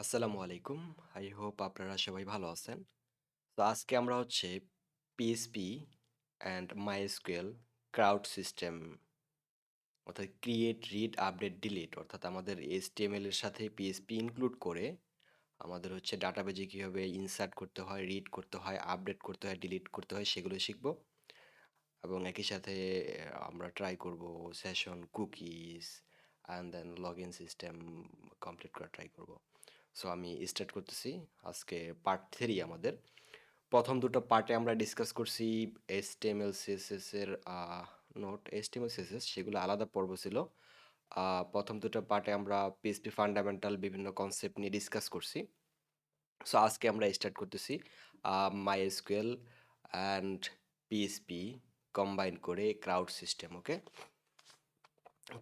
আসসালামু আলাইকুম। I hope আপনারা সবাই ভালো আছেন। তো আজকে আমরা হচ্ছে PSP and MySQL crowd system অর্থাৎ ক্রিয়েট, রিড, আপডেট, ডিলিট অর্থাৎ আমাদের এইচটিএমএল এর সাথে পিএসপি ইনক্লুড করে আমাদের হচ্ছে ডাটাবেজে কীভাবে ইনসার্ট করতে হয়, রিড করতে হয়, আপডেট করতে হয়, ডিলিট করতে হয় সেগুলো শিখব। এবং একই সাথে আমরা ট্রাই করব session, cookies and then log in system complete করা ট্রাই করব। সো আমি স্টার্ট করতেছি। আজকে পার্ট 3 আমাদের। প্রথম দুটো পার্টে আমরা ডিসকাস করছি HTML CSS এর নোট HTML CSS সেগুলো আলাদা পর্ব ছিল। প্রথম দুটো পার্টে আমরা পিএইচপি ফান্ডামেন্টাল বিভিন্ন কনসেপ্ট নিয়ে ডিসকাস করছি। সো আজকে আমরা স্টার্ট করতেছি MySQL অ্যান্ড পিএইচপি কম্বাইন করে ক্রাউড সিস্টেম। ওকে,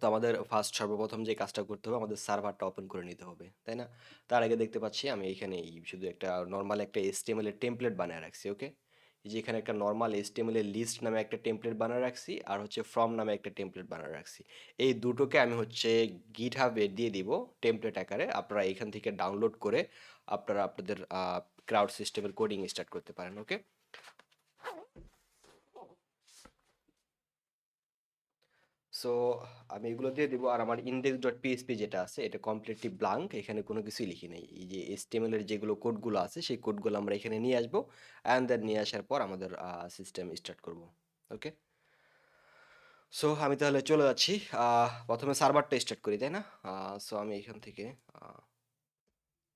তো আমাদের ফার্স্ট সর্বপ্রথম যে কাজটা করতে হবে আমাদের সার্ভারটা ওপেন করে নিতে হবে, তাই না? তার আগে দেখতে পাচ্ছি আমি এখানে শুধু একটা নর্মাল একটা HTML এর টেমপ্লেট বানিয়ে রাখছি। ওকে, এই যে এখানে একটা নর্মাল HTML এর লিস্ট নামে একটা টেমপ্লেট বানিয়ে রাখছি আর হচ্ছে ফ্রম নামে একটা টেমপ্লেট বানিয়ে রাখছি। এই দুটোকে আমি হচ্ছে গিটহাবে দিয়ে দিব টেমপ্লেট আকারে। আপনারা এখান থেকে ডাউনলোড করে আপনারা আপনাদের ক্রাউড সিস্টেমের কোডিং স্টার্ট করতে পারেন। ওকে, সো আমি এগুলো দিয়ে দিব। আর আমার ইন্ডেক্স ডট পিএইচপি যেটা আছে এটা কমপ্লিটলি ব্লাঙ্ক, এখানে কোনো কিছুই লিখি নাই। এই যে এইচটিএমএল এর যেগুলো কোডগুলো আছে সেই কোডগুলো আমরা এখানে নিয়ে আসবো অ্যান্ড দেন নিয়ে আসার পর আমাদের সিস্টেম স্টার্ট করব। ওকে, সো আমি তাহলে চলে যাচ্ছি। প্রথমে সার্ভারটা স্টার্ট করি, তাই না? সো আমি এখান থেকে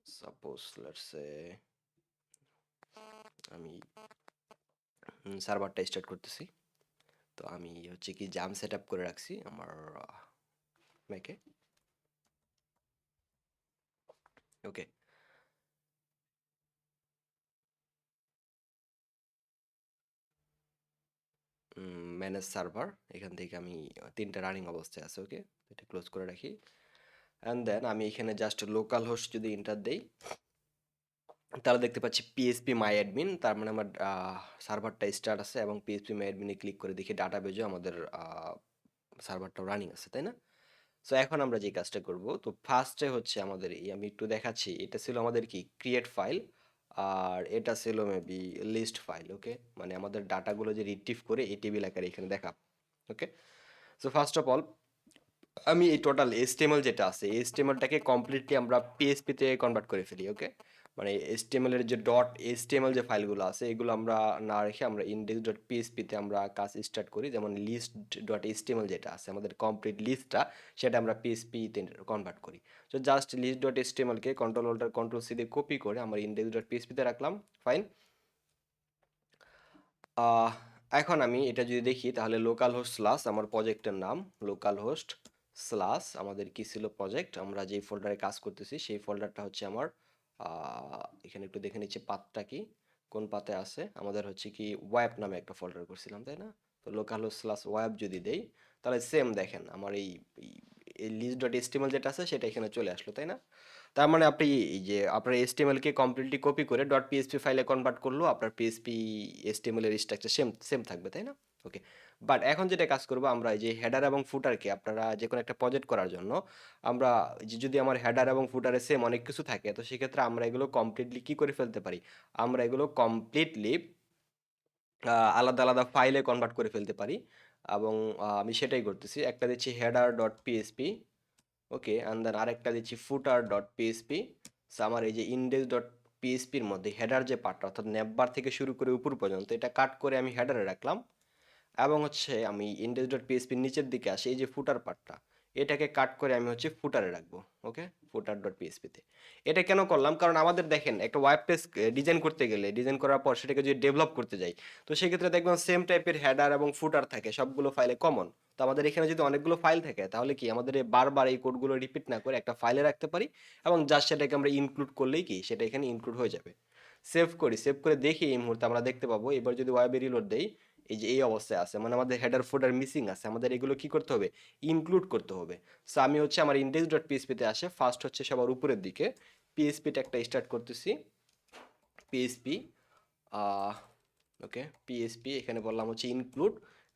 সাপোজ লেটস সে আমি সার্ভারটা স্টার্ট করতেছি। তো আমি হচ্ছে কি জাম সেট আপ করে রাখছি আমার ম্যাকে। ওকে, ম্যানেজ সার্ভার, এখান থেকে আমি তিনটা রানিং অবস্থায় আছে। ওকে, এটা ক্লোজ করে রাখি অ্যান্ড দেন আমি এখানে জাস্ট লোকাল হোস্ট যদি এন্টার দেই তাহলে দেখতে পাচ্ছি পিএইচপি মাই অ্যাডমিন, তার মানে আমার সার্ভারটা স্টার্ট আছে এবং পিএইচপি মাই অ্যাডমিনে ক্লিক করে দেখি ডাটাবেজও আমাদের সার্ভারটাও রানিং আছে, তাই না? সো এখন আমরা যে কাজটা করব, তো ফার্স্টে হচ্ছে আমাদের এই আমি একটু দেখাচ্ছি, এটা ছিল আমাদের কি ক্রিয়েট ফাইল আর এটা ছিল মেবি লিস্ট ফাইল। ওকে, মানে আমাদের ডাটাগুলো যে রিট্রিভ করে এই টেবিল আকারে এখানে দেখা। ওকে, সো ফার্স্ট অফ অল আমি এই টোটাল HTML যেটা আছে এই HTML-টাকে কমপ্লিটলি আমরা PHP তে কনভার্ট করে ফেলি। ওকে, মানে HTML এর যে ডট HTML যে ফাইলগুলো আছে এগুলো আমরা না রেখে আমরা index.php তে আমরা কাজ স্টার্ট করি। যেমন list.html যেটা আছে আমাদের কমপ্লিট লিস্টটা সেটা আমরা PHP তে কনভার্ট করি। তো জাস্ট list.html কে কন্ট্রোল অল্টার কন্ট্রোল সি দিয়ে কপি করে আমরা index.php তে রাখলাম। ফাইন। আহ, এখন আমি এটা যদি দেখি তাহলে লোকাল হোস্ট স্ল্যাশ আমার প্রজেক্টের নাম, লোকাল হোস্ট স্ল্যাশ আমাদের কি ছিল প্রজেক্ট, আমরা যেই ফোল্ডারে কাজ করতেছি সেই ফোল্ডারটা হচ্ছে আমার এখানে একটু দেখে নিচ্ছি পাতটা কি, কোন পাতে আছে আমাদের হচ্ছে কি ওয়েব নামে একটা ফোল্ডার করছিলাম, তাই না? তো লোকাল হোস্ট স্ল্যাশ ওয়েব যদি দেই তাহলে সেম দেখেন আমার এই লিস্ট ডট এসটিএমএল যেটা আছে সেটা এখানে চলে আসলো, তাই না? তার মানে আপনি এই যে আপনার HTML কে কমপ্লিটলি কপি করে ডট পিএইচপি ফাইলে কনভার্ট করলো আপনার পিএইচপি HTML এর স্ট্রাকচার সেম সেম থাকবে, তাই না? ওকে, বাট এখন যেটা কাজ করবো আমরা এই যে হেডার এবং ফুটারকে আপনারা যে কোনো একটা প্রজেক্ট করার জন্য আমরা যদি আমার হেডার এবং ফুটারে সেম অনেক কিছু থাকে তো সেক্ষেত্রে আমরা এগুলো কমপ্লিটলি কি করে ফেলতে পারি, আমরা এগুলো কমপ্লিটলি আলাদা আলাদা ফাইলে কনভার্ট করে ফেলতে পারি। এবং আমি সেটাই করতেছি, একটা দিচ্ছি header dot PHP. Okay, and then আরেকটা দিচ্ছি ফুটার ডট পিএইচপি। সো আমার এই যে ইন্ডেক্স ডট পিএইচপির মধ্যে হেডার যে পার্টটা অর্থাৎ নেভবার থেকে শুরু করে উপর পর্যন্ত এটা কাট করে আমি হেডারে রাখলাম। এবং হচ্ছে আমি ইন্ডেক্স ডট পিএইচপির নিচের দিকে আসি এই যে ফুটার পার্টটা এটাকে কাট করে আমি হচ্ছে ফুটারে রাখবো। ওকে, ফুটার ডট পিএইচপিতে। এটা কেন করলাম, কারণ আমাদের দেখেন একটা ওয়েব পেজ ডিজাইন করতে গেলে ডিজাইন করার পর সেটাকে যদি ডেভেলপ করতে যাই তো সেক্ষেত্রে দেখবেন সেম টাইপের হেডার এবং ফুটার থাকে সবগুলো ফাইলে কমন। তো আমাদের এখানে যদি অনেকগুলো ফাইল থাকে তাহলে কি আমাদের এই বারবার এই কোডগুলো রিপিট না করে একটা ফাইলে রাখতে পারি এবং জাস্ট সেটাকে আমরা ইনক্লুড করলেই কি সেটা এখানে ইনক্লুড হয়ে যাবে। সেভ করি, সেভ করে দেখি এই মুহূর্তে আমরা দেখতে পাবো এবার যদি ওয়েবে রিলোড দেই এই যে এই অবস্থায় আছে, মানে আমাদের হেডার ফুটার মিসিং আছে, আমাদের এগুলো কি করতে হবে, ইনক্লুড করতে হবে। সো আমি হচ্ছে আমার ইন্ডেক্স ডট পিএইচপিতে আসে ফার্স্ট হচ্ছে সবার উপরের দিকে পিএইচপিটা একটা স্টার্ট করতেছি। পিএইচপি ওকে, পিএইচপি এখানে বললাম হচ্ছে ইনক্লুড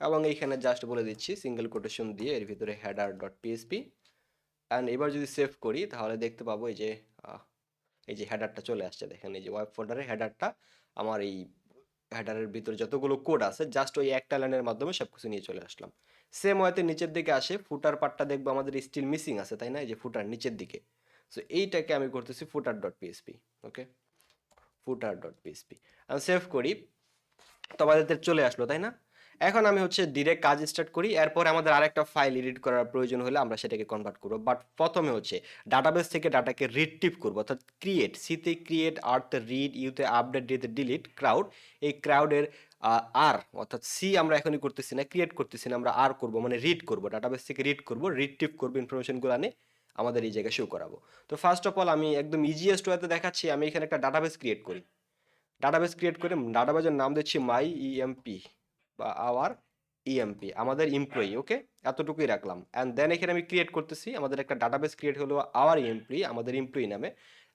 এবং এইখানে জাস্ট বলে দিচ্ছি সিঙ্গেল কোটেশন দিয়ে এর ভিতরে হেডার ডট পিএইচপি। অ্যান্ড এবার যদি সেভ করি তাহলে দেখতে পাবো এই যে এই যে হেডারটা চলে আসছে, দেখেন এই যে ওয়েব ফোল্ডারের হেডারটা আমার এই হেডারের ভিতরে যতগুলো কোড আছে জাস্ট ওই একটা লাইনের মাধ্যমে সবকিছু নিয়ে চলে আসলাম। সেম ওয়েতে নিচের দিকে আসে ফুটার পার্টটা দেখবো আমাদের স্টিল মিসিং আছে, তাই না? এই যে ফুটার নিচের দিকে, সো এইটাকে আমি করতেছি ফুটার ডট পিএসপি। ওকে, ফুটার ডট পিএসপি আমি সেভ করি, তো আমাদের চলে আসলো, তাই না? এখন আমি হচ্ছে ডিরেক্ট কাজ স্টার্ট করি, এরপর আমাদের আরেকটা ফাইল এডিট করার প্রয়োজন হলে আমরা সেটাকে কনভার্ট করবো, বাট প্রথমে হচ্ছে ডাটাবেস থেকে ডাটাকে রিট্রিভ করবো, অর্থাৎ ক্রিয়েট, সিতে ক্রিয়েট, আরতে রিড, ইউতে আপডেট, ডিতে ডিলিট, ক্রাউড, এই ক্রাউডের আর অর্থাৎ সি আমরা এখনই করতেছি না, ক্রিয়েট করতেছি না, আমরা আর করবো, মানে রিড করবো, ডাটাবেস থেকে রিড করবো, রিট্রিভ করবো, ইনফরমেশনগুলো আনে আমাদের এই জায়গায় শো করাবো। তো ফার্স্ট অফ অল আমি একদম ইজিয়েস্ট ওয়েতে দেখাচ্ছি, আমি এখানে একটা ডাটাবেস ক্রিয়েট করি। ডাটাবেস ক্রিয়েট করে ডাটাবেসের নাম দিচ্ছি মাই ইএমপি বা আওয়ার ইএমপি, আমাদের এমপ্লয়ি। ওকে, এতটুকুই রাখলাম। অ্যান্ড দেন এখানে আমি ক্রিয়েট করতেছি, আমাদের একটা ডাটাবেস ক্রিয়েট হলো আওয়ার এমপ্লয়ি, আমাদের এমপ্লয়ি নামে,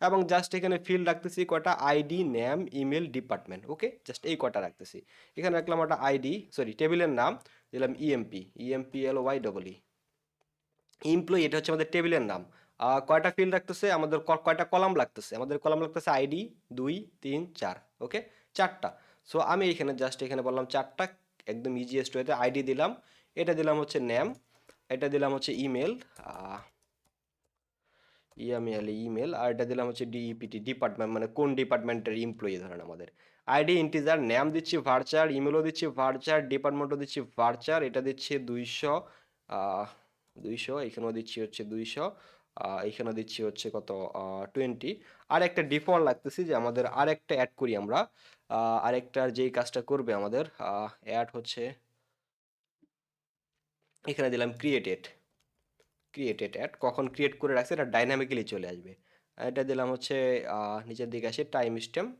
এবং জাস্ট এখানে ফিল্ড রাখতেছি কয়টা, আইডি, নেম, ইমেল, ডিপার্টমেন্ট। ওকে, জাস্ট এই কয়টা রাখতেছি। এখানে রাখলাম একটা আইডি, সরি টেবিলের নাম দিলাম ইএমপি, ইএমপিএলওয়াই, এমপ্লয়ি, এটা হচ্ছে আমাদের টেবিলের নাম। কয়টা ফিল্ড রাখতেছে আমাদের, কয়টা কলাম লাগতেছে আমাদের, কলাম লাগতেছে আইডি 2 3 4। ওকে, চারটা। সো আমি এখানে জাস্ট এখানে বললাম চারটা, একদম ইজিয়েস্ট ওয়েতে আইডি দিলাম, এটা দিলাম হচ্ছে নেম, এটা দিলাম হচ্ছে ইমেল, ইএমএল ইমেল, আর এটা দিলাম হচ্ছে ডিইপিটি, ডিপার্টমেন্ট, মানে কোন ডিপার্টমেন্টের এমপ্লয়ি ধরেন আমাদের। আইডি ইন্টিজার, নেম দিচ্ছি ভার্চার, ইমেলও দিচ্ছি ভার্চার, ডিপার্টমেন্টও দিচ্ছি ভার্চার, এটা দিচ্ছি 200, 200, এখানেও দিচ্ছি হচ্ছে 200, এখানে দিচ্ছি হচ্ছে কত, 20। আর একটা ডিফল্ট লাগতেছি যে আমাদের আরেকটা অ্যাড করি আমরা, আরেকটার যেই কাজটা করবে আমাদের অ্যাড হচ্ছে, এখানে দিলাম ক্রিয়েটেড, অ্যাড কখন ক্রিয়েট করে রাখছে এটা ডাইনামিক্যালি চলে আসবে। এটা দিলাম হচ্ছে নিচের দিকে আসে টাইম স্ট্যাম্প,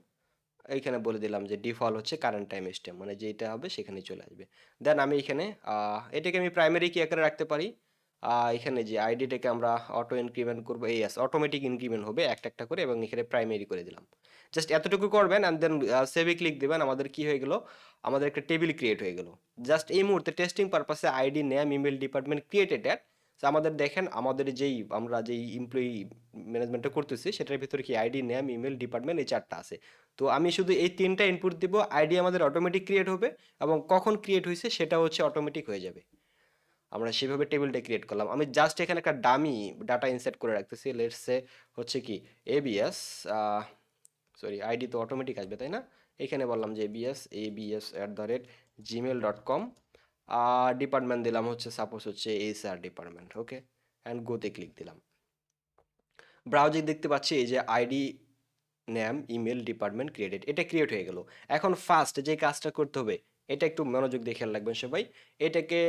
এইখানে বলে দিলাম যে ডিফল্ট হচ্ছে কারেন্ট টাইম স্ট্যাম্প, মানে যেটা হবে সেখানে চলে আসবে। দেন আমি এখানে এটাকে আমি প্রাইমারি কি আকারে রাখতে পারি, এখানে যে আইডিটাকে আমরা অটো ইনক্রিমেন্ট করবো, এই আছে অটোমেটিক ইনক্রিমেন্ট হবে একটা একটা করে, এবং এখানে প্রাইমারি করে দিলাম। জাস্ট এতটুকু করবেন অ্যান্ড দেন সেভে ক্লিক দিবেন, আমাদের কি হয়ে গেল, আমাদের একটা টেবিল ক্রিয়েট হয়ে গেল। জাস্ট এই মুহূর্তে টেস্টিং পারপাসে ID, name, email, department created at, আমাদের দেখেন আমাদের যেই আমরা যেই এমপ্লয়ি ম্যানেজমেন্টটা করতেছি সেটার ভিতরে কি আইডি, নেম, ইমেল, ডিপার্টমেন্ট এই চারটা আছে। তো আমি শুধু এই তিনটা ইনপুট দিব, আইডি আমাদের অটোমেটিক ক্রিয়েট হবে, এবং কখন ক্রিয়েট হয়েছে সেটা হচ্ছে অটোমেটিক হয়ে যাবে। আমরা সেভাবে টেবিলটা ক্রিয়েট করলাম। আমি জাস্ট এখানে একটা ডামি ডাটা ইনসার্ট করে রাখতেছি, লেটস সে হচ্ছে কি এবিএস, সরি আইডি তো অটোমেটিক আসবে তাই না, এখানে বললাম যে abs@gmail.com, ডিপার্টমেন্ট দিলাম হচ্ছে সাপোজ হচ্ছে এইচআর ডিপার্টমেন্ট। ওকে, অ্যান্ড গোতে ক্লিক দিলাম। ব্রাউজিং দেখতে পাচ্ছি এই যে ID, name, email, department created, এটা ক্রিয়েট হয়ে গেল। এখন ফার্স্ট যে কাজটা করতে হবে, এটা একটু মনোযোগ দিয়ে খেয়াল রাখবেন সবাই, এটাকে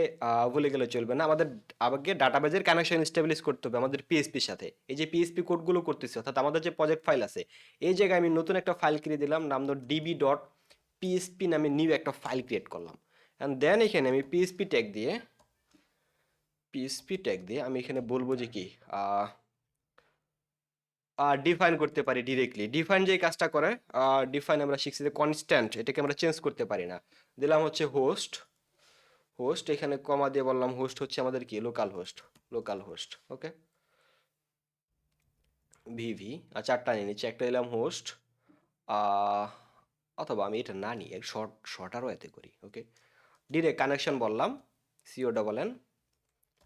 ভুলে গেলে চলবে না, আমাদের আগে ডাটাবেজের কানেকশন এস্টাবলিশ করতে হবে আমাদের পিএসপির সাথে। এই যে পিএসপি কোডগুলো করতেছি, অর্থাৎ আমাদের যে প্রজেক্ট ফাইল আছে, এই জায়গায় আমি নতুন একটা ফাইল ক্রিয়েট দিলাম, নাম ধর db.php নামে নিউ একটা ফাইল ক্রিয়েট করলাম। অ্যান্ড দেন এখানে আমি পিএসপি ট্যাগ দিয়ে আমি এখানে বলবো যে কি ডিফাইন করতে পারি ডিরেক্টলি। ডিফাইন যে কাজটা করে, ডিফাইন আমরা শিখছি যে কনস্ট্যান্ট, এটাকে আমরা চেঞ্জ করতে পারি না। দিলাম হচ্ছে হোস্ট, এখানে কমা দিয়ে বললাম হোস্ট হচ্ছে আমাদের কি লোকাল হোস্ট। ওকে, ভিভি, আর চারটা নিয়ে নিচ্ছি, একটা দিলাম হোস্ট, অথবা আমি এটা না নিই, এক শর্টারও এতে করি। ওকে, ডিরেক্ট কানেকশন বললাম, CONN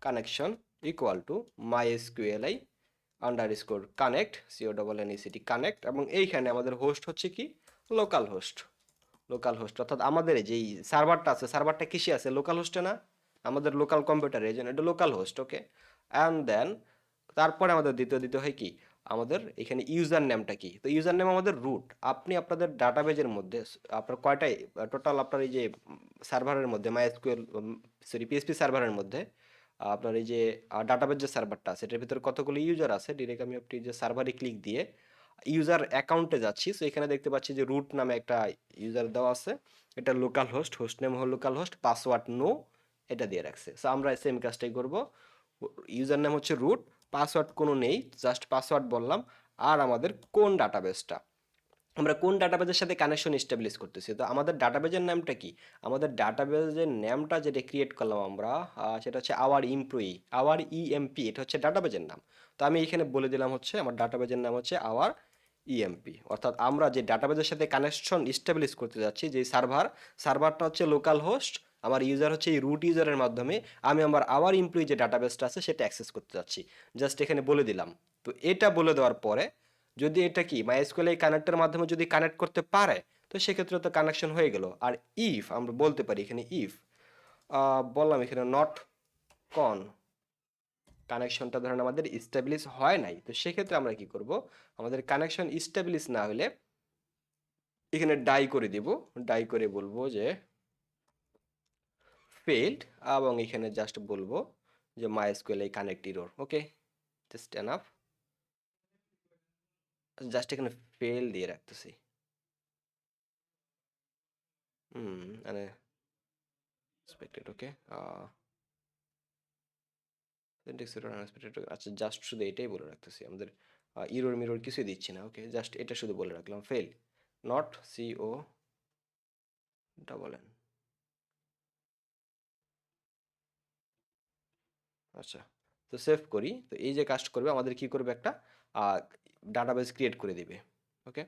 connection equal to MySQLi underscore connect, CONNECT connect, এবং এইখানে আমাদের হোস্ট হচ্ছে কি লোকাল হোস্ট, অর্থাৎ আমাদের যেই সার্ভারটা আছে, সার্ভারটা কিসে আছে, লোকাল হোস্টে না, আমাদের লোকাল কম্পিউটারে, এই জন্য এটা local host. Okay, and then তারপরে আমাদের দ্বিতীয় হয় কি, আমাদের এখানে ইউজার নেমটা কি, তো ইউজার নেম আমাদের রুট। আপনি আপনাদের ডাটাবেজের মধ্যে আপনার কয়টাই টোটাল আপনার এই যে সার্ভারের মধ্যে MySQL, সরি পিএসপি সার্ভারের মধ্যে আপনার এই যে ডাটাবেজ যে সার্ভারটা আছে এটার ভিতরে কতগুলো ইউজার আছে, ডিরেক্ট আমি আপনি যে সার্ভারে ক্লিক দিয়ে ইউজার অ্যাকাউন্টে যাচ্ছি, সো এখানে দেখতে পাচ্ছি যে রুট নামে একটা ইউজার দেওয়া আছে, এটা লোকাল হোস্ট, নেম হলো লোকাল হোস্ট, পাসওয়ার্ড নো, এটা দিয়ে রাখছে। সো আমরা সেম কাজটাই করব, ইউজার নেম হচ্ছে রুট, পাসওয়ার্ড কোনো নেই, জাস্ট পাসওয়ার্ড বললাম, আর আমাদের কোন ডাটাবেসটা, আমরা কোন ডাটাবেজের সাথে কানেকশন এস্টাবলিশ করতেছি, তো আমাদের ডাটাবেজের নামটা কি, আমাদের ডাটাবেজের নামটা যেটা ক্রিয়েট করলাম আমরা, সেটা হচ্ছে আওয়ার এমপ্লয়ি, আওয়ার ইএমপি, এটা হচ্ছে ডাটাবেজের নাম। তো আমি এখানে বলে দিলাম হচ্ছে আমার ডাটাবেজের নাম হচ্ছে আওয়ার ইএমপি, অর্থাৎ আমরা যে ডাটাবেজের সাথে কানেকশন ইস্টাবলিশ করতে যাচ্ছি, যে সার্ভারটা হচ্ছে লোকাল হোস্ট, আমার ইউজার হচ্ছে এই রুট ইউজারের মাধ্যমে আমি আমার আওয়ার এমপ্লয়ি যে ডাটাবেসটা আছে সেটা অ্যাক্সেস করতে যাচ্ছি। জাস্ট এখানে বলে দিলাম। তো এটা বলে দেওয়ার পরে যদি এটা কি মাইএসকিউএল এই কানেক্টের মাধ্যমে যদি কানেক্ট করতে পারে, তো সেক্ষেত্রে তো কানেকশন হয়ে গেল। আর ইফ আমরা বলতে পারি এখানে ইফ বললাম এখানে নট কন, কানেকশনটা ধরেন আমাদের ইস্টাবলিশ হয় নাই, তো সেক্ষেত্রে আমরা কি করব, আমাদের কানেকশন ইস্টাবলিশ না হলে এখানে ডাই করে দিব, ডাই করে বলবো যে ফেইল্ড, এবং এখানে জাস্ট বলবো যে মাইএসকিউএল এই কানেক্ট এরর। ওকে, জাস্ট এনাফ, জাস্ট এখানে ফেল দিয়ে রাখতেছি। মানে এক্সপেক্টেড। ওকে, আচ্ছা, জাস্ট শুধু এটাই বলে রাখতেছি, আমাদের ইরোর মিরর কিছুই দিচ্ছি না। ওকে, জাস্ট এটা শুধু বলে রাখলাম, fail not C O double N. আচ্ছা, তো সেভ করি। তো এই যে কাজ করবে আমাদের কি করবে, একটা ডাটাবেস ক্রিয়েট করে দিবে। ওকে,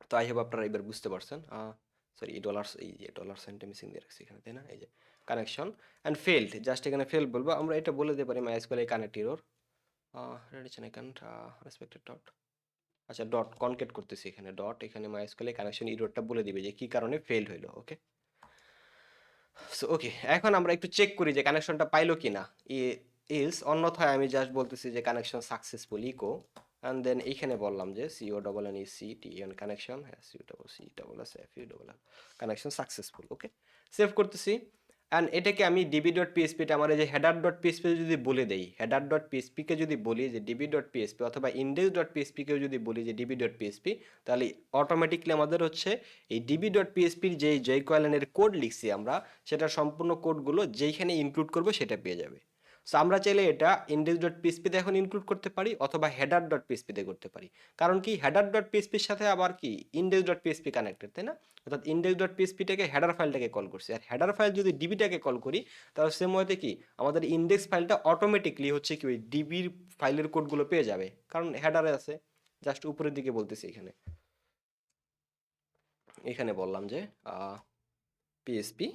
তো আই হোপ আপনারা এবার বুঝতে পারছেন। সরি, এই ডলার সাইনটা মিসিং দিয়ে রাখছি এখানে, তাই না? এই যে কানেকশন অ্যান্ড ফেলড, জাস্ট এখানে ফেল বলবো। আমরা এটা বলে দিতে পারি MySQL connect error Radisson icon respected dot. আচ্ছা, ডট কনকেট করতেছি এখানে, ডট এখানে মাইএসকিউএল কানেকশন এররটা বলে দিবে যে কি কারণে ফেলড হইলো। ওকে, সো ওকে, এখন আমরা একটু চেক করি যে কানেকশনটা পাইলো কিনা। ইলস, অন্যথায় আমি জাস্ট বলতেছি যে connection successful echo, and then এইখানে বললাম যে C O double N E C T N connection, হ্যাঁ C O double C double S F U double L connection successful. Okay, save করতেছি। অ্যান্ড এটাকে আমি ডিবি ডট পিএসপিটা আমার এই যে হেডার ডট পিএসপি যদি বলে দেই, হেডার ডট পিএসপিকে যদি বলি যে ডিবি ডট পিএসপি, অথবা ইন্ডেক্স ডট পিএসপিকেও যদি বলি যে ডিবি ডট পিএসপি, তাহলে অটোমেটিকলি আমাদের হচ্ছে এই ডিবি ডট পিএসপির যেই জয়কয়লানের কোড লিখছি আমরা, সেটা সম্পূর্ণ কোডগুলো যেইখানে ইনক্লুড করবো সেটা পেয়ে যাবে। সো আমরা চাইলে এটা ইন্ডেক্স ডট পিএসপিতে এখন ইনক্লুড করতে পারি, অথবা হেডার ডট পিএসপিতে করতে পারি। কারণ কি, হেডার ডট পিএসপির সাথে আবার কি ইন্ডেক্স ডট পিএসপি কানেক্টেড, তাই না? অর্থাৎ ইন্ডেক্স ডট পিএসপিটাকে হেডার ফাইলটাকে কল করছি, আর হেডার ফাইল যদি ডিবিটাকে কল করি, তাহলে সেম ওয়েতে কি আমাদের ইন্ডেক্স ফাইলটা অটোমেটিকলি হচ্ছে কি ওই ডিবির ফাইলের কোডগুলো পেয়ে যাবে, কারণ হেডারে আছে। জাস্ট উপরের দিকে বলতেছি এখানে, এখানে বললাম যে পিএসপি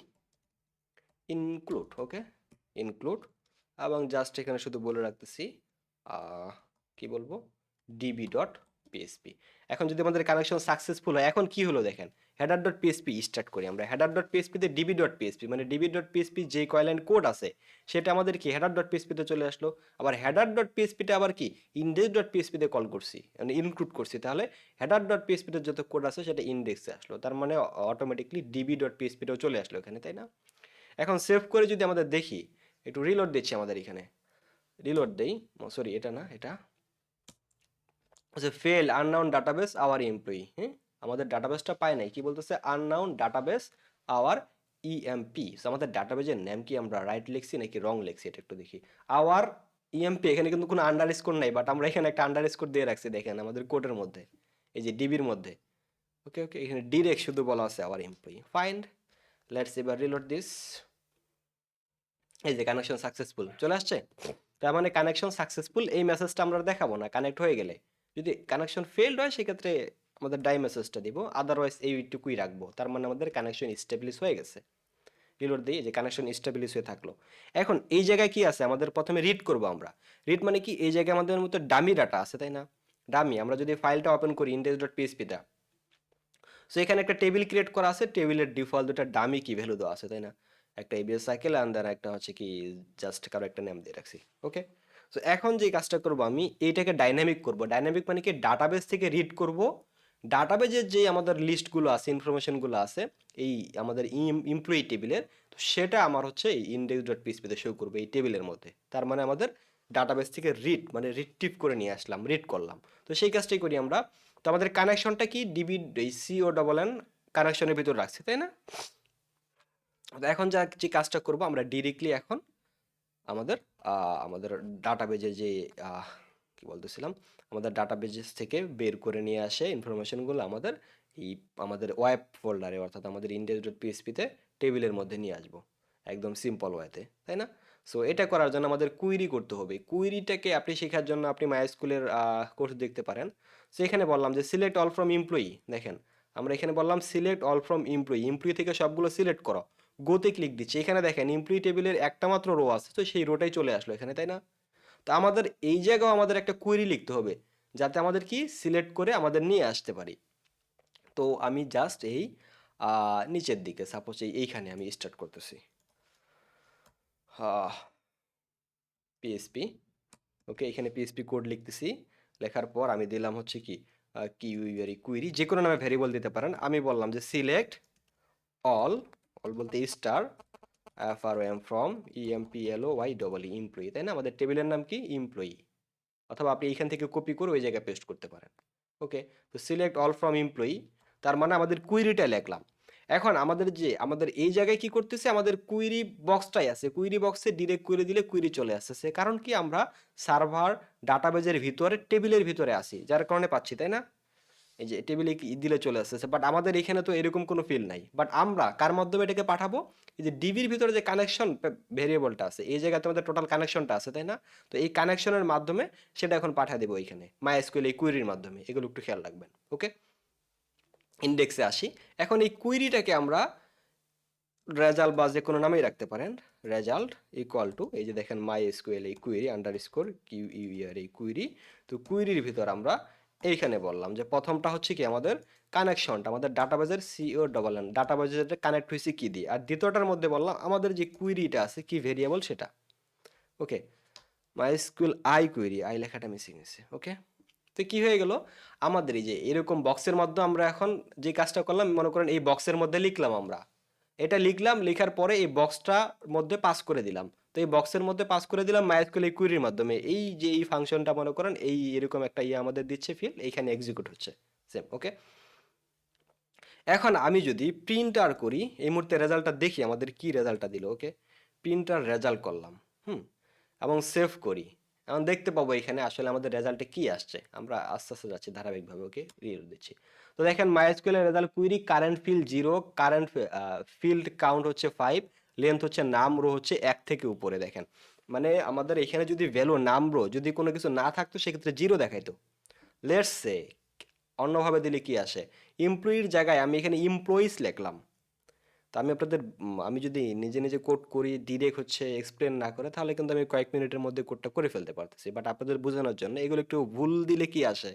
ইনক্লুড। ওকে, ইনক্লুড, এবং জাস্ট এখানে শুধু বলে রাখতেছি কি বলবো, ডিবি ডট পিএসপি। এখন যদি আমাদের কানেকশন সাকসেসফুল হয়, এখন কি হলো দেখেন, হেডার ডট পিএসপি স্টার্ট করি আমরা। হেডার ডট পিএসপিতে ডিবি ডট পিএসপি, মানে ডিবি ডট পিএসপি যে কয়লাইন কোড আছে সেটা আমাদের কি হেডার ডট পিএসপিতে চলে আসলো। আবার হেডার ডট পিএসপিতে আবার কি ইন্ডেক্স ডট পিএসপিতে কল করছি, মানে ইনক্লুড করছি, তাহলে হেডার ডট পিএসপিতে যত কোড আছে সেটা ইন্ডেক্সে আসলো, তার মানে অটোমেটিকলি ডিবি ডট পিএসপিটাও চলে আসলো এখানে, তাই না? এখন সেভ করে যদি আমাদের দেখি, একটু রিলোড দিচ্ছি আমাদের এখানে, রিলোড দেই, সরি এটা না, এটা fail unknown database our employee. হ্যাঁ, আমাদের ডাটাবেসটা পায় নাই, কি বলতেছে, আননাউন ডাটাবেস আওয়ার ইএমপি। আমাদের ডাটাবেজের নেম কি আমরা রাইট লিখছি নাকি রং লিখছি, এটা একটু দেখি। আওয়ার ইএমপি, এখানে কিন্তু কোনো আন্ডার স্কোর নাই, বাট আমরা এখানে একটা আন্ডার স্কোর দিয়ে রাখছি, দেখেন আমাদের কোডের মধ্যে, এই যে ডিবির মধ্যে। ওকে ওকে, এখানে ডিরেক্ট শুধু বলা আছে আওয়ার এমপ্লয়ি। ফাইন্ড, লেটস এবার রিলোড দিস। এই যে কানেকশন সাকসেসফুল চলে আসছে, তার মানে কানেকশন সাকসেসফুল এই মেসেজটা আমরা দেখাবো না কানেক্ট হয়ে গেলে। যদি কানেকশন ফেলড হয় সেক্ষেত্রে আমাদের ডাই মেসেজটা দিব, আদারওয়াইজ এইটুকুই রাখবো, তার মানে আমাদের কানেকশন স্টেবলিশ হয়ে গেছে। রিলোড দিই, যে কানেকশন স্টেবলিশ হয়ে থাকলো। এখন এই জায়গায় কি আছে, আমাদের প্রথমে রিড করব আমরা। রিড মানে কি, এই জায়গায় আমাদের মতো ডামি ডাটা আছে, তাই না? ডামি, আমরা যদি ফাইলটা ওপেন করি ইন্ডেক্স ডট পিএসপিটা, সো এখানে একটা টেবিল ক্রিয়েট করা আছে, টেবিলের ডিফল্ট দুটা ডামি কি ভ্যালু দেওয়া আছে, তাই না? একটা এবিএস সাইকেল অ্যান্ড দেন একটা হচ্ছে কি জাস্ট কারো একটা নাম দিয়ে রাখছি। ওকে, সো এখন যে কাজটা করব আমি, এইটাকে ডাইনামিক করব। ডাইনামিক মানে কি, ডাটাবেস থেকে রিড করব, ডাটাবেজের যে আমাদের লিস্টগুলো আছে, ইনফরমেশনগুলো আছে এই আমাদের এমপ্লয়ি টেবিলের, তো সেটা আমার হচ্ছে এই ইন্ডেক্স ডট পিএসপিতে শো করবে এই টেবিলের মধ্যে। তার মানে আমাদের ডাটাবেস থেকে রিড মানে রিট্রিভ করে নিয়ে আসলাম, রিড করলাম। তো সেই কাজটাই করি আমরা। তো আমাদের কানেকশনটা কি ডিবি সিও ডবল এন কানেকশনের ভিতর রাখছি, তাই না? তো এখন যে কাজটা করব আমরা ডিরেক্টলি এখন আমাদের আমাদের ডাটাবেজে যে কি বলতেছিলাম, আমাদের ডাটাবেজেস থেকে বের করে নিয়ে আসে ইনফরমেশনগুলো আমাদের এই আমাদের ওয়েব ফোল্ডারে, অর্থাৎ আমাদের ইন্ডেক্স ডট পিএসপিতে টেবিলের মধ্যে নিয়ে আসবো, একদম সিম্পল ওয়েতে, তাই না? সো এটা করার জন্য আমাদের কুইরি করতে হবে। কুইরিটাকে আপনি শেখার জন্য আপনি মাইস্কুলের কোর্স দেখতে পারেন। সো এখানে বললাম যে সিলেক্ট অল ফ্রম এমপ্লয়ি, দেখেন আমরা এখানে বললাম select all from employee, employee থেকে সবগুলো সিলেক্ট করো, গোতে ক্লিক দিচ্ছি, এখানে দেখেন এমপ্লয়ি টেবিলের একটা মাত্র রো আছে, তো সেই রোটাই চলে আসলো এখানে, তাই না? তো আমাদের এই জায়গাও আমাদের একটা কুইরি লিখতে হবে যাতে আমাদের কি সিলেক্ট করে আমাদের নিয়ে আসতে পারি। তো আমি জাস্ট এই নিচের দিকে সাপোজ এইখানে আমি স্টার্ট করতেছি পিএসপি। ওকে, এখানে পিএসপি কোড লিখতেছি, লেখার পর আমি দিলাম হচ্ছে কি কিউরি, কুইরি যে কোনো নামে ভেরিয়েবল দিতে পারেন। আমি বললাম যে সিলেক্ট অল, অল বলতে star F R M from E M P L O Y double employee, তাই না? আমাদের টেবিলের নাম কি এমপ্লয়ি, অথবা আপনি এইখান থেকে কপি করে ওই জায়গায় পেস্ট করতে পারেন। ওকে, তো সিলেক্ট অল ফ্রম এমপ্লয়ি, তার মানে আমাদের কুইরিটা লিখলাম। এখন আমাদের এই জায়গায় কি করতেছে, আমাদের কুইরি বক্সটাই আছে, কুইরি বক্সে ডিরেক্ট কুইরি দিলে কুইরি চলে আসছে, কারণ কি আমরা সার্ভার ডাটাবেজের ভিতরে টেবিলের ভিতরে আসি, যার কারণে পাচ্ছি, তাই না? এই যে টেবিলে দিলে চলে আসতেছে, বাট আমাদের এখানে তো এরকম কোনো ফিল নাই। বাট আমরা কার মাধ্যমে এটাকে পাঠাবো, এই যে ডিবির ভিতরে যে কানেকশন ভেরিয়েবলটা আছে, এই জায়গাতে আমাদের টোটাল কানেকশনটা আছে, তাই না? তো এই কানেকশনের মাধ্যমে সেটা এখন পাঠিয়ে দেবো এখানে মাইএসকিউএল এই কুইরির মাধ্যমে, এগুলো একটু খেয়াল রাখবেন। ওকে, ইন্ডেক্সে আসি। এখন এই কুইরিটাকে আমরা রেজাল্ট বা যে কোনো নামেই রাখতে পারেন, রেজাল্ট ইকুয়াল টু এই যে দেখেন মাই এসকিউএল এই query under score Q UR এই কুইরি। তো কুইরির ভিতর আমরা এইখানে বললাম যে প্রথমটা হচ্ছে কি আমাদের কানেকশনটা, আমাদের ডাটাবেজের সিও ডবল এন ডাটাবেজের কানেক্ট হয়েছে কি দিয়ে, আর দ্বিতীয়টার মধ্যে বললাম আমাদের যে কুইরিটা আছে কি ভেরিয়েবল সেটা। ওকে, মাই এসকিউএল আই কুইরি, আই লেখাটা মিসিং আছে। ওকে, তো কি হয়ে গেল, আমাদের এই যে এরকম বক্সের মধ্যে আমরা এখন যে কাজটা করলাম, মনে করেন এই বক্সের মধ্যে লিখলাম আমরা, এটা লিখলাম, লেখার পরে এই বক্সটার মধ্যে পাস করে দিলাম। তো এই বক্সের মধ্যে পাস করে দিলাম মাইস্কুয়েল এই কুইরির মাধ্যমে, এই যে এই ফাংশনটা মনে করেন এই এরকম একটা আমাদের দিচ্ছে ফিল্ড, এইখানে এক্সিকিউট হচ্ছে সেম। ওকে, এখন আমি যদি প্রিন্টার করি, এই মুহূর্তে রেজাল্টটা দেখি আমাদের কি রেজাল্টটা দিল। ওকে, প্রিন্টার রেজাল্ট করলাম, এবং সেভ করি, এখন দেখতে পাবো এখানে আসলে আমাদের রেজাল্টে কি আসছে। আমরা আস্তে আস্তে যাচ্ছি ধারাবাহিকভাবে। ওকে, রিলোড দিচ্ছি। তো দেখেন মাইস্কুয়েল এর result query current field 0, current field count হচ্ছে 5, লেন্থ হচ্ছে নাম রো হচ্ছে 1 থেকে উপরে। দেখেন মানে আমাদের এখানে যদি ভ্যালু নাম রো যদি কোনো কিছু না থাকতো সেক্ষেত্রে 0 দেখাইতো। লেটস সে অন্যভাবে দিলে কি আসে, এমপ্লয়ির জায়গায় আমি এখানে এমপ্লয়িজ লিখলাম। তো আমি আপনাদের আমি যদি নিজে নিজে কোড করি ডিরেক্ট হচ্ছে এক্সপ্লেন না করে, তাহলে কিন্তু আমি কয়েক মিনিটের মধ্যে কোডটা করে ফেলতে পারতেছি, বাট আপনাদের বোঝানোর জন্য এগুলো একটু ভুল দিলে কি আসে।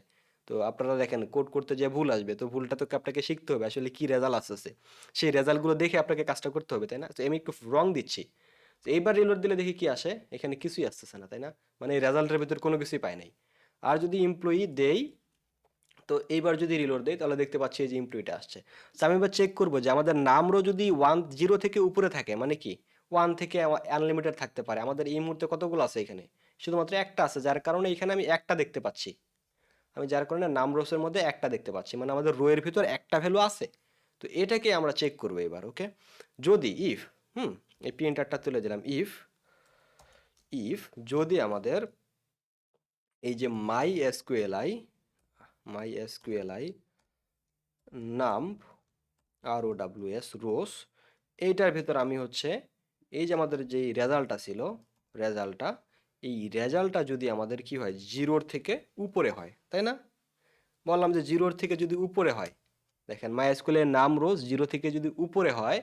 তো আপনারা দেখেন কোড করতে যে ভুল আসবে, তো ভুলটা তো আপনাকে শিখতে হবে আসলে কি রেজাল্ট আসছে, সেই রেজাল্টগুলো দেখে আপনাকে কাজটা করতে হবে, তাই না? তো আমি একটু রং দিচ্ছি। তো এইবার রিলোড দিলে দেখি কি আসে, এখানে কিছুই আসতেছে না, তাই না? মানে এই রেজাল্টের ভিতর কোনো কিছুই পাই নাই। আর যদি এমপ্লয়ি দেই, তো এইবার যদি রিলোড দেই তাহলে দেখতে পাচ্ছি এই যে ইমপ্লয়িটা আসছে। তো আমি এবার চেক করবো যে আমাদের নামরও যদি 0 থেকে উপরে থাকে, মানে কি 1 থেকে আনলিমিটেড থাকতে পারে, আমাদের এই মুহূর্তে কতগুলো আছে এখানে, শুধুমাত্র একটা আছে, যার কারণে এখানে আমি একটা দেখতে পাচ্ছি। আমি যার কারণে নাম রোসের মধ্যে একটা দেখতে পাচ্ছি, মানে আমাদের রো এর ভিতর একটা ভ্যালু আছে। তো এটাকে আমরা চেক করবো এবার। ওকে, যদি ইফ এই প্রিন্টারটা তুলে দিলাম, ইফ ইফ যদি আমাদের এই যে মাই এসকিউএলআই নাম আর ও ডাব্লিউ এস রোস, এইটার ভিতর আমি হচ্ছে এই যে আমাদের যে রেজাল্টটা ছিল, রেজাল্টটা এই রেজাল্টটা যদি আমাদের কি হয় 0 থেকে উপরে হয়, তাই না? বললাম যে 0 থেকে যদি উপরে হয়, দেখেন মাই স্কুলের নাম রোজ 0 থেকে যদি উপরে হয়,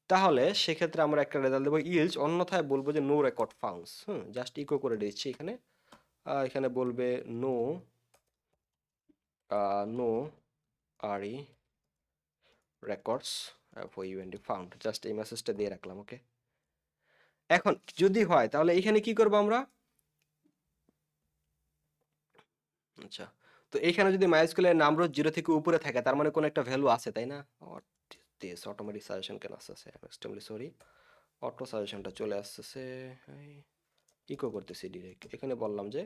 তাহলে সেক্ষেত্রে আমরা একটা রেজাল্ট দেবো ইলস, অন্যথায় বলবো যে no record founds. Just echo করে দিচ্ছি এখানে, এখানে বলবে no no R E records for UND found, just এই মেসেজটা দিয়ে রাখলাম। ওকে, এখন যদি হয় তাহলে এখানে কি করব আমরা, আচ্ছা, তো এখানে যদি মাইস্কুলের নাম রোজ 0 থেকে উপরে থাকে, তার মানে কোনো একটা ভ্যালু আছে, তাই না? দিস অটোমেটিক সাজেশন কেন আসতেছে, এক্সট্রিমলি সরি, অটো সাজেশনটা চলে আসতেছে, ইকো করতেছি ডিরেক্ট। এখানে বললাম যে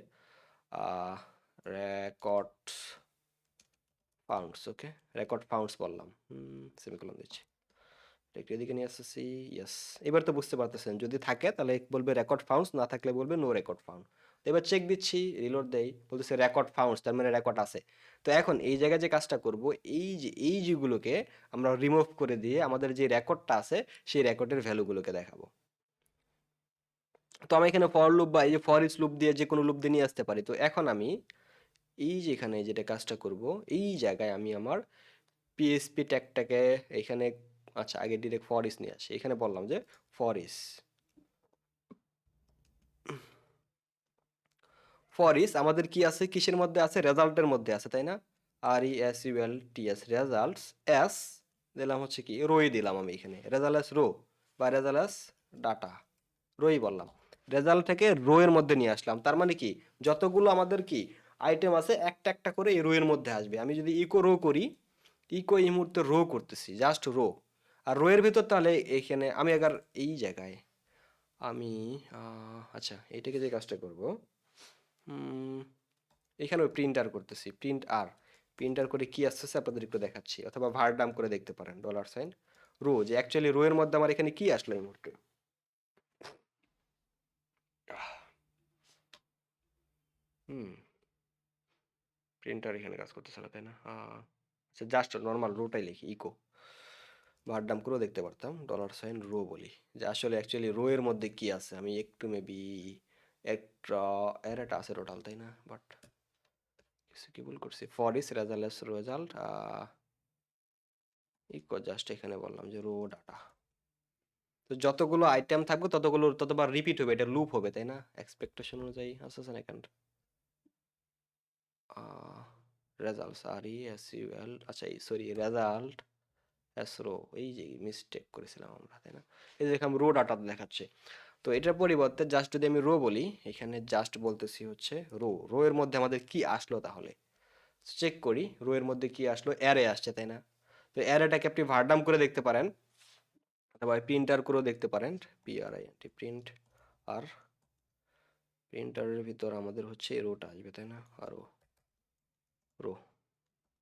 রেকর্ড ফাউন্ডস। ওকে, রেকর্ড ফাউন্ডস বললাম, সেমিকোলন দিচ্ছি, একটু এদিকে নিয়ে আসতেছি। ইয়েস, এবার তো বুঝতে পারতেছেন, যদি থাকে তাহলে বলবে রেকর্ড ফাউন্ডস, না থাকলে বলবে নো রেকর্ড ফাউন্ড। তো এবার চেক দিচ্ছি, রিলোড দেই, বলতেছে রেকর্ড ফাউন্ডস, তার মানে রেকর্ড আছে। তো এখন এই জায়গায় যে কাজটা করব, এই যেগুলোকে আমরা রিমুভ করে দিয়ে আমাদের যে রেকর্ডটা আছে সেই রেকর্ডের ভ্যালুগুলোকে দেখাবো। তো আমি এখানে ফর লুপ বা এই যে ফর ইচ লুপ দিয়ে যে কোনো লুপ দিয়ে নিয়ে আসতে পারি। তো এখন আমি এই যে এখানে যেটা কাজটা করব, এই জায়গায় আমি আমার পিএসপি ট্যাগটাকে এখানে, আচ্ছা আগে ডিরেক্ট ফর ইচ নিয়ে আসি। এখানে বললাম যে ফর ইচ, ফর ইচ আমাদের কি আছে, কিসের মধ্যে আছে, রেজাল্টের মধ্যে আছে তাই না। R E S U L T S, results, S দিলাম হচ্ছে কি রোই দিলাম আমি এখানে, রেজাল্ট এস রো বা রেজাল্ট এস ডাটা, রোই বললাম। রেজাল্ট থেকে রো এর মধ্যে নিয়ে আসলাম, তার মানে কি যতগুলো আমাদের কি আইটেম আছে একটা একটা করে এই রো এর মধ্যে আসবে। আমি যদি ইকো রো করি, ইকো এই মুহূর্তে রো করতেছি, জাস্ট রো। আর রো এর ভিতর তাহলে এখানে আমি আবার এই জায়গায় আমি আচ্ছা এইটাকে যে কাজটা করব, এখানে প্রিন্টার করতেছি, প্রিন্ট আর, প্রিন্টার করে কি আসতেছে আপনাদের একটু দেখাচ্ছি, অথবা ভারডাম করে দেখতে পারেন ডলার সাইন রো, যে অ্যাকচুয়ালি রো এর মধ্যে আমার এখানে কি আসলো এই মুহূর্তে। হুম, প্রিন্টার এখানে কাজ করতেছে না তাই না। আচ্ছা জাস্ট নর্মাল রোটাই লিখি, ইকো ভারডাম করেও দেখতে পারতাম, ডলার সাইন রো বলি, যে আসলে অ্যাকচুয়ালি রো এর মধ্যে কি আছে। আমি একটু মেবি একটা এরাটা আছে টোটাল তাই না, বাট কিছু কি ভুল করছি। For is result result echo just এখানে বললাম যে রো ডাটা। তো যতগুলো আইটেম থাকবে ততগুলো ততবার রিপিট হবে, এটা লুপ হবে তাই না, এক্সপেকটেশন অনুযায়ী আছে সেকেন্ড। রেজাল্টস আর ই এস ইউ এল, আচ্ছা সরি রেজাল্ট এস রো, এই যে মিস্টেক করেছিলাম আমরা তাই না। এই যে এখানে রো ডাটা দেখাচ্ছে। তো এটার পরিবর্তে জাস্ট যদি আমি রো বলি, এখানে জাস্ট বলতেছি হচ্ছে রো, রো এর মধ্যে আমাদের কি আসলো তাহলে চেক করি। রো এর মধ্যে কি আসলো, অ্যারে আসছে তাই না। তো অ্যারেটাকে আপনি ভার্ডাম করে দেখতে পারেন, অথবা প্রিন্টার করেও দেখতে পারেন, পিআরআইএনটি প্রিন্ট। আর প্রিন্টারের ভিতর আমাদের হচ্ছে রোটা আসবে তাই না, আরও রো।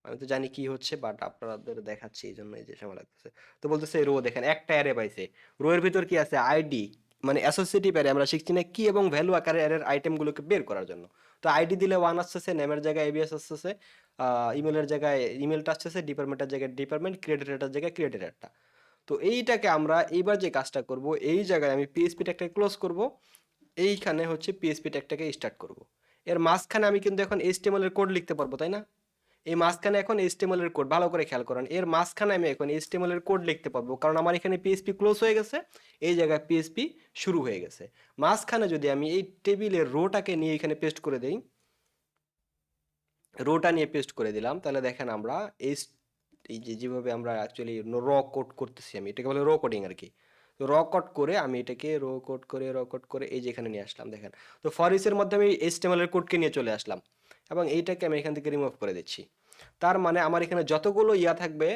আমি তো জানি কি হচ্ছে, বাট আপনাদের দেখাচ্ছি এই জন্য এই যে সময় লাগতেছে। তো বলতেছে রো, দেখেন একটা অ্যারে পাইছে, রো এর ভিতর কি আছে আইডি, মানে অ্যাসোসিয়েটিভ অ্যারে আমরা শিখছি না কি, এবং ভ্যালু আকারে অ্যারের আইটেমগুলোকে বের করার জন্য। তো আইডি দিলে ওয়ান আসতেছে, নেমের জায়গায় এবিএস আসতেছে, ইমেলের জায়গায় ইমেলটা আসতেছে, ডিপার্টমেন্টের জায়গায় ডিপার্টমেন্ট, ক্রিয়েটেডের জায়গায় ক্রিয়েটেডেরটা। তো এইটাকে আমরা এইবার যে কাজটা করব, এই জায়গায় আমি পিএইচপি ট্যাগটাকে ক্লোজ করব, এইখানে হচ্ছে পিএইচপি ট্যাগটাকে স্টার্ট করব। এর মাঝখানে আমি কিন্তু এখন এইচটিএমএল এর কোড লিখতে পারবো তাই না। এই মাঝখানে এখন এইচটিএমএল এর কোড, ভালো করে খেয়াল করেন, এর মাঝখানে আমি এখন এইচটিএমএল এর কোড লিখতে পারবো, কারণ আমার এখানে পিএইচপি ক্লোজ হয়ে গেছে, এই জায়গায় পিএইচপি শুরু হয়ে গেছে। মাঝখানে যদি আমি এই টেবিলের রোটাকে নিয়ে এখানে পেস্ট করে দেই, রোটা নিয়ে পেস্ট করে দিলাম, তাহলে দেখেন আমরা এই এই যে যেভাবে আমরা অ্যাকচুয়ালি র কোড করতেছি, আমি এটাকে বলে র কোডিং আর কি। তো র কোড করে আমি এটাকে র কোড করে এই যে এখানে নিয়ে আসলাম দেখেন। তো ফর ইচের মধ্যে আমি এইচটিএমএল এর কোডকে নিয়ে চলে আসলাম, এবং এইটাকে আমি এখান থেকে রিমুভ করে দিচ্ছি। তার মানে আমার এখানে যতগুলো ইয়া থাকবে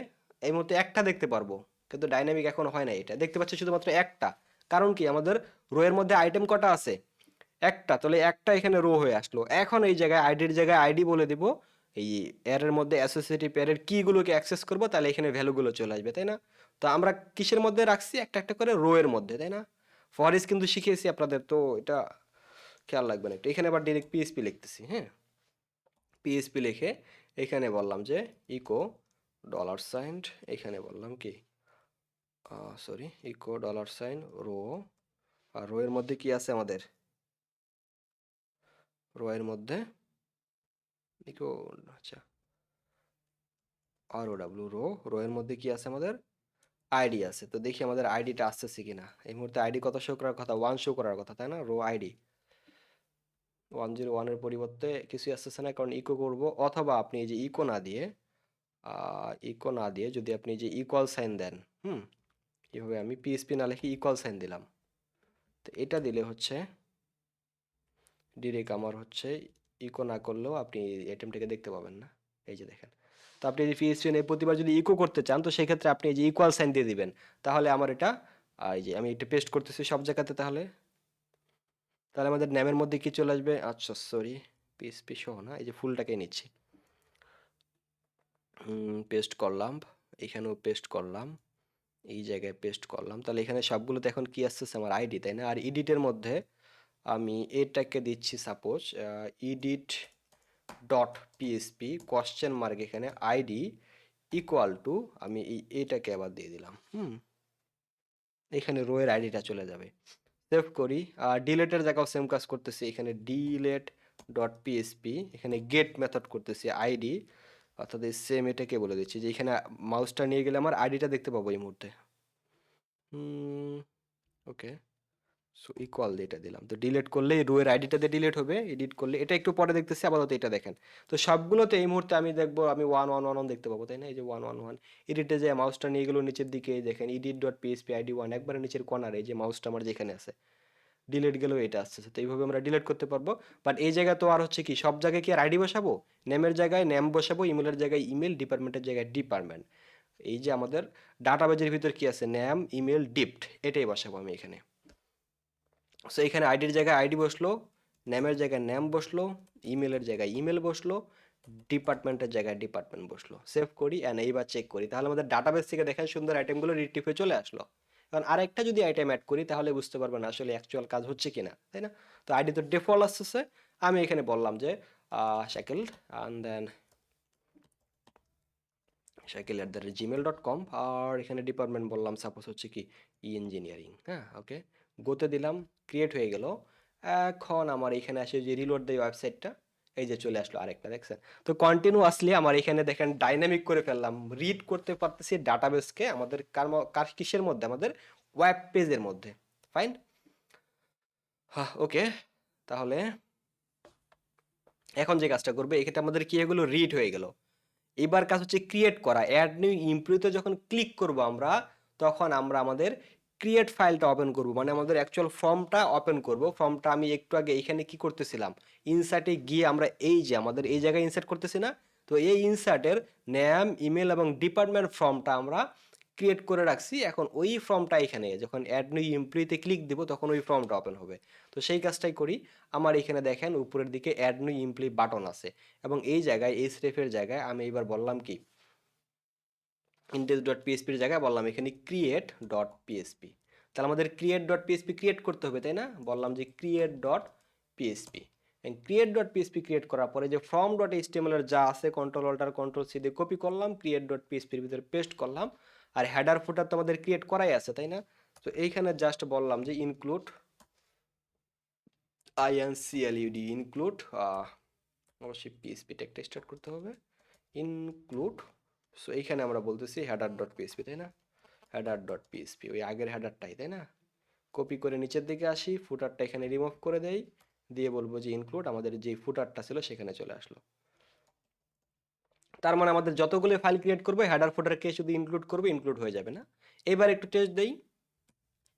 এই মুহূর্তে একটা দেখতে পারবো, কিন্তু ডাইনামিক এখন হয় না, এটা দেখতে পাচ্ছি শুধুমাত্র একটা। কারণ কি আমাদের রো এর মধ্যে আইটেম কটা আছে, একটা, তাহলে একটা এখানে রো হয়ে আসলো। এখন এই জায়গায় আইডির জায়গায় আইডি বলে দিব, এই এর মধ্যে অ্যাসোসিয়েটিভ এর কিগুলোকে অ্যাক্সেস করবো, তাহলে এখানে ভ্যালুগুলো চলে আসবে তাই না। তো আমরা কিসের মধ্যে রাখছি, একটা একটা করে রো এর মধ্যে তাই না। ফরেস্ট কিন্তু শিখিয়েছি আপনাদের, তো এটা খেয়াল রাখবেন একটু। এখানে আবার ডিরেক্ট পিএসপি লিখতেছি, হ্যাঁ পিএসপি লিখে এখানে বললাম যে ইকো ডলার সাইন, এখানে বললাম কি sorry echo dollar sign row, আর রো এর মধ্যে কি আছে আমাদের, রো এর মধ্যে ইকো, আচ্ছা আর ও ডাব্লিউ রো, রো এর মধ্যে কি আছে আমাদের আইডি আছে। তো দেখি আমাদের আইডিটা আসতেছে কিনা। এই মুহূর্তে আইডি কত শো করার কথা, ওয়ান শো করার কথা তাই না, রো আইডি 101 এর পরিবর্তে কিছুই আসতেছে না, কারণ ইকো করব। অথবা আপনি এই যে ইকো না দিয়ে যদি আপনি যে ইকুয়াল সাইন দেন, এভাবে আমি পিএসপি না লিখে ইকুয়াল সাইন দিলাম, তো এটা দিলে হচ্ছে ডিরেক্ট আমার হচ্ছে ইকো না করলেও আপনি আইটেমটাকে দেখতে পাবেন না। এই যে দেখেন। তো আপনি যদি পিএসপি নিয়ে প্রতিবার যদি ইকো করতে চান, তো সেক্ষেত্রে আপনি এই যে ইকুয়াল সাইন দিয়ে দিবেন, তাহলে আমার এটা এই যে আমি এটা পেস্ট করতেছি সব জায়গাতে, তাহলে তাহলে আমাদের নামের মধ্যে কি চলে আসবে, আচ্ছা সরি পিএসপি সহ না, এই যে ফুলটাকে নিচ্ছি, পেস্ট করলাম, এখানেও পেস্ট করলাম, এই জায়গায় পেস্ট করলাম, তাহলে এখানে সবগুলোতে এখন কি আসতেছে আমার আইডি তাই না। আর এডিটের মধ্যে আমি এটাকে দিচ্ছি suppose edit dot PSP question mark, এখানে আইডি ইকুয়াল টু, আমি এটাকে আবার দিয়ে দিলাম, এখানে রো এর আইডিটা চলে যাবে। সেভ করি। আর ডিলেটের জায়গাও সেম কাজ করতেছি, এখানে ডিলেট ডট পিএসপি, এখানে গেট মেথড করতেছি আইডি, অর্থাৎ এই সেম এটাকে বলে দিচ্ছি যে এখানে মাউসটা নিয়ে গেলে আমার আইডিটা দেখতে পাবো এই মুহূর্তে। ওকে, সো ইকুয়াল দিয়ে এটা দিলাম, তো ডিলিট করলে রো এর আইডিটাতে ডিলিট হবে, এডিট করলে এটা একটু পরে দেখতেছি, আপাতত এটা দেখেন। তো সবগুলোতে এই মুহূর্তে আমি দেখবো আমি 1 1 1 1 দেখতে পাবো, তাই না? এই যে 1 1 1 এডিটে যে মাউসটা নিয়ে গেলো নিচের দিকে, দেখেন এডিট ডট পিএসপি আইডি 1 একবারে নিচের কর্নারে, এই যে মাউসটা আমার যেখানে আছে, ডিলিট গেলেও এটা আসছে। তো এইভাবে আমরা ডিলিট করতে পারবো। বাট এই জায়গায় তো আর হচ্ছে কি, সব জায়গায় কি আর আইডি বসাবো? নেমের জায়গায় নেম বসাবো, ইমেলের জায়গায় ইমেল, ডিপার্টমেন্টের জায়গায় ডিপার্টমেন্ট। এই যে আমাদের ডাটাবেজের ভিতর কি আছে, নেম ইমেল ডিপ্ট, এটাই বসাবো আমি এখানে। সো এখানে আইডির জায়গায় আইডি বসলো, নেমের জায়গায় নেম বসলো, ইমেলের জায়গায় ইমেল বসলো, ডিপার্টমেন্টের জায়গায় ডিপার্টমেন্ট বসলো। সেভ করি অ্যান্ড এইবার চেক করি, তাহলে আমাদের ডাটাবেস থেকে দেখেন সুন্দর আইটেমগুলো রিট্রিভ হয়ে চলে আসলো। কারণ আরেকটা যদি আইটেম অ্যাড করি তাহলে বুঝতে পারবেন আসলে অ্যাকচুয়াল কাজ হচ্ছে কিনা, তাই না? তো আইডি তো ডিফল্ট আসতেছে, আমি এখানে বললাম যে শাকিল অ্যান্ড দেন shakil@gmail.com, আর এখানে ডিপার্টমেন্ট বললাম সাপোজ হচ্ছে কি ইঞ্জিনিয়ারিং, হ্যাঁ ওকে, গোতে দিলাম, ক্রিয়েট হয়ে গেল। এখন আমার এখানে আসে যে রিলোড দেয় ওয়েবসাইটটা, এই যে চলে আসলো আরেকটা, দেখছেন? তো কন্টিনিউয়াসলি আমার এখানে দেখেন ডাইনামিক করে ফেললাম, রিড করতে পারতেছি ডাটাবেসকে আমাদের কার কিসের মধ্যে, আমাদের ওয়েব পেজের মধ্যে। ফাইন, হ্যাঁ ওকে। তাহলে এখন যে কাজটা করবে, এক্ষেত্রে আমাদের কি এগুলো রিড হয়ে গেল। এবার কাজ হচ্ছে ক্রিয়েট করা, অ্যাড নিউ এমপ্লয়িতে যখন ক্লিক করব আমরা, তখন আমরা আমাদের ক্রিয়েট ফাইলটা ওপেন করব, মানে আমাদের অ্যাকচুয়াল ফর্মটা ওপেন করব। ফর্মটা আমি একটু আগে এখানে কি করতেছিলাম, ইনসার্টে গিয়ে আমরা এই যে আমাদের এই জায়গায় ইনসার্ট করতেছি না, তো এই ইনসার্টের নেম ইমেল এবং ডিপার্টমেন্ট ফর্মটা আমরা ক্রিয়েট করে রাখছি। এখন ওই ফর্মটা এখানে যখন অ্যাড নিউ এমপ্লয়িতে ক্লিক দিব তখন ওই ফর্মটা ওপেন হবে। তো সেই কাজটাই করি। আমার এখানে দেখেন উপরের দিকে অ্যাড নিউ এমপ্লয়ি বাটন আছে, এবং এই জায়গায় এই স্রেফের জায়গায় আমি এবার বললাম কি, ইন্ডেক্স ডট পিএসপির জায়গায় বললাম এখানে ক্রিয়েট ডট পিএসপি। তাহলে আমাদের ক্রিয়েট ডট পিএসপি ক্রিয়েট করতে হবে, তাই না? বললাম যে create dot PSP, create dot PSP create করার পরে যে ফর্ম ডট এইচটিএমএল এর যা আছে কন্ট্রোল অল্টার কন্ট্রোল সি দিয়ে কপি করলাম, ক্রিয়েট ডট পিএসপির ভিতরে পেস্ট করলাম। আর হেডার ফুটার তো আমাদের ক্রিয়েট করাই আছে, তাই না? তো এইখানে জাস্ট বললাম যে ইনক্লুড আইএনসিএলইউডি, ইনক্লুড, অবশ্যই পিএসপি ট্যাগটা স্টার্ট করতে হবে, ইনক্লুড। সো এইখানে আমরা বলতেছি হেডার ডট পিএসপি, তাই না? হেডার ডট পিএসপি, ওই আগের হেডারটাই, তাই না? কপি করে নিচের দিকে আসি, ফুটারটা এখানে রিমুভ করে দেই, দিয়ে বলবো যে ইনক্লুড, আমাদের যে ফুটারটা ছিল সেখানে চলে আসলো। তার মানে আমাদের যতগুলো ফাইল ক্রিয়েট করবো হেডার ফুটারকে শুধু ইনক্লুড করবো, ইনক্লুড হয়ে যাবে না? এবার একটু টেস্ট দেই,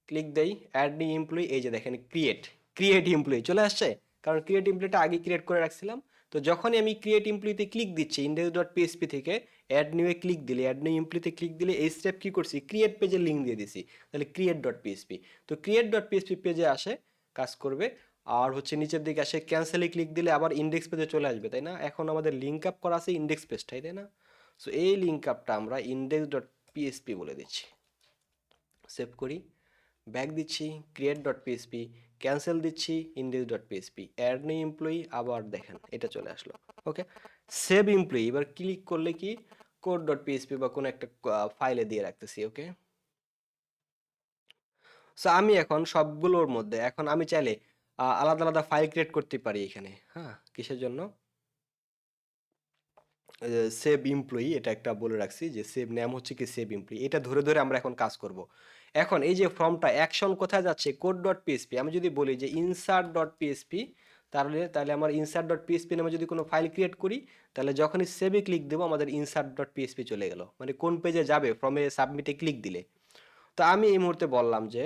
ক্লিক দেই, অ্যাড নিউ এমপ্লয়ি, এই যে দেখেন ক্রিয়েট, ক্রিয়েট এমপ্লয়ি চলে আসছে, কারণ ক্রিয়েট এমপ্লয়িটা আগে ক্রিয়েট করে রাখছিলাম। তো যখনই আমি ক্রিয়েট এমপ্লয়িতে ক্লিক দিচ্ছি ইন্ডেক্স ডট পিএসপি থেকে, অ্যাড নিউয়ে ক্লিক দিলে, অ্যাড নিউ এমপ্লয়িতে ক্লিক দিলে এই স্টেপ কি করছি, ক্রিয়েট পেজের লিঙ্ক দিয়ে দিছি, তাহলে ক্রিয়েট ডট পিএসপি। তো ক্রিয়েট ডট পিএসপি পেজে আসে, কাজ করবে। আর হচ্ছে নিচের দিকে আসে ক্যান্সেলে ক্লিক দিলে আবার ইন্ডেক্স পেজে চলে আসবে, তাই না? এখন আমাদের লিঙ্ক আপ করা আছে ইন্ডেক্স পেজটাই, তাই না? সো এই লিঙ্ক আপটা আমরা ইন্ডেক্স ডট পিএসপি বলে দিচ্ছি। সেভ করি, ব্যাক দিচ্ছি, ক্রিয়েট ডট পিএসপি, ক্যান্সেল দিচ্ছি, index dot PSP, add new employee, আবার দেখেন এটা চলে আসলো। ওকে, সেভ এমপ্লয়ি, এবার ক্লিক করলে কি কোড ডট পিএসপি বা কোনো একটা ফাইলে দিয়ে রাখতেছি। ওকে, সো আমি এখন সবগুলোর মধ্যে এখন আমি চাইলে আলাদা আলাদা ফাইল ক্রিয়েট করতে পারি এখানে। হ্যাঁ, কিসের জন্য? সেভ এমপ্লয়ি, এটা একটা বলে রাখছি যে সেভ নেম হচ্ছে কি সেভ এমপ্লয়ি, এটা ধরে ধরে আমরা এখন কাজ করব। এখন এই যে ফর্মটা অ্যাকশন কোথায় যাচ্ছে, কোড ডট পিএসপি, আমি যদি বলি যে ইনসার্ট ডট পিএসপি, তাহলে তাহলে আমার ইনসার্ট ডট পিএসপি নামে যদি কোনো ফাইল ক্রিয়েট করি, তাহলে যখনই সেভে ক্লিক দেবো আমাদের ইনসার্ট ডট পিএসপি চলে গেল, মানে কোন পেজে যাবে, ফর্মে সাবমিটে ক্লিক দিলে। তো আমি এই মুহূর্তে বললাম যে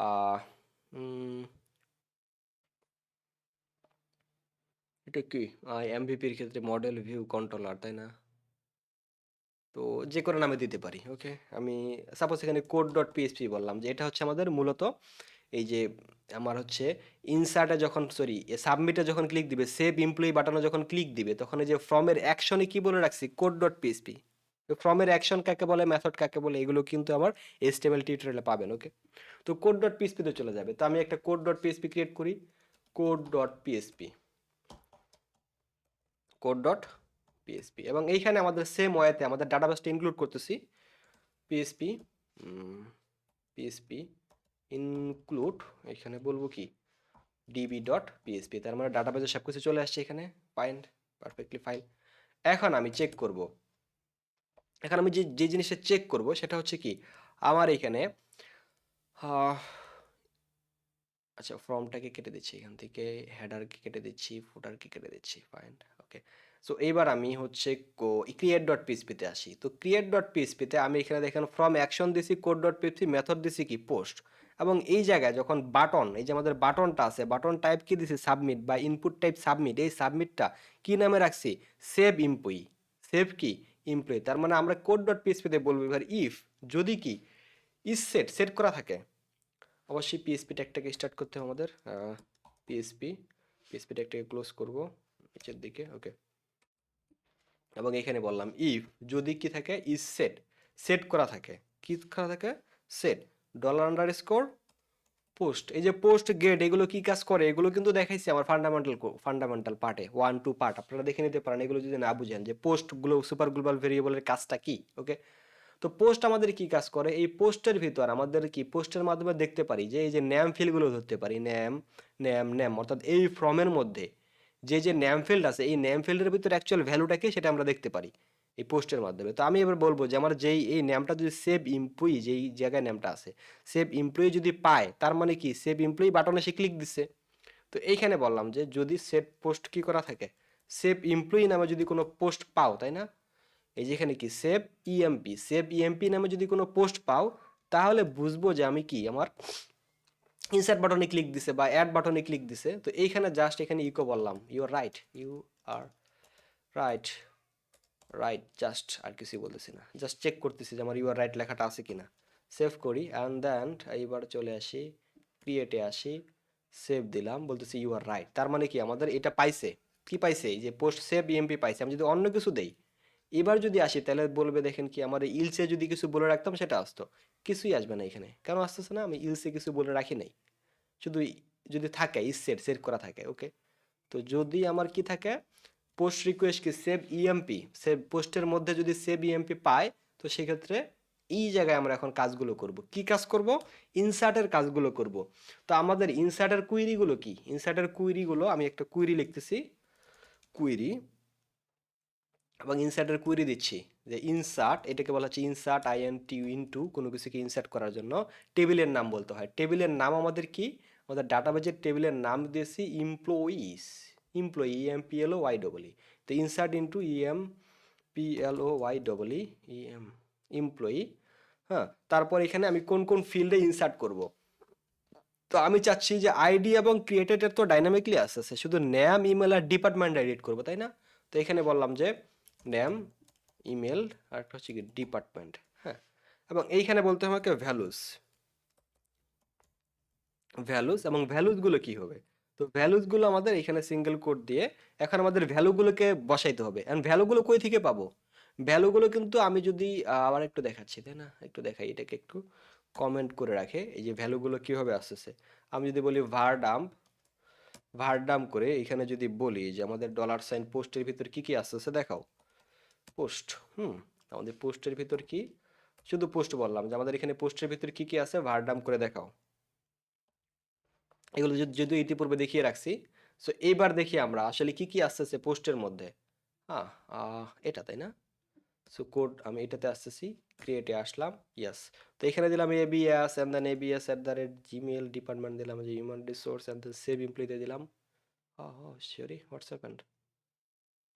আহ, উম, এটা কি এমভিপির ক্ষেত্রে মডেল ভিউ কন্ট্রোলার, তাই না? তো যে কোনো নামে দিতে পারি। ওকে, আমি সাপোজ এখানে কোড ডট পিএইচপি বললাম যে এটা হচ্ছে আমাদের মূলত এই যে আমার হচ্ছে ইনসার্টে যখন সরি সাবমিটে যখন ক্লিক দিবে, সেভ এমপ্লয়ি বাটনে যখন ক্লিক দিবে, তখন এই যে ফর্মের অ্যাকশনে কি বলে রাখছি, কোড ডট পিএইচপি। ফর্মের অ্যাকশন কাকে বলে, মেথড কাকে বলে, এগুলো কিন্তু আমার এইচটিএমএল টিউটোরিয়ালে পাবেন। ওকে, তো কোড ডট পিএইচপি তে চলে যাবে। তো আমি একটা কোড ডট পিএইচপি ক্রিয়েট করি, code dot PHP, code dot PHP, এবং এইখানে আমাদের সেম ওয়েতে আমাদের ডাটাবেসটা ইনক্লুড করতেছি, পিএসপি, পিএসপি ইনক্লুড, এখানে বলবো কি db.php, তার মানে ডাটাবেজে সব কিছু চলে আসছে এখানে, ফাইন, পারফেক্টলি ফাইন। এখন আমি চেক করব, এখন আমি যে যে জিনিসটা চেক করব সেটা হচ্ছে কি আমার এখানে আচ্ছা, ফর্মটাকে কেটে দিচ্ছি এখান থেকে, হেডারকে কেটে দিচ্ছি, ফুটারকে কেটে দিচ্ছি, ফাইন, ওকে। সো এইবার আমি হচ্ছে ক্রিয়েট ডট পিএইচপিতে আসি। তো ক্রিয়েট ডট পিএইচপিতে আমি এখানে দেখেন ফ্রম অ্যাকশন দিছি, কোড ডট পিএইচপি, মেথড দিছি কি পোস্ট, এবং এই জায়গায় যখন বাটন, এই যে আমাদের বাটনটা আছে, বাটন টাইপ কি দিছি সাবমিট, বা ইনপুট টাইপ সাবমিট, এই সাবমিটটা কি নামে রাখছি, সেভ এমপ্লয়ি, সেভ কি এমপ্লয়ি। তার মানে আমরা কোড ডট পিএইচপিতে বলবো এবার ইফ, যদি কি ইজ সেট, সেট করা থাকে, অবশ্যই পিএসপি ট্যাগটাকে স্টার্ট করতে হবে আমাদের, পিএসপি, পিএসপি ট্যাগটাকে ক্লোজ করব নিচের দিকে, ওকে। এবং এখানে বললাম ইফ, যদি কি থাকে, ইজ সেট, সেট করা থাকে, কি করা থাকে, set dollar under score post. এই যে পোস্ট গেট, এগুলো কি কাজ করে, এগুলো কিন্তু দেখাইছি আমার ফান্ডামেন্টাল পার্টে, 1-2 পার্ট আপনারা দেখে নিতে পারেন, এগুলো যদি না বুঝেন যে পোস্টগুলো সুপার গ্লোবাল ভেরিয়েবলের কাজটা কি, ওকে। তো পোস্ট আমাদের কি কাজ করে, এই পোস্টের ভিতর আমাদের কি পোস্টের মাধ্যমে দেখতে পারি যে এই যে ন্যাম ফিল্ডগুলো ধরতে পারি, ন্যাম ন্যাম ন্যাম, অর্থাৎ এই ফর্মের মধ্যে যে যে ন্যাম ফিল্ড আছে, এই ন্যাম ফিল্ডের ভিতর অ্যাকচুয়াল ভ্যালুটা কি সেটা আমরা দেখতে পারি এই পোস্টের মাধ্যমে। তো আমি এবার বলবো যে আমার যেই এই ন্যামটা যদি সেভ এমপ্লয়ি, যেই জায়গায় ন্যামটা আছে সেভ এমপ্লয়ি যদি পায়, তার মানে কি সেভ এমপ্লয়ি বাটনে সে ক্লিক দিচ্ছে। তো এইখানে বললাম যে যদি সেভ পোস্ট কি করা থাকে, সেভ এমপ্লয়ি নামে যদি কোনো পোস্ট পাও, তাই না, এই যেখানে কি সেভ ইএমপি, সেভ ইএমপি নামে যদি কোনো পোস্ট পাও, তাহলে বুঝবো যে আমি কি আমার ইনসার্ট বাটনে ক্লিক দিছে বা অ্যাড বাটনে ক্লিক দিছে। তো এইখানে জাস্ট এখানে ইকো বললাম, you are right, you are right, right, just আর কিছুই বলতেছি না, জাস্ট চেক করতেছি যে আমার ইউ আর রাইট লেখাটা আছে কিনা। সেভ করি অ্যান্ড দেন এইবার চলে আসি, ক্রিয়েটে আসি, সেভ দিলাম, বলতেছি ইউ আর রাইট। তার মানে কি আমাদের এটা পাইছে, কি পাইছে, এই যে পোস্ট সেভ ইএমপি পাইছে। আমি যদি অন্য কিছু দেই, এবার যদি আসি তাহলে বলবে দেখেন কি আমার ইলসে যদি কিছু বলে রাখতাম সেটা আসতো, কিছুই আসবে না এখানে, কেন আসতেছে না, আমি ইলসে কিছু বলে রাখি নাই, শুধু যদি থাকে ইজ সেট, সেট করা থাকে, ওকে। তো যদি আমার কি থাকে, পোস্ট রিকোয়েস্ট কি সেভ ইএমপি, সেভ পোস্টের মধ্যে যদি সেভ ইএমপি পায়, তো সেক্ষেত্রে এই জায়গায় আমরা এখন কাজগুলো করব, কি কাজ করব, ইনসার্টের কাজগুলো করব। তো আমাদের ইনসার্টের কুইরিগুলো কি, ইনসার্টের কুইরিগুলো আমি একটা কুইরি লিখতেছি, কুইরি, এবং ইনসার্টের কুইরি দিচ্ছি যে ইনসার্ট, এটাকে বলা হচ্ছে ইনসার্ট আইএনটি, ইনটু কোনো কিছুকে ইনসার্ট করার জন্য টেবিলের নাম বলতে হয়। টেবিলের নাম আমাদের কি, আমাদের ডাটাবেজের টেবিলের নাম দিয়েছি এমপ্লয়িজ, এমপ্লয়ি, EMPLOY, তো insert into EMPLOY, EM, employee. হ্যাঁ, তারপর এখানে আমি কোন কোন ফিল্ডে ইনসার্ট করব। তো আমি চাচ্ছি যে আইডি এবং ক্রিয়েটেডের তো ডাইনামিকলি আসতেছে, শুধু নেম, ইমেল আর ডিপার্টমেন্ট এডিট করবো, তাই না। তো এখানে বললাম যে নেম, ইমেল, আর একটা হচ্ছে কি ডিপার্টমেন্ট, হ্যাঁ। এবং এইখানে বলতে হবে আমাকে ভ্যালুস, ভ্যালুস, এবং ভ্যালুসগুলো কি হবে, তো ভ্যালুসগুলো আমাদের এখানে সিঙ্গেল কোড দিয়ে এখন আমাদের ভ্যালুগুলোকে বসাইতে হবে। এন্ড ভ্যালুগুলো কই থেকে পাবো, ভ্যালুগুলো কিন্তু আমি যদি আবার একটু দেখাচ্ছি, তাই না, একটু দেখাই, এটাকে একটু কমেন্ট করে রাখে, এই যে ভ্যালুগুলো কিভাবে আসতেছে। আমি যদি বলি ভারডাম্প, ভারডাম করে এখানে যদি বলি যে আমাদের ডলার সাইন পোস্টের ভিতর কি কি আসতেছে দেখাও, পোস্ট, আমাদের পোস্টের ভিতর কি, শুধু পোস্ট বললাম যে আমাদের এখানে পোস্টের ভিতর কি কি আছে ভারডাম করে দেখাও, এগুলো যদিও ইতিপূর্বে দেখিয়ে রাখছি। সো এইবার দেখি আমরা আসলে কি কি আসতেছে পোস্টের মধ্যে। হ্যাঁ, এটা তাই না। সো কোড আমি এটাতে আসতেছি, ক্রিয়েটে আসলাম, ইয়াস। তো এখানে দিলাম ABS and then abs@gmail, department দিলাম যে human resource and then save এমপ্লয়িতে দিলাম। Sorry, what's happened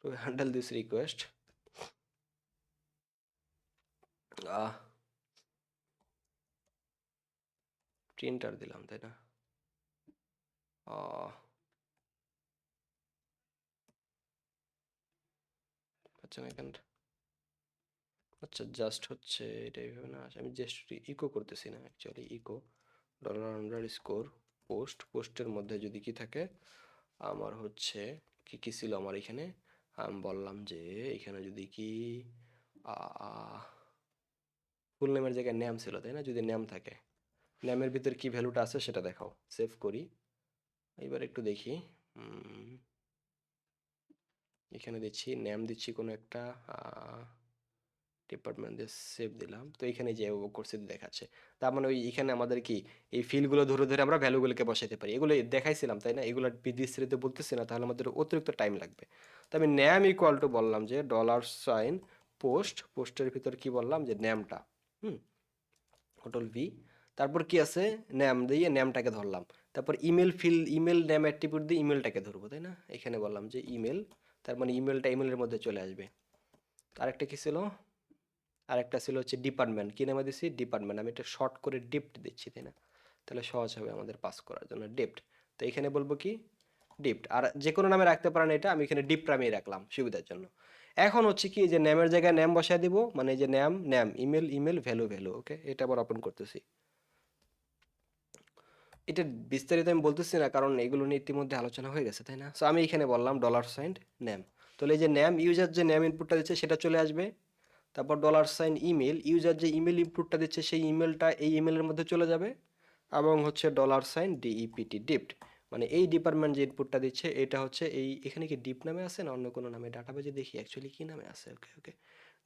to handle this request, printer দিলাম, তাই না। আহ, আচ্ছা এখানে, আচ্ছা জাস্ট হচ্ছে এটা এইভাবে না, আমি জাস্ট ইকো করতেছি না, actually echo dollar under score post, পোস্টের মধ্যে যদি কি থাকে আমার হচ্ছে কি কি ছিল আমার এখানে, আমি বললাম যে এখানে যদি কি ফুল নেমের জায়গায় নেম ছিল, তাই না, যদি নেম থাকে, নেমের ভিতর কি ভ্যালুটা আছে সেটা দেখাও, সেভ করি। এবার একটু দেখি, এখানে দিচ্ছি নেম, দিচ্ছি কোনো একটা ডিপার্টমেন্ট দিয়ে সেভ দিলাম, তো এখানে যে কোর্সে দেখাচ্ছে। তার মানে ওই এখানে আমাদের কি এই ফিল্ডগুলো ধরে ধরে আমরা ভ্যালুগুলোকে বসাতে পারি, এগুলো দেখাইছিলাম তাই না, এগুলো বিস্তারিত বলতেছি না, তাহলে আমাদের অতিরিক্ত টাইম লাগবে। তো আমি ন্যাম ইকুয়াল টু বললাম যে $, পোস্টের ভিতর কি বললাম যে ন্যামটা, হুম, কন্ট্রোল ভি, তারপর কি আছে ন্যাম দিয়ে ন্যামটাকে ধরলাম, তারপর ইমেল ন্যাম অ্যাট্রিবিউট দিয়ে ইমেলটাকে ধরবো তাই না, এখানে বললাম যে ইমেল, তার মানে ইমেলটা ইমেলের মধ্যে চলে আসবে। আরেকটা কি ছিল, আরেকটা ছিল হচ্ছে ডিপার্টমেন্ট, কি নামে দিচ্ছি ডিপার্টমেন্ট, আমি এটা শর্ট করে ডিপ্ট দিচ্ছি তাই না, তাহলে সহজ হবে আমাদের পাস করার জন্য ডিপ্ট। তো এখানে বলবো কি ডিপ্ট, আর যে কোনো নামে রাখতে পারেন, এটা আমি এখানে ডিপ্ট নামিয়ে রাখলাম সুবিধার জন্য। এখন হচ্ছে কি যে ন্যামের জায়গায় ন্যাম বসায় দিব, মানে যে name name, email email, value value, okay, এটা আবার ওপেন করতেছি। এটা বিস্তারিত আমি বলতেছি না, কারণ এগুলো নিয়ে ইতিমধ্যে আলোচনা হয়ে গেছে তাই না। সো আমি এখানে বললাম $, নেম, তাহলে এই যে নেম ইউজার যে নেম ইনপুটটা দিচ্ছে সেটা চলে আসবে। তারপর $, ইউজার যে ইমেল ইনপুটটা দিচ্ছে সেই ইমেলটা এই ইমেলের মধ্যে চলে যাবে। এবং হচ্ছে $, ডিপ্ট, মানে এই ডিপার্টমেন্ট যে ইনপুটটা দিচ্ছে এটা হচ্ছে এই, এখানে কি ডিপ নামে আছে না অন্য কোনো নামে, ডাটাবেজে দেখি অ্যাকচুয়ালি কি নামে আছে। ওকে ওকে,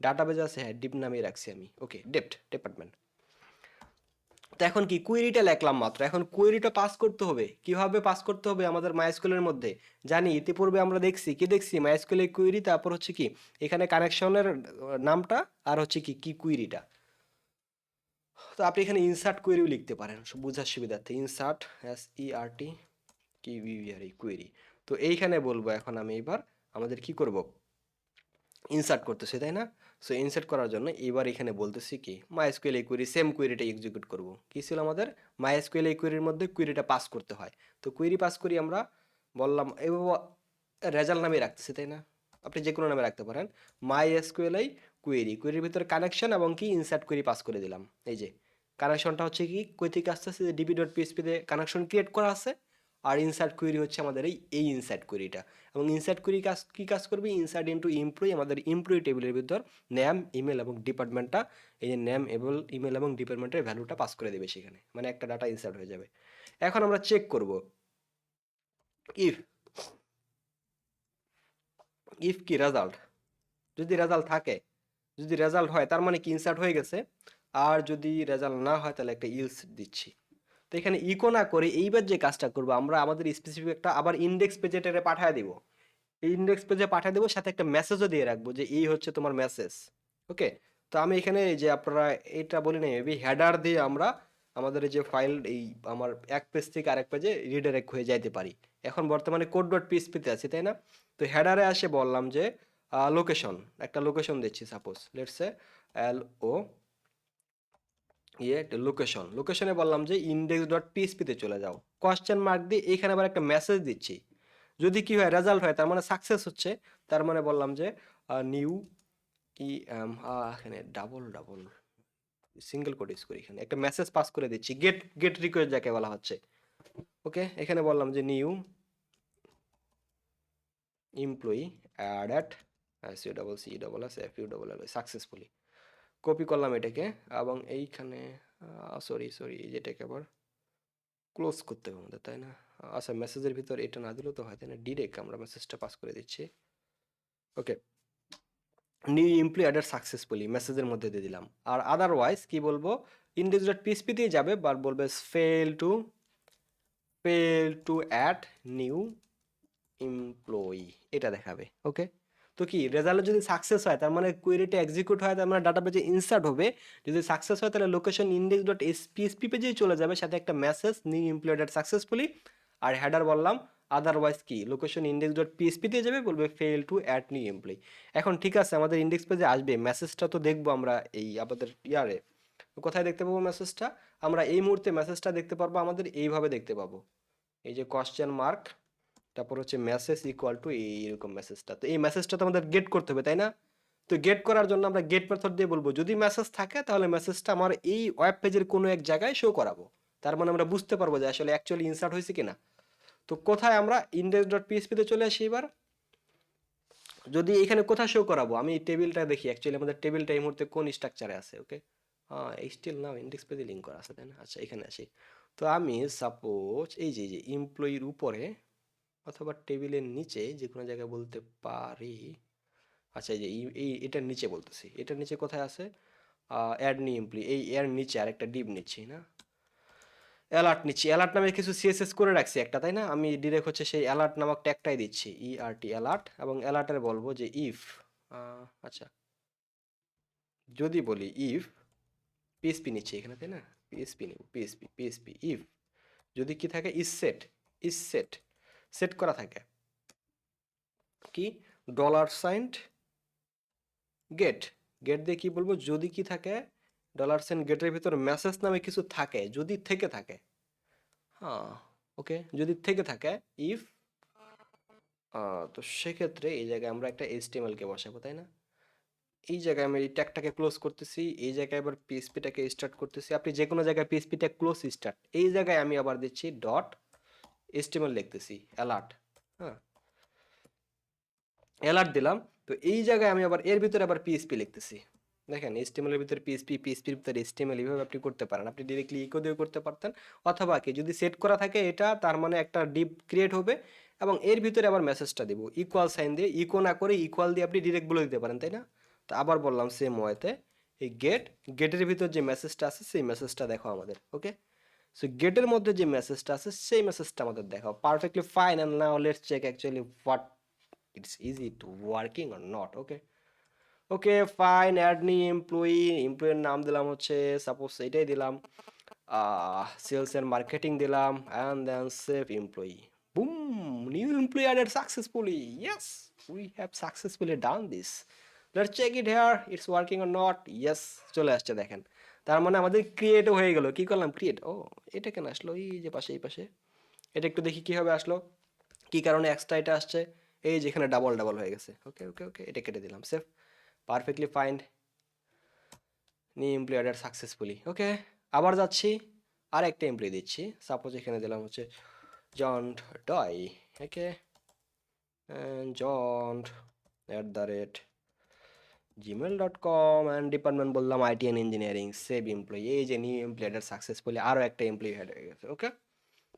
ডাটাবেজে আছে, হ্যাঁ ডিপ নামেই রাখছি আমি। ওকে, ডিপার্টমেন্ট। তো এখন কি কুয়েরিটা লেখলাম মাত্র, এখন কুয়েরিটা পাস করতে হবে, কিভাবে পাস করতে হবে আমাদের মাইস্কুলের মধ্যে জানি, ইতিপূর্বে আমরা দেখছি, কি দেখছি মাইস্কুলের কুয়েরি, তারপর হচ্ছে কি এখানে কানেকশনের নামটা, আর হচ্ছে কি কি কুয়েরিটা। তো আপনি এখানে ইনসার্ট কুয়েরিও লিখতে পারেন বোঝার সুবিধার্থে, ইনসার্ট SERT কুয়েরি। তো এইখানে বলবো এখন আমি এবার আমাদের কি করব, ইনসার্ট করতেছি তাই না। সো ইনসার্ট করার জন্য এবার এখানে বলতেছি কি মাইএসকিউএল এই কোয়েরি, সেম কোয়েরিটা এক্সিকিউট করব। কি ছিল আমাদের মাইএসকিউএল এই কোয়েরির মধ্যে কোয়েরিটা পাস করতে হয়, তো কোয়েরি পাস করি আমরা, বললাম রেজাল্ট নামে রাখতেছি তাই না, আপনি যে কোনো নামে রাখতে পারেন। মাইএসকিউএল এই কোয়েরির ভিতরে কানেকশন এবং কি ইনসার্ট কোয়েরি পাস করে দিলাম। এই যে কানেকশনটা হচ্ছে কি কই থেকে আসতেছে, যে ডিবি.পিএইচপিতে কানেকশন ক্রিয়েট করা আছে, আর ইনসার্ট কুয়েরি হচ্ছে আমাদের এই ইনসার্ট কুয়েরিটা। এবং ইনসার্ট কুয়েরি কাজ কি কাজ করবে, ইনসার্ট ইনটু এমপ্লয়ি, আমাদের এমপ্লয়ি টেবিলের ভিতর নেম ইমেল এবং ডিপার্টমেন্টটা, এই যে নেম ইমেল এবং ডিপার্টমেন্টের ভ্যালুটা পাস করে দেবে সেখানে, মানে একটা ডাটা ইনসার্ট হয়ে যাবে। এখন আমরা চেক করব ইফ, কি রেজাল্ট, যদি রেজাল্ট থাকে, যদি রেজাল্ট হয় তার মানে কি ইনসার্ট হয়ে গেছে, আর যদি রেজাল্ট না হয় তাহলে একটা ইলস দিচ্ছি। তো এখানে ইকো না করে এইবার যে কাজটা করবো আমরা, আমাদের স্পেসিফিক একটা আবার ইন্ডেক্স পেজে পাঠিয়ে দিব, এই ইন্ডেক্স পেজে পাঠিয়ে দেবো, সাথে একটা মেসেজও দিয়ে রাখবো যে এই হচ্ছে তোমার মেসেজ। ওকে, তো আমি এখানে যে আপনারা এটা বলি না, মেবি হেডার দিয়ে আমরা আমাদের এই যে ফাইল এই আমার এক পেজ থেকে আরেক পেজে রিডাইরেক্ট হয়ে যাইতে পারি। এখন বর্তমানে কোড.পিএইচপিতে আছি তাই না। তো হেডারে আসে বললাম যে লোকেশন, একটা লোকেশন দিচ্ছি, সাপোজ লেটস সে LO লোকেশনে বললাম যে index.php তে চলে যাও, কোয়েশ্চেন মার্ক দিয়ে এখানে আবার একটা মেসেজ দিচ্ছি, যদি কি হয় রেজাল্ট হয় তার মানে সাকসেস হচ্ছে, তার মানে বললাম যে নিউ এখানে double double single quote use করি, এখানে একটা মেসেজ পাস করে দিচ্ছি, গেট রিকোয়েস্ট যাকে বলা হচ্ছে। ওকে, এখানে বললাম যে new employee add at CCS successfully, copy করলাম এটাকে, এবং এইখানে সরি যেটাকে আবার ক্লোজ করতে হবে আমাদের তাই না। আচ্ছা, মেসেজের ভিতর এটা না দিলেও তো হয় তাই না, ডিরেক্ট আমরা মেসেজটা পাস করে দিচ্ছি। ওকে, নিউ এমপ্লয়ি অ্যাডার সাকসেসফুলি মেসেজের মধ্যে দিয়ে দিলাম। আর আদারওয়াইজ কি বলবো, index.php দিয়ে যাবে, বাট বলবে fail to add new employee, এটা দেখাবে। ওকে, তো কি রেজাল্ট যদি সাকসেস হয় তার মানে কোয়েরিটা এক্সিকিউট হয়, তার মানে ডাটাবেজে ইনসার্ট হবে। যদি সাকসেস হয় তাহলে লোকেশন index.php পেজেই চলে যাবে, সাথে একটা message new employee add successfully. আর হেডার বললাম আদারওয়াইজ কি লোকেশন index.php দিয়ে যাবে, বলবে fail to add new employee. এখন ঠিক আছে, আমাদের ইন্ডেক্স পেজে আসবে মেসেজটা, তো দেখবো আমরা এই আমাদের ইয়ারে কোথায় দেখতে পাবো মেসেজটা, আমরা এই মুহূর্তে মেসেজটা দেখতে পারবো আমাদের এইভাবে দেখতে পাবো, এই যে কোয়েশ্চেন মার্ক, তারপর হচ্ছে মেসেজ ইকুয়াল টু এইরকম মেসেজটা, তো এই মেসেজটা তো আমাদের গেট করতে হবে তাই না। তো গেট করার জন্য আমরা গেট মেথড দিয়ে বলবো যদি মেসেজ থাকে তাহলে মেসেজটা আমার এই ওয়েব পেজের কোনো এক জায়গায় শো করাবো, তার মানে আমরা বুঝতে পারবো যে আসলে অ্যাকচুয়ালি ইনসার্ট হয়েছে কিনা। তো কোথায় আমরা index.php তে চলে আসি এবার, যদি এখানে কোথায় শো করাবো, আমি এই টেবিলটা দেখি অ্যাকচুয়ালি আমাদের টেবিলটা এই মুহূর্তে কোন স্ট্রাকচারে আছে। ওকে, স্টিল নাও ইন্ডেক্স পেজে লিঙ্ক করা আছে তাই না। আচ্ছা, এখানে আসি। তো আমি সাপোজ এই যে এমপ্লয়ির উপরে অথবা টেবিলের নিচে যে কোনো জায়গায় বলতে পারি, আচ্ছা, এই যে এটার নিচে বলতেছি, এটার নিচে কোথায় আছে? অ্যাড নিউ এমপ্লয়ি, এই এর নিচে আরেকটা ডিভ নিচ্ছি না, অ্যালার্ট নিচ্ছি। অ্যালার্ট নামে কিছু সিএসএস করে রাখছি একটা, তাই না? আমি ডিরেক্ট হচ্ছে সেই অ্যালার্ট নামক ট্যাগটাই দিচ্ছি, ইআরটি অ্যালার্ট, এবং অ্যালার্টের বলবো যে ইফ, আচ্ছা যদি বলি ইফ পিএসপি নিচ্ছি এখানে, তাই না? পিএসপি নিব, পিএসপি ইফ যদি কি থাকে, ইজ সেট সেট করা থাকে কি, ডলার সাইন গেট, গেট দিয়ে কি বলবো, যদি কি থাকে, ডলার সাইন গেটের ভিতর মেসেজ নামে কিছু থাকে, যদি থেকে থাকে, হ্যাঁ ওকে, যদি থেকে থাকে ইফ, তো সেক্ষেত্রে এই জায়গায় আমরা একটা এইচটিএমএল কে বসাবো, তাই না? এই জায়গায় আমি এই ট্যাগটাকে ক্লোজ করতেছি, এই জায়গায় আবার পিএসপিটাকে স্টার্ট করতেছি। আপনি যে কোনো জায়গায় পিএসপি ট্যাগ ক্লোজ স্টার্ট, এই জায়গায় আমি আবার দিচ্ছি ডট এইচটিএমএল লিখতেছি অ্যালার্ট, হ্যাঁ অ্যালার্ট দিলাম। তো এই জায়গায় আমি আবার এর ভিতরে আবার পিএসপি লিখতেছি। দেখেন এইচটিএমএল এর ভিতরে পিএসপি, পিএসপির ভিতরে এইচটিএমএল, এইভাবে আপনি করতে পারেন। আপনি ডিরেক্টলি ইকো দিয়ে করতে পারতেন, অথবা কি যদি সেট করা থাকে এটা, তার মানে একটা ডিপ ক্রিয়েট হবে এবং এর ভিতরে আবার মেসেজটা দিব ইকুয়াল সাইন দিয়ে, ইকো না করে ইকুয়াল দিয়ে আপনি ডিরেক্ট বলে দিতে পারেন, তাই না? তো আবার বললাম সেম ওয়েতে, এই গেটের ভিতর যে মেসেজটা আছে সেই মেসেজটা দেখো আমাদের, ওকে? সো গেটের মধ্যে যে মেসেজটা আছে সেই মেসেজটা আমাদের দেখাও, perfectly fine. And now let's check actually what it's easy to working or not. Okay, okay, fine, add new employee, এমপ্লয়ির নাম দিলাম হচ্ছে সাপোজ এটাই দিলাম, সেলস এন্ড মার্কেটিং দিলাম, and then save employee, boom, new employee added successfully. Yes, we have successfully done this. Let's check it here, it's working or not. Yes, চলে আসছে দেখেন। তার মানে আমাদের ক্রিয়েটও হয়ে গেল। কি করলাম, ক্রিয়েট। ও এটা কেন আসলো, এই যে পাশে, এই পাশে এটা একটু দেখি কিভাবে আসলো, কি কারণে এক্সট্রা এটা আসছে, এই যেখানে ডাবল ডাবল হয়ে গেছে। ওকে ওকে ওকে, এটা কেটে দিলাম, save, perfectly fine, new employee added successfully. Okay, আবার যাচ্ছি, আর একটা এমপ্লয়ি দিচ্ছি, সাপোজ এখানে দিলাম হচ্ছে জন ডয়। ওকে, জন @gmail.com, অ্যান্ড ডিপার্টমেন্ট বললাম IT and engineering, save employee. এই যে নিউ এমপ্লয়ি অ্যাডেড সাকসেসফুলি, আরও একটা এমপ্লয়ি অ্যাড হয়ে গেছে। ওকে,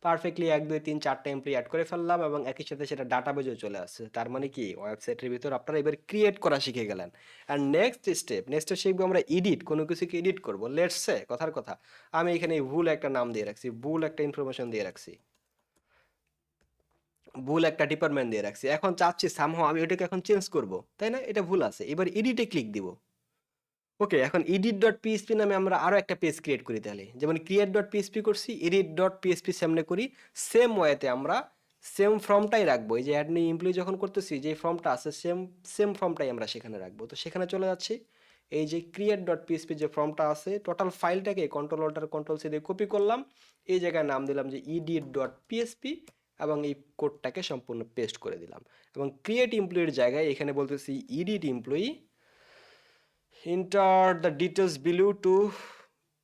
পারফেক্টলি 1 2 3 4টা এমপ্লয়ি অ্যাড করে ফেললাম এবং একই সাথে সেটা ডাটাবেজেও চলে আসছে। তার মানে কি, ওয়েবসাইটের ভিতর আপনারা এবার ক্রিয়েট করা শিখে গেলেন। অ্যান্ড নেক্সট স্টেপ শিখবো আমরা এডিট, কোনো কিছুকে এডিট করবো। লেটস সে, কথার কথা, আমি এখানে ভুল একটা নাম দিয়ে রাখছি, ভুল একটা ইনফরমেশন দিয়ে রাখছি, ভুল একটা ডিপার্টমেন্ট দিয়ে রাখছি। এখন চাচ্ছি সামহাও আমি ওটাকে এখন চেঞ্জ করব, তাই না? এটা ভুল আছে, এবার এডিটে ক্লিক দিব। ওকে, এখন edit.php নামে আমরা আরো একটা পেজ ক্রিয়েট করি, তাহলে যেমন create.php করছি, edit.php সামনে করি। সেম ওয়েতে আমরা সেম ফর্মটাই রাখবো, এই যে অ্যাড নিউ এমপ্লয়ি যখন করতেছি যে ফর্মটা আছে সেম সেম ফর্মটাই আমরা সেখানে রাখবো। তো সেখানে চলে যাচ্ছি, এই যে create.php যে ফর্মটা আছে, টোটাল ফাইলটাকে কন্ট্রোল অল্টার কন্ট্রোল সি দিয়ে কপি করলাম, এই জায়গায় নাম দিলাম যে edit.php, এবং এই কোডটাকে সম্পূর্ণ পেস্ট করে দিলাম। এবং ক্রিয়েট এমপ্লয়ির জায়গায় এখানে বলতেছি edit employee, enter the details below to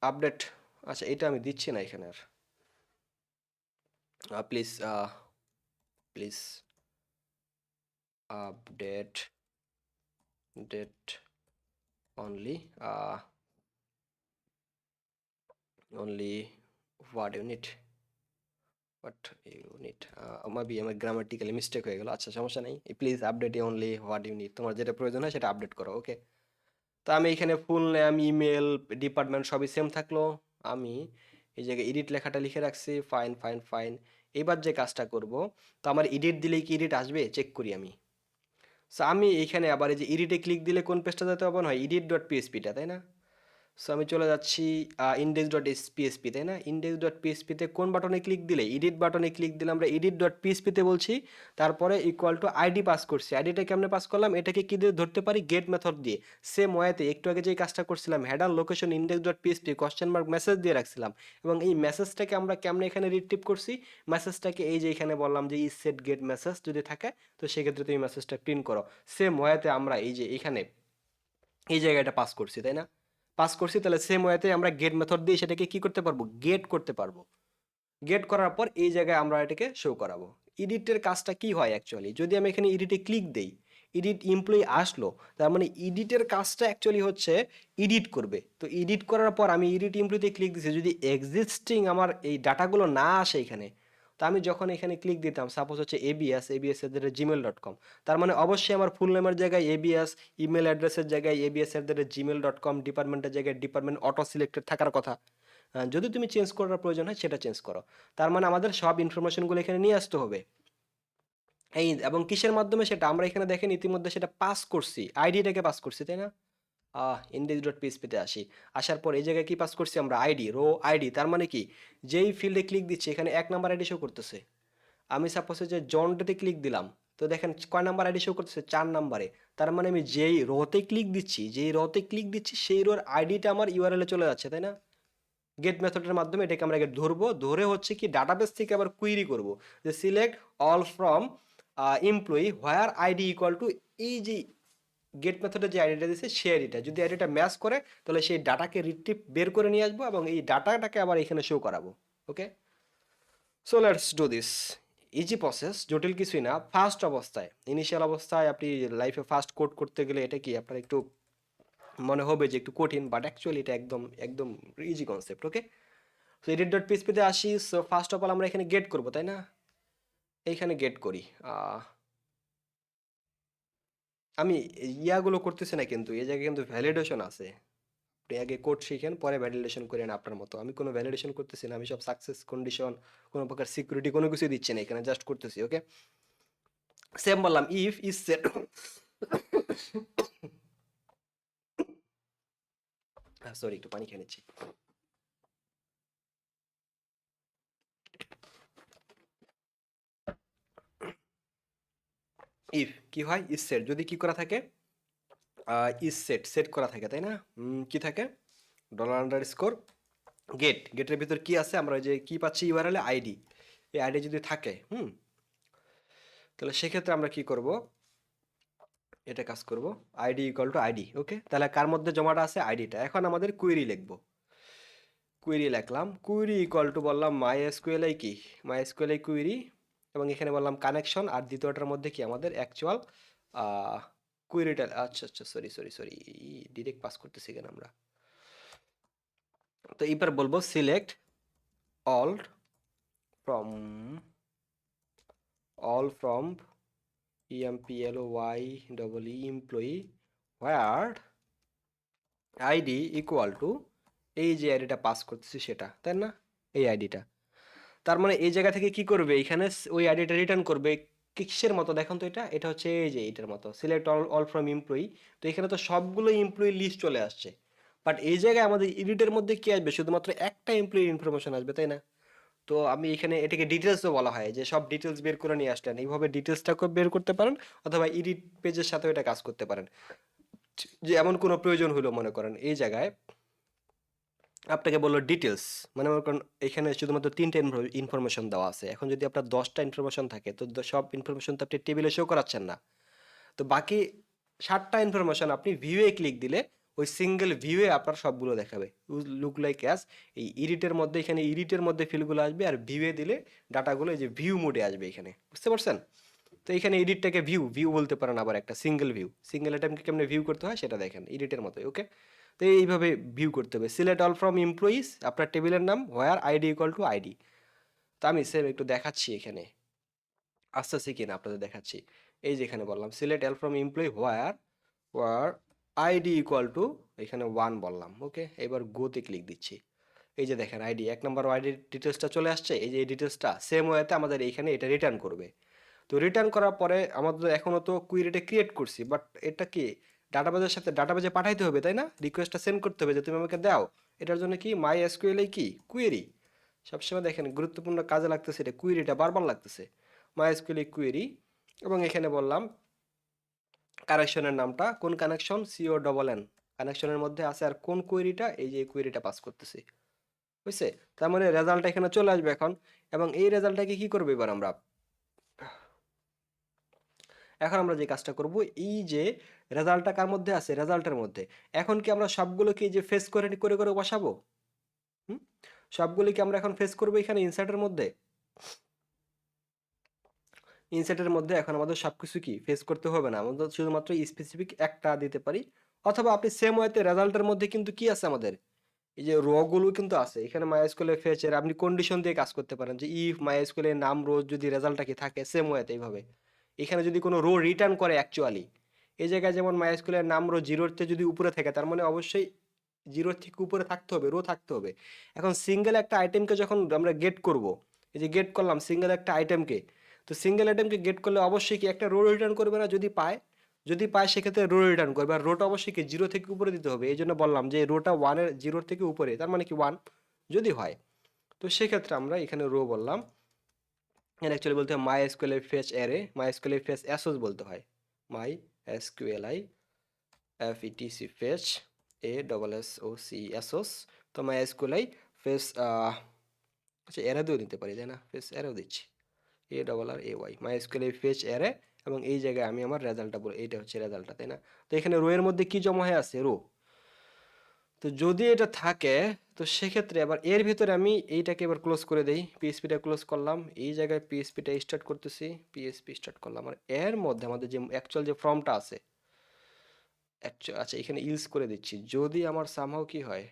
update। আচ্ছা, এটা আমি দিচ্ছি না এখানে আর, please please update date only, only what you need, what you need, maybe আমার গ্রামাটিক্যালি মিস্টেক হয়ে গেল। আচ্ছা, সমস্যা নেই, please update only what you need, তোমার যেটা প্রয়োজন হয় সেটা আপডেট করো। ওকে, তো আমি এখানে ফুল নেম, ইমেল, ডিপার্টমেন্ট সবই সেম থাকলো। আমি এই জায়গায় এডিট লেখাটা লিখে রাখছি, ফাইন ফাইন ফাইন। এবার যে কাজটা করব, তো আমার এডিট দিলেই কি এডিট আসবে, চেক করি আমি। সো আমি এখানে আবার এই যে এডিটে ক্লিক দিলে কোন পেজটা যেতে ওপেন হয়, edit.php টা, তাই না? সো আমি চলে যাচ্ছি index.php, তাই না? index.php-তে কোন বাটনে ক্লিক দিলে, এডিট বাটনে ক্লিক দিলে আমরা edit.php-তে বলছি, তারপরে ইকুয়াল টু আইডি পাস করছি। আইডিটা কেমনে পাস করলাম, এটাকে কি দিয়ে ধরতে পারি, গেট মেথড দিয়ে। সেম ওয়েতে একটু আগে যে কাজটা করছিলাম, header location index.php question mark message দিয়ে রাখছিলাম, এবং এই মেসেজটাকে আমরা কেমনে এখানে রিট্রিভ করছি, মেসেজটাকে এই যে এখানে বললাম যে ইজ সেট গেট মেসেজ যদি থাকে, তো সেক্ষেত্রে তুমি মেসেজটা প্রিন্ট করো। সেম ওয়েতে আমরা এই যে এখানে এই জায়গাটা পাস করছি, তাই না? পাস করছি, তাহলে সেম ওয়েতে আমরা গেট মেথড দিয়ে সেটাকে কি করতে পারবো, গেট করতে পারবো। গেট করার পর এই জায়গায় আমরা এটাকে শো করাবো। এডিটের কাজটা কি হয় অ্যাকচুয়ালি, যদি আমি এখানে এডিটে ক্লিক দেই, এডিট এমপ্লয়ি আসলো, তার মানে এডিটের কাজটা অ্যাকচুয়ালি হচ্ছে এডিট করবে। তো এডিট করার পর আমি এডিট এমপ্লয়িতে ক্লিক দিছি, যদি এক্সিস্টিং আমার এই ডাটাগুলো না আসে এখানে, তো আমি যখন এখানে ক্লিক দিতাম, সাপোজ হচ্ছে abs@gmail.com, তার মানে অবশ্যই আমার ফুল নেমের জায়গায় abs, ইমেল অ্যাড্রেসের জায়গায় abs@gmail.com, ডিপার্টমেন্টের জায়গায় ডিপার্টমেন্ট অটো সিলেক্টেড থাকার কথা। যদি তুমি চেঞ্জ করার প্রয়োজন হয় সেটা চেঞ্জ করো। তার মানে আমাদের সব ইনফরমেশনগুলো এখানে নিয়ে আসতে হবে। এই এবং কিসের মাধ্যমে সেটা আমরা এখানে দেখেন ইতিমধ্যে সেটা পাস করছি, আইডিটাকে পাস করছি, তাই না? index.php-তে আসি। আসার পর এই জায়গায় কি পাস করছি আমরা? ID, row ID. তার মানে কি, যেই ফিল্ডে ক্লিক দিচ্ছি এখানে 1 নাম্বার আইডি শো করতেছে। আমি সাপোজ যে জনটাতে ক্লিক দিলাম, তো দেখেন কয় নাম্বার আইডি শো করতেছে? 4 নাম্বারে। তার মানে আমি যেই রোতে ক্লিক দিচ্ছি, সেই রোর আইডিটা আমার ইউআরএল এ চলে যাচ্ছে, তাই না? গেট মেথডের মাধ্যমে এটাকে আমরা আগে ধরবো, ধরে হচ্ছে কি ডাটাবেস থেকে আবার কুইরি করব, যে select all from employee where ID equal two, এই যে গেট মেথডে যে আইডিটা দিচ্ছে সেই আইডিটা, যদি আইডিটা ম্যাচ করে তাহলে সেই ডাটাকে রিট্রিভ বের করে নিয়ে আসবো এবং এই ডাটাটাকে আবার এখানে শো করাবো। Okay, so let's do this. Easy process, জটিল কিছুই না। ফার্স্ট অবস্থায়, ইনিশিয়াল অবস্থায় আপনি লাইফে ফার্স্ট কোড করতে গেলে এটা কি আপনার একটু মনে হবে যে একটু কঠিন, বাট অ্যাকচুয়ালি এটা একদম একদম ইজি কনসেপ্ট। ওকে, তো edit.php-তে আসি। সো ফার্স্ট অফ অল আমরা এখানে গেট করব, তাই না? এইখানে গেট করি। আমি ইয়াগুলো করতেছি না, কিন্তু এই জায়গায় কিন্তু ভ্যালিডেশন আছে। আপনি আগে কোড শিখেন, পরে ভ্যালিডেশন করেন আপনার মতো। আমি কোনো ভ্যালিডেশন করতেছি না, আমি সব সাকসেস কন্ডিশন, কোনো প্রকার সিকিউরিটি কোনো কিছু দিচ্ছি না এখানে, জাস্ট করতেছি। ওকে, সেম বললাম, ইফ ইজ সেট, সরি একটু পানি খেয়ে নিচ্ছি। ইফ কি হয়? ইজ সেট যদি কি করা থাকে, ইজ সেট সেট করা থাকে, তাই না? কি থাকে? $_ গেটের ভিতর কি আছে? আমরা যে কি পাচ্ছি ইউআরএল আইডি, এই আইডি যদি থাকে, তাহলে সেক্ষেত্রে আমরা কি করব? এটা কাজ করব, আইডি ইকুয়াল টু আইডি। ওকে, তাহলে কার মধ্যে জমাটা আছে? আইডিটা। এখন আমাদের কুয়েরি লিখব, কুয়েরি লিখলাম, কুয়েরি ইকুয়াল টু বললাম মাই এসকিউএল কি, মাই এসকিউএল কুয়েরি, এবং এখানে বললাম কানেকশন, আর দ্বিতীয়টার মধ্যে কি আমাদের অ্যাকচুয়াল কুয়েরিটা। আচ্ছা আচ্ছা, sorry sorry sorry, direct pass করতেছি কেন আমরা? তো এবার বলবো select all from, all from employee where id equal to, এই যে আইডিটা পাস করতেছি সেটা, তাই না? এই আইডিটা। তার মানে এই জায়গা থেকে কি করবে? এখানে ওই আইডিটা রিটার্ন করবে। কিসের মতো দেখুন তো? এটা এটা হচ্ছে এই যে এইটার মতো, select all all from employee. তো এখানে তো সবগুলো এমপ্লয়ি লিস্ট চলে আসছে, বাট এই জায়গায় আমাদের এডিটের মধ্যে কি আসবে? শুধুমাত্র একটা এমপ্লয়ির ইনফরমেশন আসবে, তাই না? তো আমি এখানে এটাকে ডিটেলসও বলা হয়, যে সব ডিটেলস বের করে নিয়ে আসলেন। এইভাবে ডিটেলসটাকে বের করতে পারেন, অথবা এডিট পেজের সাথেও এটা কাজ করতে পারেন। যে এমন কোনো প্রয়োজন হলো, মনে করেন এই জায়গায় আপনাকে বললো ডিটেলস, মানে মনে করেন এখানে শুধুমাত্র 3টে ইনফরমেশন দেওয়া আছে। এখন যদি আপনার 10টা ইনফরমেশন থাকে, তো সব ইনফরমেশন তো আপনি টেবিলে শো করাচ্ছেন না। তো বাকি 7টা ইনফরমেশন আপনি ভিউয়ে ক্লিক দিলে ওই সিঙ্গেল ভিউয়ে আপনার সবগুলো দেখাবে, লুক লাইক অ্যাজ। এই এডিটের মধ্যে, এখানে এডিটের মধ্যে ফিলগুলো আসবে, আর ভিউয়ে দিলে ডাটাগুলো এই যে ভিউ মোডে আসবে এখানে, বুঝতে পারছেন? তো এখানে এডিটটাকে ভিউ ভিউ বলতে পারেন, আবার একটা সিঙ্গেল ভিউ, সিঙ্গেল আইটেমকে কেমনে ভিউ করতে হয় সেটা দেখেন এডিটের মতোই। ওকে, তো এইভাবে ভিউ করতে হবে। সিলেক্ট অল ফ্রম এমপ্লয়িজ, আপনার টেবিলের নাম, হোয়ার আইডি ইকুয়াল টু আইডি। তো আমি সেম একটু দেখাচ্ছি এখানে, আস্তে আস্তে কিনা আপনাদের দেখাচ্ছি। এই যে এখানে বললাম select all from employee where were ID equal two, এখানে 1 বললাম। ওকে, এবার গোতে ক্লিক দিচ্ছি। এই যে দেখেন আইডি 1 নম্বর আইডির ডিটেলসটা চলে আসছে। এই যে এই ডিটেলসটা সেম ওয়েতে আমাদের এইখানে এটা রিটার্ন করবে। তো রিটার্ন করার পরে আমাদের এখনও তো কুইরিটা ক্রিয়েট করছি, বাট এটা কি ডাটাবেজের সাথে ডাটাবেজে পাঠাইতে হবে, তাই না? রিকোয়েস্টটা সেন্ড করতে হবে যে তুমি আমাকে দাও। এটার জন্য কি মাই এসকিউএল কি কুয়েরি, সবসময় দেখেন গুরুত্বপূর্ণ কাজে লাগতেছে, এটা কুয়েরিটা বারবার লাগতেছে। মাই এসকিউএল কুয়েরি, এবং এখানে বললাম কানেকশনের নামটা, কোন কানেকশন, CONN কানেকশনের মধ্যে আছে, আর কোন কুয়েরিটা, এই যে কুয়েরিটা পাস করতেছি, বুঝছে? তার মানে রেজাল্টটা এখানে চলে আসবে এখন। এবং এই রেজাল্টটাকে কি করবে এবার আমরা? এখন আমরা যে কাজটা করব, এই যে রেজাল্টটা কার মধ্যে আছে? রেজাল্টের মধ্যে। এখন কি আমরা সবগুলোকে এই যে ফেস করে করে করে বসাবো? হুম, সবগুলোকে আমরা এখন ফেস করবো এখানে ইনসার্টের মধ্যে। ইনসার্টের মধ্যে এখন আমাদের সবকিছু কি ফেস করতে হবে না, আমাদের শুধুমাত্র স্পেসিফিক একটা দিতে পারি। অথবা আপনি সেম ওয়েতে রেজাল্টের মধ্যে কিন্তু কি আছে আমাদের, এই যে র গুলো কিন্তু আছে এখানে মাইস্কুয়েলের ফেচের আপনি কন্ডিশন দিয়ে কাজ করতে পারেন যে ইফ মাইস্কুয়েলের নাম রো যদি রেজাল্টটা কি থাকে সেম ওয়েতে এইভাবে এখানে যদি কোনো রো রিটার্ন করে অ্যাকচুয়ালি এই জায়গায় যেমন মাইস্কুয়েলের নাম রো জিরোতে যদি উপরে থাকে তার মানে অবশ্যই জিরোর থেকে উপরে থাকতে হবে রো থাকতে হবে এখন সিঙ্গেল একটা আইটেমকে যখন আমরা গেট করব এই যে গেট করলাম সিঙ্গেল একটা আইটেমকে তো সিঙ্গেল আইটেমকে গেট করলে অবশ্যই কি একটা রো রিটার্ন করবে না যদি পায় সেক্ষেত্রে রো রিটার্ন করবে আর রোটা অবশ্যই কি জিরো থেকে উপরে দিতে হবে এই জন্য বললাম যে রোটা ওয়ানের জিরোর থেকে উপরে তার মানে কি ওয়ান যদি হয় তো সেক্ষেত্রে আমরা এখানে রো বললাম এখানে অ্যাকচুয়ালি বলতে হয় my SQL fetch array my SQL fetch assoc বলতে হয় my SQL F E T C fetch A double S O C assoc তো মাই এসকিউএল ফেচ আচ্ছা অ্যারেও নিতে পারি তাই না ফেচ অ্যারেও দিচ্ছি A double R A Y my SQL fetch array এবং এই জায়গায় আমি আমার রেজাল্টটা বলি এইটা হচ্ছে রেজাল্টটা তাই না তো এখানে রো এর মধ্যে কি জমা হয়ে আছে রো তো যদি এটা থাকে তো সেক্ষেত্রে আবার এর ভিতরে আমি এইটাকে এবার ক্লোজ করে দেই পিএসপিটা ক্লোজ করলাম এই জায়গায় পিএসপিটা স্টার্ট করতেছি পিএসপি স্টার্ট করলাম আর এর মধ্যে আমাদের যে অ্যাকচুয়াল যে ফর্মটা আছে আচ্ছা এখানে ইউজ করে দিচ্ছি যদি আমার সামহাও কি হয়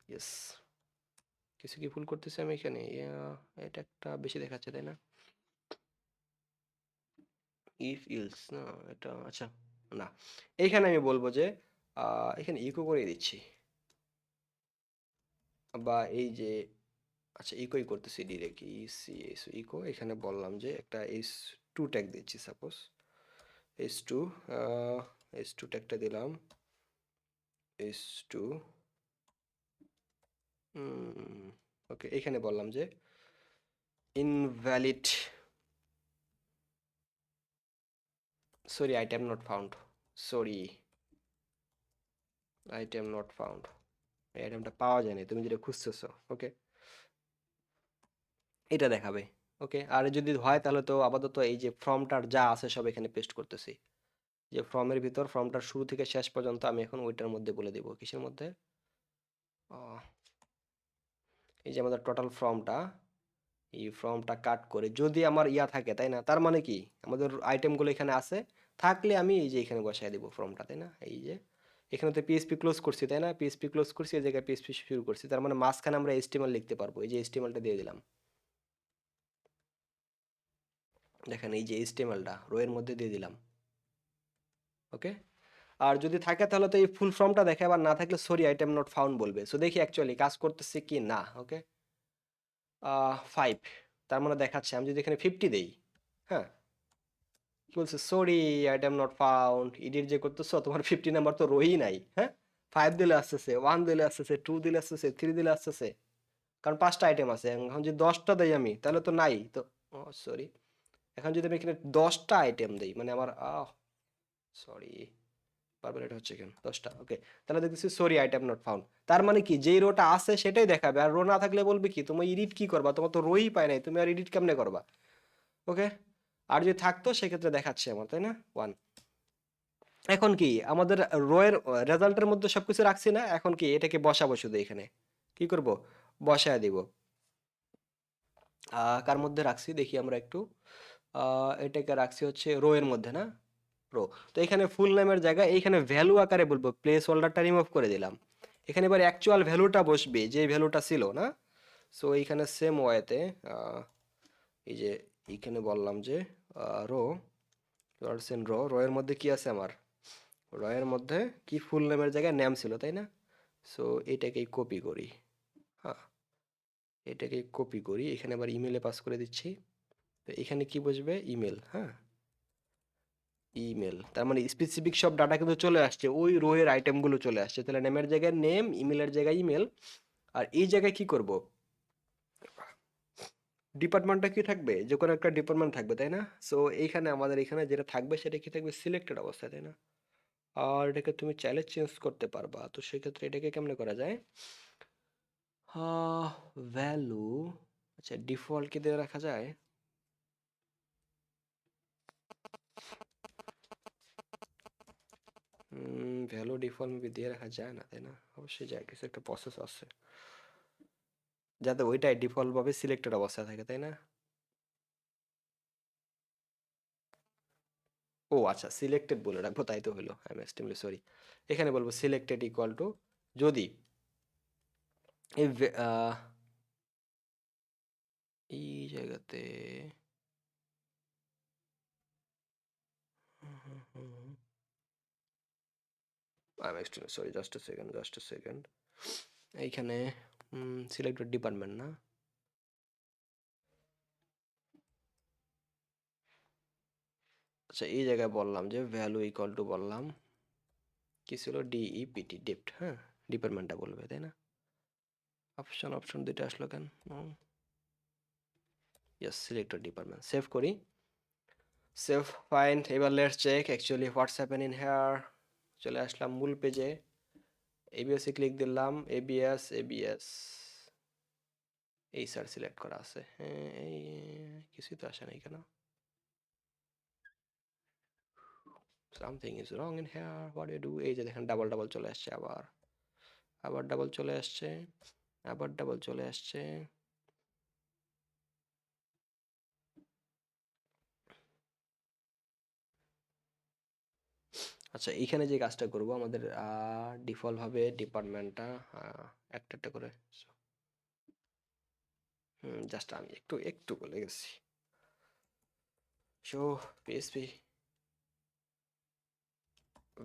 ইয়েস কিছু কি ভুল করতেছি আমি এখানে এটা একটা বেশি দেখাচ্ছে তাই না ইফ ইলস না এটা আচ্ছা না এইখানে আমি বলবো যে এখানে ইকো করে দিচ্ছি বা এই যে আচ্ছা ইকোই করতেছি ডিরেক্ট ইকো এখানে বললাম যে একটা এস টু ট্যাগ দিচ্ছি suppose S two S two ট্যাগটা দিলাম এস টু ওকে এখানে বললাম যে invalid sorry item not found sorry item not found এই আইটেমটা পাওয়া যায়নি তুমি যেটা খুঁজতেছো ওকে এটা দেখাবে ওকে আর যদি হয় তাহলে তো আপাতত এই যে ফর্মটার যা আছে সব এখানে পেস্ট করতেছি যে ফর্মের ভিতর ফর্মটার শুরু থেকে শেষ পর্যন্ত আমি এখন ওইটার মধ্যে বলে দেবো কিসের মধ্যে আহ, এই যে আমাদের টোটাল ফর্মটা এই ফর্মটা কাট করে যদি আমার ইয়া থাকে তাই না তার মানে কি আমাদের আইটেমগুলো এখানে আছে থাকলে আমি এই যে এখানে বসাই দেবো ফর্মটা তাই না এই যে এখানে তো পিএসপি ক্লোজ করছি তাই না পিএসপি ক্লোজ করছি এই জায়গায় পিএসপি শুরু করছি তার মানে মাঝখানে আমরা এইচটিএমএল লিখতে পারবো এই যে এইচটিএমএলটা দিয়ে দিলাম দেখেন এই যে এইচটিএমএলটা রো এর মধ্যে দিয়ে দিলাম ওকে আর যদি থাকে তাহলে তো এই ফুল ফর্মটা দেখে আবার না থাকলে সরি আইটেম নট ফাউন্ড বলবে সো দেখি অ্যাকচুয়ালি কাজ করতেছে কি না ওকে 5 তার মানে দেখাচ্ছে আমি যদি এখানে 50 দেই হ্যাঁ কি বলছে sorry item not found edit যে করতেছো তোমার 50 নাম্বার তো রোই নাই হ্যাঁ 5 দিলে আসতেছে 1 দিলে আসতেছে 2 দিলে আসতেছে 3 দিলে আসতেছে কারণ 5টা আইটেম আছে এখন যদি 10টা দেই আমি তাহলে তো নাই তো সরি এখন যদি আমি এখানে 10টা আইটেম দেই মানে আমার সরি বারবার এটা হচ্ছে কেন 10টা ওকে তাহলে দেখতেছি সরি আইটেম নট ফাউন্ড তার মানে কি যেই রোটা আছে সেটাই দেখাবে আর রো না থাকলে বলবে কি তুমি এডিট কি করবা তোমার তো রোই পায় নাই তুমি আর এডিট কেমনে করবা ওকে আর যদি থাকতো সেক্ষেত্রে দেখাচ্ছে আমার তাই না ওয়ান এখন কি আমাদের রো এর রেজাল্টের মধ্যে সবকিছু রাখছি না এখন কি এটাকে বসাবো শুধু এখানে কি করব বসায় দিব কার মধ্যে রাখছি দেখি আমরা একটু এটাকে রাখছি হচ্ছে রো এর মধ্যে না রো তো এখানে ফুল নেমের জায়গায় এইখানে ভ্যালু আকারে বলবো প্লেস হোল্ডারটা রিমুভ করে দিলাম এখানে এবার অ্যাকচুয়াল ভ্যালুটা বসবে যে ভ্যালুটা ছিল না সো এইখানে সেম ওয়েতে এই যে এইখানে বললাম যে রো রো এর মধ্যে কি আছে আমার র এর মধ্যে কি ফুল নেমের জায়গায় নেম ছিল তাই না সো এটাকেই কপি করি হ্যাঁ এটাকে কপি করি এখানে আবার ইমেলে পাস করে দিচ্ছি তো এখানে কি বসবে ইমেল হ্যাঁ ইমেল তার মানে স্পেসিফিক সব ডাটা কিন্তু চলে আসছে ওই রো এর আইটেমগুলো চলে আসছে তাহলে নেমের জায়গায় নেম ইমেলের জায়গায় ইমেল আর এই জায়গায় কি করব ডিপার্টমেন্টটা কি থাকবে যে কোনো একটা ডিপার্টমেন্ট থাকবে তাই না সো এইখানে আমাদের এখানে যেটা থাকবে সেটা কি থাকবে সিলেক্টেড অবস্থায় তাই না আর এটাকে তুমি চাইলে চেঞ্জ করতে পারবা তো সেক্ষেত্রে এটাকে কেমনে করা যায় ভ্যালু আচ্ছা ডিফল্ট কি দিয়ে রাখা যায় ভ্যালু ডিফল্ট মেবি দিয়ে রাখা যায় না তাই না অবশ্যই যায় কিছু একটা প্রসেস আছে যাতে ওইটাই ডিফল্ট ভাবে সিলেক্টেড অবস্থায় থাকে তাই না ও আচ্ছা সিলেক্টেড বলে রাখবো তাই তো হলো আই এম এক্সট্রিমলি সরি এখানে বলবো সিলেক্টেড ইকুয়াল টু যদি এই এই জায়গাতে I'm extremely sorry, just a second. এইখানে সিলেক্টেড ডিপার্টমেন্ট না, আচ্ছা এই জায়গায় বললাম যে ভ্যালু ইকুয়াল টু বললাম কি ছিল ডিইপিটি ডেপ্ট, হ্যাঁ ডিপার্টমেন্টটা বলবে তাই না, অপশন দুইটা আসলো কেন, ইয়েস সিলেক্টেড ডিপার্টমেন্ট, সেভ করি, সেভ ফাইন, এবার let's check actually what's happen in here, চলে আসলাম মূল পেজে, এবিএস এ ক্লিক দিলাম, এবিএস এই স্যার সিলেক্ট করা আছে, হ্যাঁ এই কিছুই তো আসে নাই কেন, something is wrong in here, what you do, এই যে দেখেন ডাবল ডাবল চলে আসছে, আবার আবার ডাবল চলে আসছে, আবার ডাবল চলে আসছে, আচ্ছা এইখানে যে কাজটা করব আমাদের ডিফল্ট ভাবে ডিপার্টমেন্টটা একটা একটা করে, জাস্ট আমি একটু একটু বলে গেছি, show PSP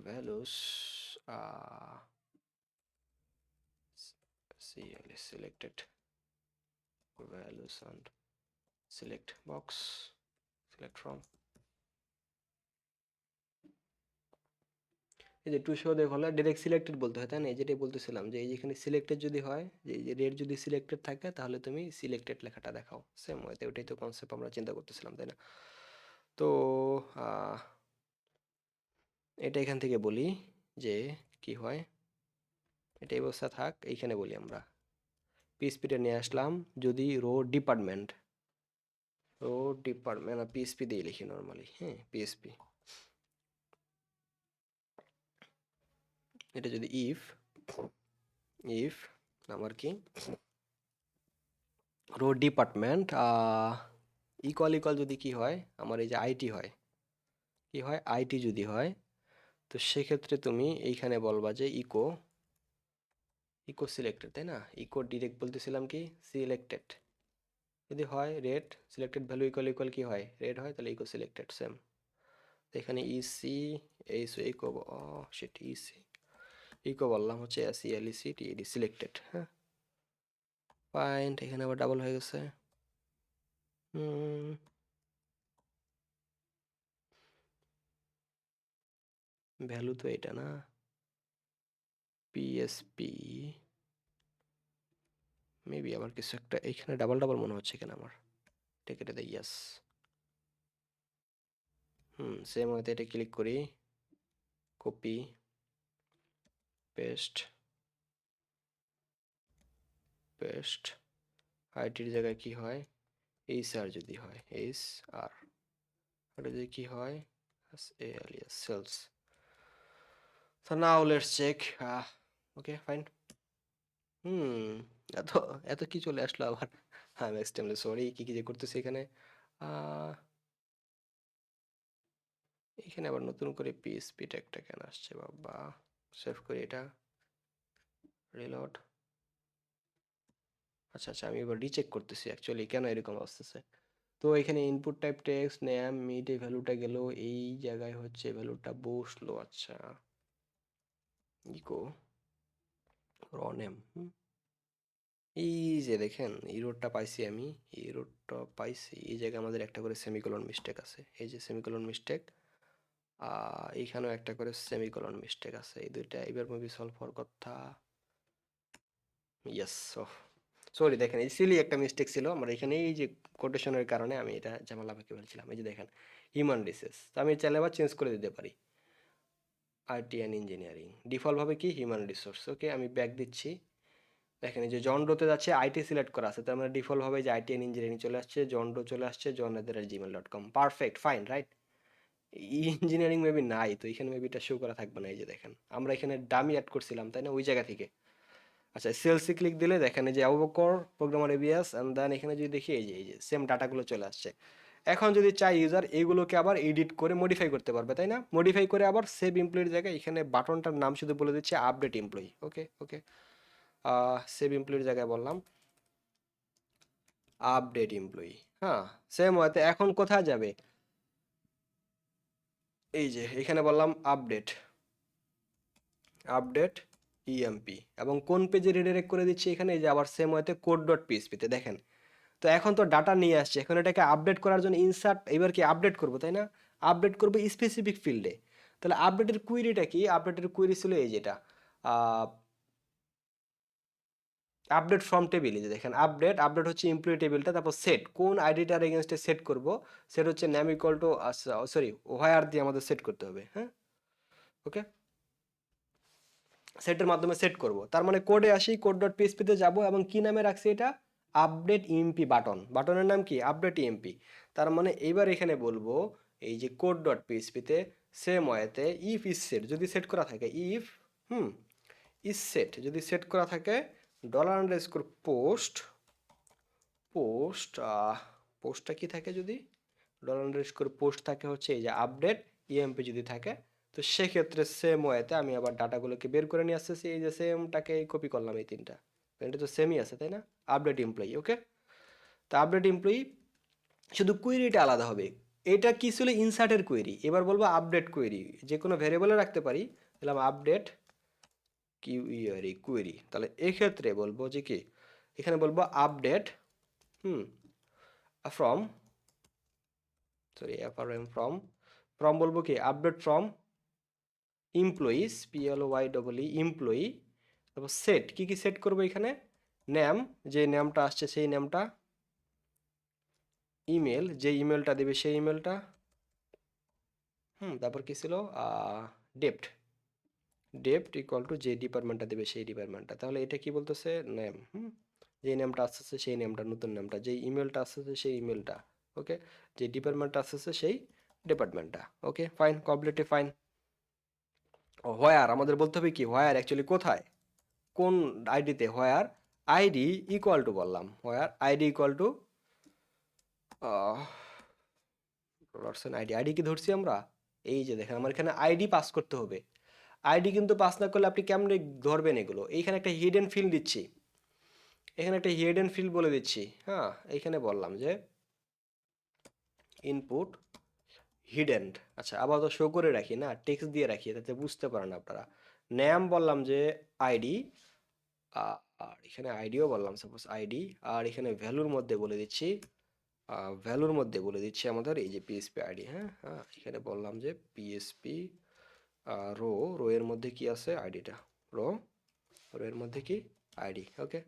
values CL is selected values and select box, select from, এই যে টু শো দেখ হলে ডাইরেক্ট সিলেক্টেড বলতে হয় তাই না, এই যেটাই বলতেছিলাম যে এই যেখানে সিলেক্টেড যদি হয়, যে এই যে রেড যদি সিলেক্টেড থাকে তাহলে তুমি সিলেক্টেড লেখাটা দেখাও, সেম ওয়েতে ওটাই তো কনসেপ্ট আমরা চিন্তা করতেছিলাম তাই না, তো এটা এখান থেকে বলি যে কি হয়, এটা এই অবস্থা থাক, এইখানে বলি আমরা পিএসপিটা নিয়ে আসলাম, যদি রো ডিপার্টমেন্ট পিএসপি দিয়ে লিখি নর্মালি, হ্যাঁ পিএসপি, এটা যদি ইফ ইফ আমার কি রো ডিপার্টমেন্ট ইকুয়াল ইকুয়াল যদি কি হয় আমার এই যে আইটি হয়, কি হয় আইটি যদি হয়, তো সেক্ষেত্রে তুমি এইখানে বলবা যে ইকো ইকো সিলেক্টেড তাই না, ইকো ডিরেক্ট বলতেছিলাম কি সিলেক্টেড, যদি হয় red selected value equal equal কি হয় রেড হয়, তাহলে ইকো সিলেক্টেড সেম, এখানে ইসি এই ইকো সেটি ইসি ইকো বললাম হচ্ছে এসিএলইসি টিএডি সিলেক্টেড, হ্যাঁ ফাইন, এখানে আবার ডাবল হয়ে গেছে, ভ্যালু তো এটা না, পিএসপি মেবি আবার কিছু একটা এখানে ডাবল ডাবল মনে হচ্ছে কেন আমার, এটা কেটে দেই, ইয়াস সেম হয়তো এটা ক্লিক করি, কপি পেস্ট পেস্ট, আইটির জায়গায় কি হয় এইচ আর যদি হয় এইচ আর, এটা যদি কি হয় S A L S sales, so now let's check okay fine, হুম এত এত কি চলে আসলো আবার, হ্যাঁ এক্সট্রিমলি সরি, কি কি যে করতেছি এখানে, আহ, এখানে আবার নতুন করে পিএসপি ট্যাগটা কেন আসছে বাবা, সেভ করি এটা, রিলোড, আচ্ছা আচ্ছা আমি এবার রিচেক করতেছি অ্যাকচুয়ালি কেন এরকম আসতেছে, তো এখানে input type text name meet এই ভ্যালুটা গেল, এই জায়গায় হচ্ছে ভ্যালুটা বসলো, আচ্ছা ইকো র নেম, এই যে দেখেন ইরোডটা পাইছি আমি, ইরোডটা পাইছি, এই জায়গায় আমাদের একটা করে সেমিকোলন মিস্টেক আছে, এই যে সেমিকোলন মিস্টেক, এইখানেও একটা করে সেমিকোলন মিস্টেক আছে, এই দুইটা এবার মুভি সলভ হওয়ার কথা, ইয়েস সরি দেখেন এই সিলি একটা মিস্টেক ছিল আমার এখানে, এই যে কোটেশনের কারণে আমি এটা ঝামেলা পেকে ফেলছিলাম, এই যে দেখেন হিউম্যান রিসোর্স, তো আমি চাইলে আবার চেঞ্জ করে দিতে পারি, আইটি অ্যান্ড ইঞ্জিনিয়ারিং ডিফল্টভাবে কি হিউম্যান রিসোর্স, ওকে আমি ব্যাক দিচ্ছি, দেখেন এই যে জন ডোতে যাচ্ছে আইটি সিলেক্ট করা আছে, তার মানে ডিফল্টভাবে যে আইটি অ্যান্ড ইঞ্জিনিয়ারিং চলে আসছে, জন ডো চলে আসছে, jon@gmail.com, perfect fine right, engineering maybe নাই তো এখানে মেবি এটা শো করা থাকবে না, এই যে দেখেন আমরা এখানে ডামি অ্যাড করছিলাম তাই না ওই জায়গা থেকে, আচ্ছা সেলসি ক্লিক দিলে দেখেন এই যে Abu Bakr programmer ABS and then এখানে যদি দেখি এই যে সেম ডাটাগুলো চলে আসছে, এখন যদি চাই ইউজার এইগুলোকে আবার এডিট করে মডিফাই করতে পারবে, তাই না? মডিফাই করে আবার সেভ এমপ্লয়ির জায়গায় এখানে বাটনটার নাম শুধু বলে দিচ্ছে আপডেট এমপ্লয়ি। ওকে ওকে, সেভ এমপ্লয়ির জায়গায় বললাম আপডেট এমপ্লয়ি। হ্যাঁ, সেম ওয়েতে এখন কোথায় যাবে, এই যে এখানে বললাম আপডেট, আপডেট ইএমপি, এবং কোন পেজে রিডাইরেক্ট করে দিচ্ছি এখানে, এই যে আবার সেম ওয়েতে কোড ডট পিএসপিতে দেখেন। তো এখন তো ডাটা নিয়ে আসছে, এখন এটাকে আপডেট করার জন্য ইনসার্ট, এবার কি আপডেট করবো, তাই না? আপডেট করবো স্পেসিফিক ফিল্ডে। তাহলে আপডেটের কুইরিটা কি, আপডেটের কুইরি ছিল এই যেটা, আপডেট ফ্রম টেবিল। এই যে দেখেন আপডেট, আপডেট হচ্ছে এমপ্লয়ি টেবিলটা, তারপর সেট কোন আইডিটার এগেনস্টে সেট করব, সেট হচ্ছে নেম ইকুয়াল টু, সরি হোয়ার দিয়ে আমাদের সেট করতে হবে। হ্যাঁ, ওকে, সেটের মাধ্যমে সেট করব। তার মানে কোডে আসি, কোড ডট পিএসপিতে যাব এবং কি নামে রাখছি এটা, আপডেট ইএমপি বাটন, বাটনের নাম কি আপডেট ইএমপি। তার মানে এইবার এখানে বলবো এই যে কোড ডট পিএসপিতে সেম ওয়েতে ইফ ইজ সেট যদি সেট করা থাকে, ইফ ইজ সেট যদি সেট করা থাকে, ডলার আন্ডারস্কোর পোস্ট, পোস্ট পোস্টটা কি থাকে, যদি ডলার আন্ডারস্কোর পোস্ট থাকে হচ্ছে এই যে আপডেট ইএমপি যদি থাকে, তো সেক্ষেত্রে সেম ওয়েতে আমি আবার ডাটাগুলোকে বের করে নিয়ে আসতেছি, এই যে সেমটাকে কপি করলাম এই তিনটা, এটা তো সেমই আছে তাই না, আপডেট এমপ্লয়ি। ওকে, তো আপডেট এমপ্লয়ি, শুধু কুয়েরিটা আলাদা হবে। এটা কি ছিল, ইনসার্টের কোয়েরি, এবার বলবো আপডেট কোয়েরি, যে কোনো ভ্যারিয়েবলে রাখতে পারি, দিলাম আপডেট কিউইআরই কোয়েরি। তাহলে এক্ষেত্রে বলবো যে কি, এখানে বলবো update from, sorry FRM from, from বলবো কি আপডেট ফ্রম এমপ্লয়িজ, পিএলওয়াই এমপ্লয়ি, তারপর সেট কি কি সেট করবো এখানে, নেম, যে নেমটা আসছে সেই নেমটা, ইমেল, যে ইমেলটা দেবে সেই ইমেলটা, তারপর কি ছিল, ডেপ্ট, ডেপ্ট ইকুয়াল টু যে ডিপার্টমেন্টটা দেবে সেই ডিপার্টমেন্টটা। তাহলে এটা কি বলতেছে, নেম, যে নেমটা আসতেছে সেই নেমটা, নতুন নেমটা, যে ইমেলটা আসতেছে সেই ইমেলটা, ওকে, যে ডিপার্টমেন্টটা আসতেছে সেই ডিপার্টমেন্টটা। Okay fine, completely fine. Where আমাদের বলতে হবে কি, হোয়ার অ্যাকচুয়ালি কোথায়, কোন আইডিতে, হোয়ার আইডি ইকুয়াল টু বললাম, হোয়ার ID equal to person ID, ID কি ধরছি আমরা, এই যে দেখেন আমার এখানে আইডি পাস করতে হবে। আইডি কিন্তু পাস না করলে আপনি কেমনে ধরবেন এগুলো, এইখানে একটা হিডেন ফিল্ড দিচ্ছি, এখানে একটা হিডেন ফিল্ড বলে দিচ্ছি। হ্যাঁ, এইখানে বললাম যে ইনপুট হিডেন, আচ্ছা আপাতত শো করে রাখি না, টেক্সট দিয়ে রাখি যাতে বুঝতে পারেন আপনারা। নেম বললাম যে আইডি, আর এখানে আইডিও বললাম সাপোজ আইডি, আর এখানে ভ্যালুর মধ্যে বলে দিচ্ছি, ভ্যালুর মধ্যে বলে দিচ্ছি আমাদের এই যে পিএসপি আইডি। হ্যাঁ হ্যাঁ, এখানে বললাম যে পিএসপি রো, রো এর মধ্যে কি আছে, আইডিটা, রো, রো এর মধ্যে কি আইডি। ওকে,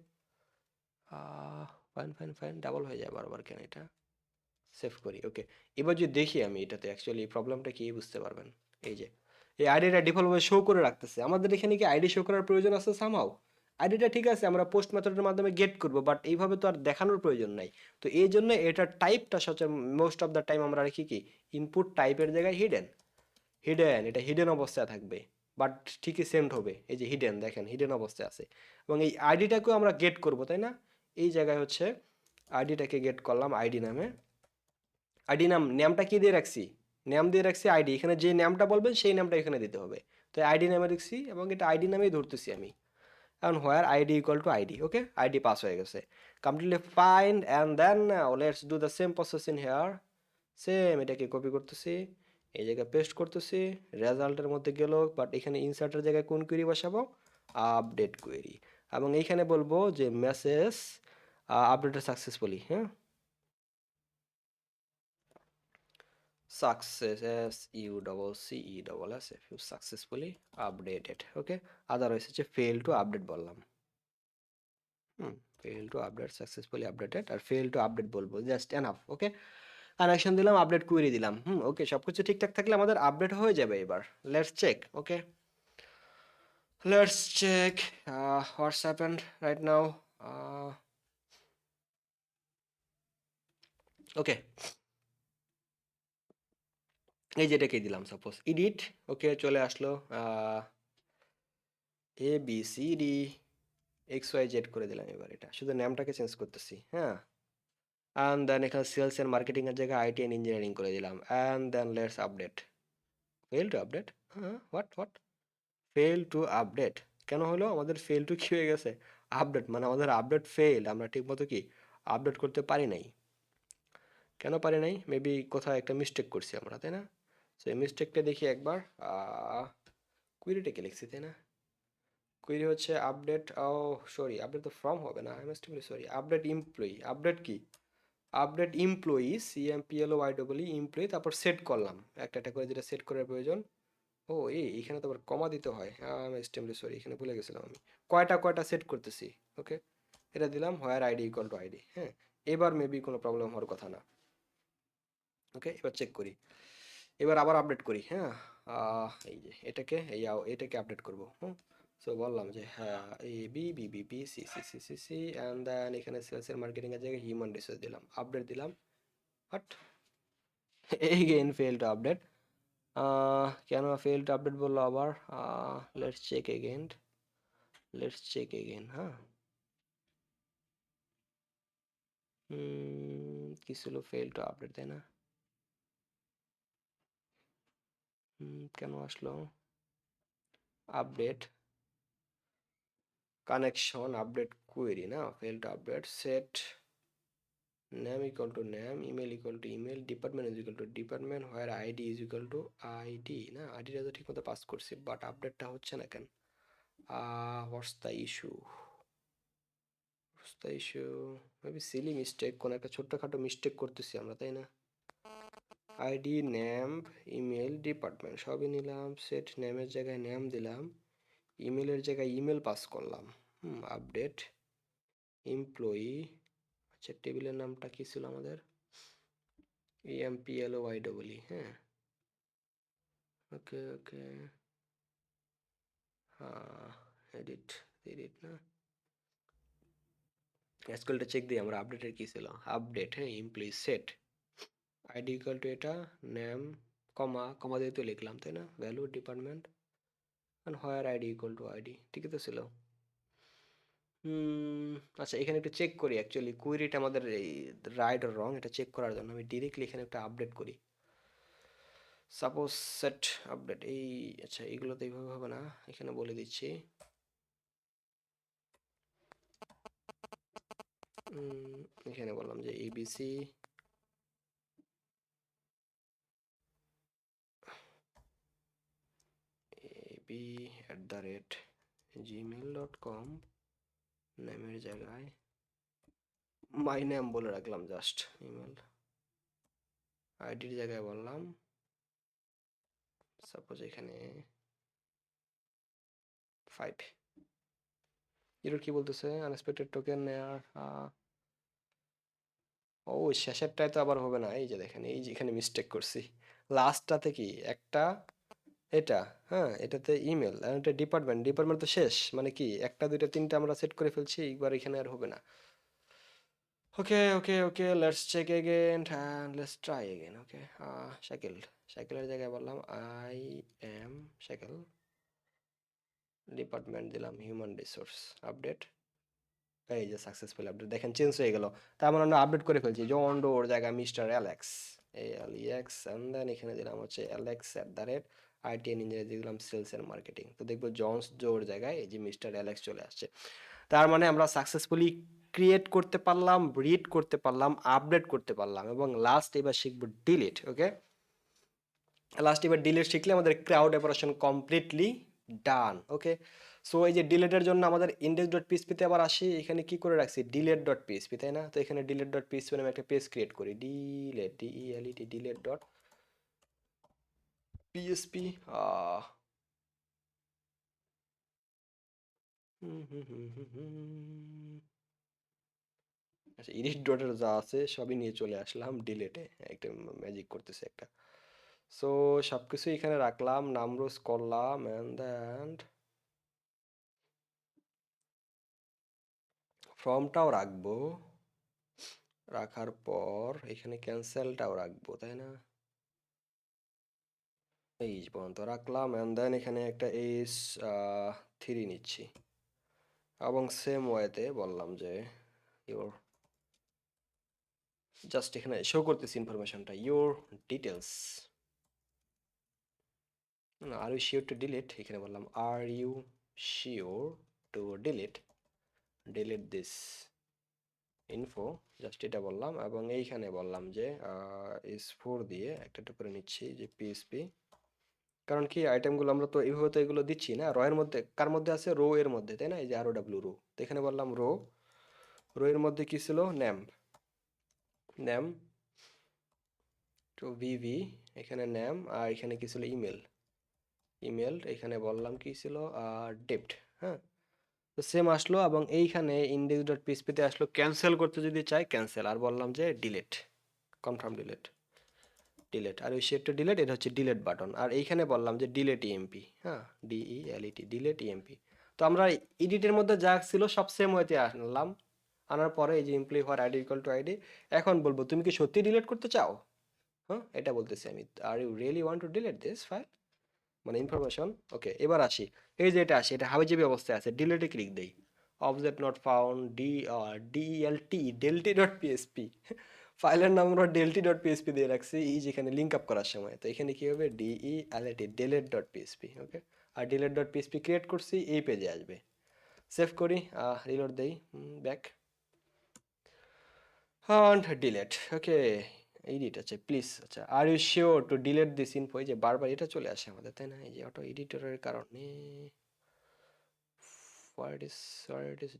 ফাইন ফাইন ফাইন, ডাবল হয়ে যায় বারবার কেন, এটা সেভ করি। ওকে, এবার যদি দেখি আমি এটাতে অ্যাকচুয়ালি প্রবলেমটা কি বুঝতে পারবেন। এই যে এই আইডিটা ডিফল্টভাবে শো করে রাখতেছে, আমাদের এখানে কি আইডি শো করার প্রয়োজন আছে সামহাও, আইডিটা ঠিক আছে আমরা পোস্ট মেথডের মাধ্যমে গেট করব, বাট এইভাবে তো আর দেখানোর প্রয়োজন নাই। তো এই জন্য এটার টাইপটা সচরাচর মোস্ট অফ দ্য টাইম আমরা রাখি কি, ইনপুট টাইপের জায়গায় হিডেন, হিডেন, এটা হিডেন অবস্থায় থাকবে, বাট ঠিকই সেন্ড হবে, এই যে হিডেন দেখেন হিডেন অবস্থায় আছে। এবং এই আইডিটাকেও আমরা গেট করব তাই না, এই জায়গায় হচ্ছে আইডিটাকে গেট করলাম আইডি নামে, আইডি নাম, নেমটা কি দিয়ে রাখছি, নেম দিয়ে রাখছি আইডি, এখানে যে নামটা বলবেন সেই নামটা এখানে দিতে হবে। তো আইডি নামে রাখছি এবং এটা আইডি নামেই ধরতেছি আমি। এখন where ID equal to ID, okay, ID pass হয়ে গেছে, completely fine. And then let's do the same process in here, same এটাকে কপি করতেছি, এই জায়গায় পেস্ট করতেছি, রেজাল্টের মধ্যে গেল, বাট এখানে ইনসার্টের জায়গায় কোন কোয়েরি বসাবো, আপডেট কোয়েরি, এবং এইখানে বলবো যে মেসেজ আপডেটেড সাকসেসফুলি। হ্যাঁ, success, SUCCESS, if you successfully updated, okay, otherwise হচ্ছে fail to update বললাম, fail to update, successfully updated, আর fail to update বলবো, জাস্ট এনাফ। ওকে, কানেকশন দিলাম, আপডেট কুয়েরি দিলাম, ওকে, সবকিছু ঠিকঠাক থাকলে আমাদের আপডেট হয়ে যাবে। এবার let's check, okay, let's check what's happened right now. Okay, এই যেটাকে দিলাম সাপোজ এডিট, ওকে, চলে আসলো ABCD XYZ করে দিলাম, এবার এটা শুধু নামটাকে চেঞ্জ করতেছি। হ্যাঁ, অ্যান্ড দেন এখানে সেলস এন্ড মার্কেটিং এর জায়গায় আইটি এন্ড ইঞ্জিনিয়ারিং করে দিলাম, and then let's update. Fail to update? হ্যাঁ, হোয়াট ফেল টু আপডেট কেন হলো? আমাদের ফেল টু কি হয়ে গেছে? আপডেট, মানে আমাদের আপডেট ফেল, আমরা ঠিকমতো কি আপডেট করতে পারি নাই। কেন পারি নাই? মেবি কোথাও একটা মিস্টেক করছি আমরা, তাই না? সো এই মিস্টেকটা দেখি একবার। কুইরিটাকে লিখছি, তাই না? কুইরি হচ্ছে আপডেট, ও সরি, আপডেট তো ফ্রম হবে না, I must be sorry, update employee. Update কি? আপডেট এমপ্লয়ি, CMPLOY এমপ্লয়ি, তারপর সেট করলাম একটা একটা করে, যেটা সেট করার প্রয়োজন। ও এখানে তো আবার কমা দিতে হয়, আমি এক্সট্রিমলি সরি, এখানে ভুলে গেছিলাম আমি। কয়টা কয়টা সেট করতেছি, ওকে, এটা দিলাম, হোয়ার আইডি ইকুয়াল টু আইডি। হ্যাঁ, এবার মেবি কোনো প্রবলেম হওয়ার কথা না। ওকে, এবার চেক করি, এবার আবার আপডেট করি। হ্যাঁ, এই যে এটাকে আপডেট করবো। হুম, সো বললাম যে হ্যাঁ, ABBBBCCCCC, অ্যান্ড দেন এখানে সেলস এর মার্কেটিং এর জায়গায় হিউম্যান রিসোর্স দিলাম, আপডেট দিলাম। But again fail to update. কেন ফেল টু আপডেট বললো আবার? লেটস চেক এগেইন, হ্যাঁ। কি ছিল? ফেল টু আপডেট, তাই না? কেন আসলো? আপডেট কানেকশন, আপডেট কুয়েরি না, fail to update, set name equal to name, email equal to email, department is equal to department, where id is equal to id না, আইডিটা তো ঠিক মতো পাস করছি, বাট আপডেটটা হচ্ছে না কেন? What's the issue? Maybe Seely mistake, কোনো একটা ছোট্টখাটো মিস্টেক করতেছি আমরা, তাই না? আইডি, নেম, ইমেল, ডিপার্টমেন্ট সবই নিলাম, সেট নেমের জায়গায় নেম দিলাম, ইমেলের জায়গায় ইমেল পাস করলাম। আপডেট এমপ্লয়ি, আচ্ছা টেবিলের নামটা কি ছিল আমাদের? EMPLOYEE, হ্যাঁ, ওকে ওকে, হ্যাঁ, এডিট, এডিট না, এসকিউএলটা চেক দিই আমরা, আপডেটের কি ছিল? আপডেট, হ্যাঁ, employee set ID equal two এটা, নেম, কমা কমা দিয়ে তো লিখলাম, তাই না? Value, department, and where ID equal to ID, ঠিকই তো ছিল। আচ্ছা, এখানে একটু চেক করি অ্যাকচুয়ালি কুইরিটা আমাদের এই রাইট আর রং, এটা চেক করার জন্য আমি ডিরেক্টলি এখানে একটা আপডেট করি। সাপোজ সেট আপডেট, আচ্ছা এইগুলো তো এইভাবে হবে না, এখানে বলে দিচ্ছি। এখানে বললাম যে ABC ab@gmail.com, নেমের জায়গায় মাই নেম বলে রাখলাম, জাস্ট ইমেল, আইডির জায়গায় বললাম সাপোজ এখানে 5। এর কি বলতেছে? আনএক্সপেক্টেড টোকেন নেয়ার, ও শেষেরটায় তো আবার হবে না, এই যে দেখেন, এই যে এখানে মিস্টেক করছি, লাস্টটাতে কি একটা এটা, হ্যাঁ, এটাতে ইমেল আর এটা ডিপার্টমেন্ট, ডিপার্টমেন্ট তো শেষ, মানে কি একটা দুইটা তিনটা আমরা সেট করে ফেলছি, একবার এখানে আর হবে না। Okay okay okay, let's check again and let's try again. Okay, Shakil, শাকিলের জায়গায় বললাম আই এম শাকিল, ডিপার্টমেন্ট দিলাম হিউম্যান রিসোর্স, আপডেট, এই যে সাকসেসফুল আপডেট, দেখেন চেঞ্জ হয়ে গেল। তার মানে আমরা আপডেট করে ফেলছি, জন ডোর জায়গায় মিস্টার অ্যালেক্স, ALEX, অ্যান্ড দেন এখানে দিলাম হচ্ছে Alex@, আইটি এন্ড ইঞ্জিনিয়ারিং দিলাম সেলস এন্ড মার্কেটিং, তো দেখবো জনস জোর জায়গায় এই যে মিস্টার অ্যালেক্স চলে আসছে। তার মানে আমরা সাকসেসফুলি ক্রিয়েট করতে পারলাম, রিড করতে পারলাম, আপডেট করতে পারলাম, এবং লাস্ট এবার শিখবো ডিলিট। ওকে, লাস্ট এবার ডিলিট শিখলে আমাদের ক্রাউড অপারেশন কমপ্লিটলি ডান। ওকে, সো এই যে ডিলেটের জন্য আমাদের index.php-তে আবার আসি, এখানে কি করে রাখছি? delete.php, তাই না? তো এখানে delete.php নামে একটা পেজ ক্রিয়েট করি, delete, delete, delete.php। আহ হুম হুম হুম হুম হুম। আচ্ছা, এডিট ডটের যা আছে সবই নিয়ে চলে আসলাম ডিলেটে, একটা ম্যাজিক করতেছে একটা। সো সবকিছু এখানে রাখলাম, নাম রোজ করলাম, অ্যান্ড দেন ফর্মটাও রাখবো, রাখার পর এখানে ক্যান্সেলটাও রাখবো, তাই না? এই যে পর্যন্ত রাখলাম, অ্যান্ড দেন এখানে একটা থ্রি নিচ্ছি, এবং সেম ওয়েতে বললাম যে ইউর জাস্ট এখানে শো করতেছি ইনফরমেশনটা, your details. Are you sure to delete, এখানে বললাম are you sure to delete delete this info, just এটা বললাম। এবং এইখানে বললাম যে ইস ফোর দিয়ে একটা করে নিচ্ছি যে পিএসপি, কারণ কি আইটেমগুলো আমরা তো এইভাবে তো এগুলো দিচ্ছি না, র এর মধ্যে কার মধ্যে আছে, রো এর মধ্যে, তাই না? এই যে আর ও ডাব্লিউ রো, তো এখানে বললাম রো, রো এর মধ্যে কি ছিল, নেম, নেম টু ভিভি, এখানে নেম, আর এখানে কি ছিল, ইমেল, ইমেল, এখানে বললাম কি ছিল, ডেপ্ট। হ্যাঁ, তো সেম আসলো। এবং এইখানে ইন্ডেক্স ডট পিএসপিতে আসলো ক্যান্সেল করতে যদি চাই ক্যান্সেল, আর বললাম যে ডিলিট, কনফার্ম ডিলিট, ডিলেট। আর ওই শেডটা ডিলেট, এটা হচ্ছে ডিলেট বাটন। আর এইখানে বললাম যে ডিলেট ইএমপি, হ্যাঁ, ডিইএলইটি, ডিলেট ইএমপি। তো আমরা এডিটের মধ্যে যা ছিল সব সেম ওয়েতে আনলাম, আনার পরে এই যে এমপ্লয়ি হওয়ার আইডি ইকুয়াল টু আইডি। এখন বলবো তুমি কি সত্যি ডিলেট করতে চাও, হ্যাঁ, এটা বলতেছি আমি, are you really want to delete this file, মানে ইনফরমেশন। ওকে, এবার আসি, এই যে এটা আসি, এটা হাবিজাবি অবস্থায় আছে, ডিলেটে ক্লিক দেই, object not found, DLT, ডেলটি dot PSP, ফাইলের নাম আমরা ডেলটি ডট পিএসপি দিয়ে রাখছি এই যেখানে লিঙ্ক আপ করার সময়। তো এখানে কি হবে, DELT, delete dot PSP, okay. আর ডিলেট ডট পিএসপি ক্রিয়েট করছি, এই পেজে আসবে। সেভ করি, রিলোড দেই, back, and delete, okay. Edit আছে প্লিজ, আচ্ছা, are you sure to delete this info, এই যে বারবার এটা চলে আসে আমাদের, তাই না? এই যে অটো এডিটরের কারণে, what is,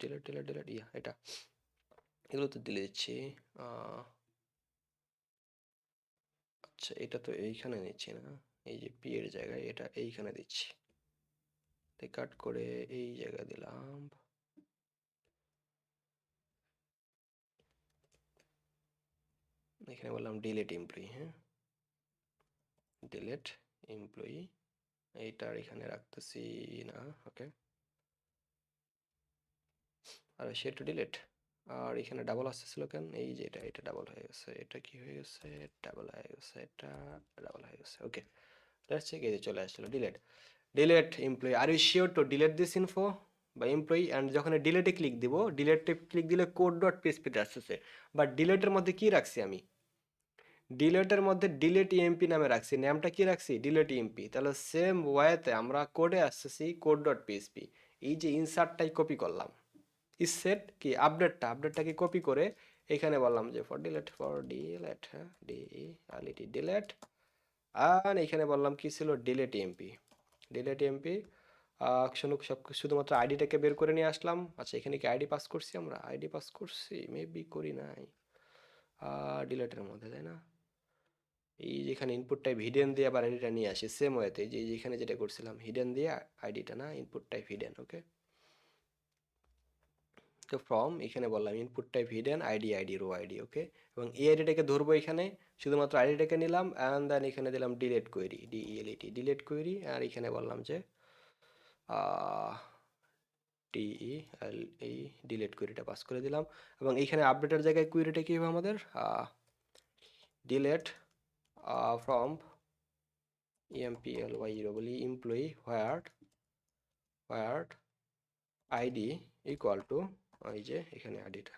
delete delete delete, yeah এটা, এগুলো তো দিলে দিচ্ছি। আচ্ছা, এটা তো এইখানে নিচ্ছি না, এই যে পি এর জায়গায় এটা এইখানে দিচ্ছি, তাই কাট করে এই জায়গায় দিলাম, এখানে বললাম ডিলিট এমপ্লয়ি, হ্যাঁ, ডিলিট এমপ্লয়ি, এইটার এখানে রাখতেছি না, ওকে। আর সে টু ডিলিট, আর এখানে ডাবল আসতেছিল কেন, এই যে এটা, এটা ডাবল হয়ে গেছে, এটা কি হয়ে গেছে, ডাবল হয়ে গেছে, এটা ডাবল হয়ে গেছে, ওকে। লেটস চেক, এই যে চলে আসছিল delete, delete employee, are you sure to delete this info বা এমপ্লয়ি। অ্যান্ড যখন ডিলেটে ক্লিক দিব, ডিলেটে ক্লিক দিলে কোড ডট পিএসপিতে আসতেছে, বাট ডিলেটের মধ্যে কি রাখছি আমি, ডিলেটের মধ্যে ডিলেট ইএমপি নামে রাখছি, নামটা কি রাখছি, ডিলেট ইএমপি। তাহলে সেম ওয়েতে আমরা কোডে আসতেছি কোড ডট পিএসপি, এই যে ইনসার্টটাই কপি করলাম, সেট কি আপডেটটা, আপডেটটাকে কপি করে এখানে বললাম যে ফর ডিলেট, হ্যাঁ, ডিইএলইটি, ডিলেট। আর এখানে বললাম কি ছিল, ডিলেট ইএমপি, ডিলেট ইএমপি। সব শুধুমাত্র আইডিটাকে বের করে নিয়ে আসলাম। আচ্ছা, এখানে কি আইডি পাস করছি, আমরা আইডি পাস করছি, মেবি করি নাই, ডিলেটের মধ্যে, তাই না? এই যেখানে ইনপুট টাইপ হিডেন দিয়ে আবার আইডিটা নিয়ে আসি সেম ওয়েতে, যে যেখানে যেটা করছিলাম হিডেন দিয়ে আইডিটা, না, ইনপুট টাইপ হিডেন, ওকে। তো ফ্রম এখানে বললাম input type hidden, ID ID row ID, okay. এবং এই আইডিটাকে ধরবো এখানে, শুধুমাত্র আইডিটাকে নিলাম, অ্যান্ড দেন এখানে দিলাম ডিলেট কোয়েরি, ডিইএলইটি, ডিলেট কোয়েরি। আর এখানে বললাম যে ডিইএলই, ডিলেট কোয়েরিটা পাস করে দিলাম। এবং এইখানে আপডেটের জায়গায় কোয়েরিটা কি হবে আমাদের, ডিলেট ফ্রম এমপ্লয়ি বলি, employee where ID equal two, এই যে এখানে আইডিটা,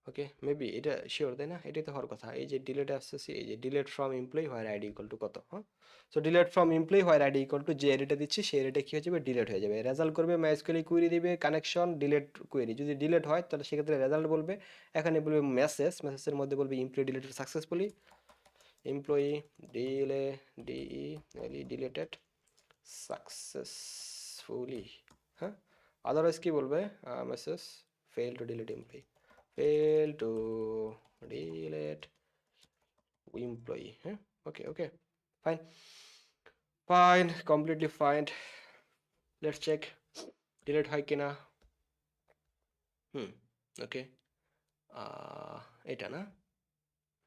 ওকে। মেবি এটা শিওর, তাই না? এটাই তো হওয়ার কথা। এই যে ডিলেট আসতেছি, এই যে delete from employee where ID equal two কত, হ্যাঁ। So delete from employee where ID equal two, যে আইডিটা দিচ্ছি সেই আইডিটা কি হয়ে যাবে, ডিলেট হয়ে যাবে। রেজাল্ট করবে মাইস্কুয়েল কুয়েরি দিবে, কানেকশন ডিলেট কোয়েরি, যদি ডিলেট হয় তাহলে সেক্ষেত্রে রেজাল্ট বলবে, এখানে বলবে মেসেজের মধ্যে বলবে employee deleted successfully, employee deleted successfully, হ্যাঁ। আদারওয়াইজ কি বলবে, message fail to delete employee, fail to delete employee, হ্যাঁ, okay okay, fine, fine, completely fine. Let's check delete হয় কিনা, হুম, ওকে। এটা না,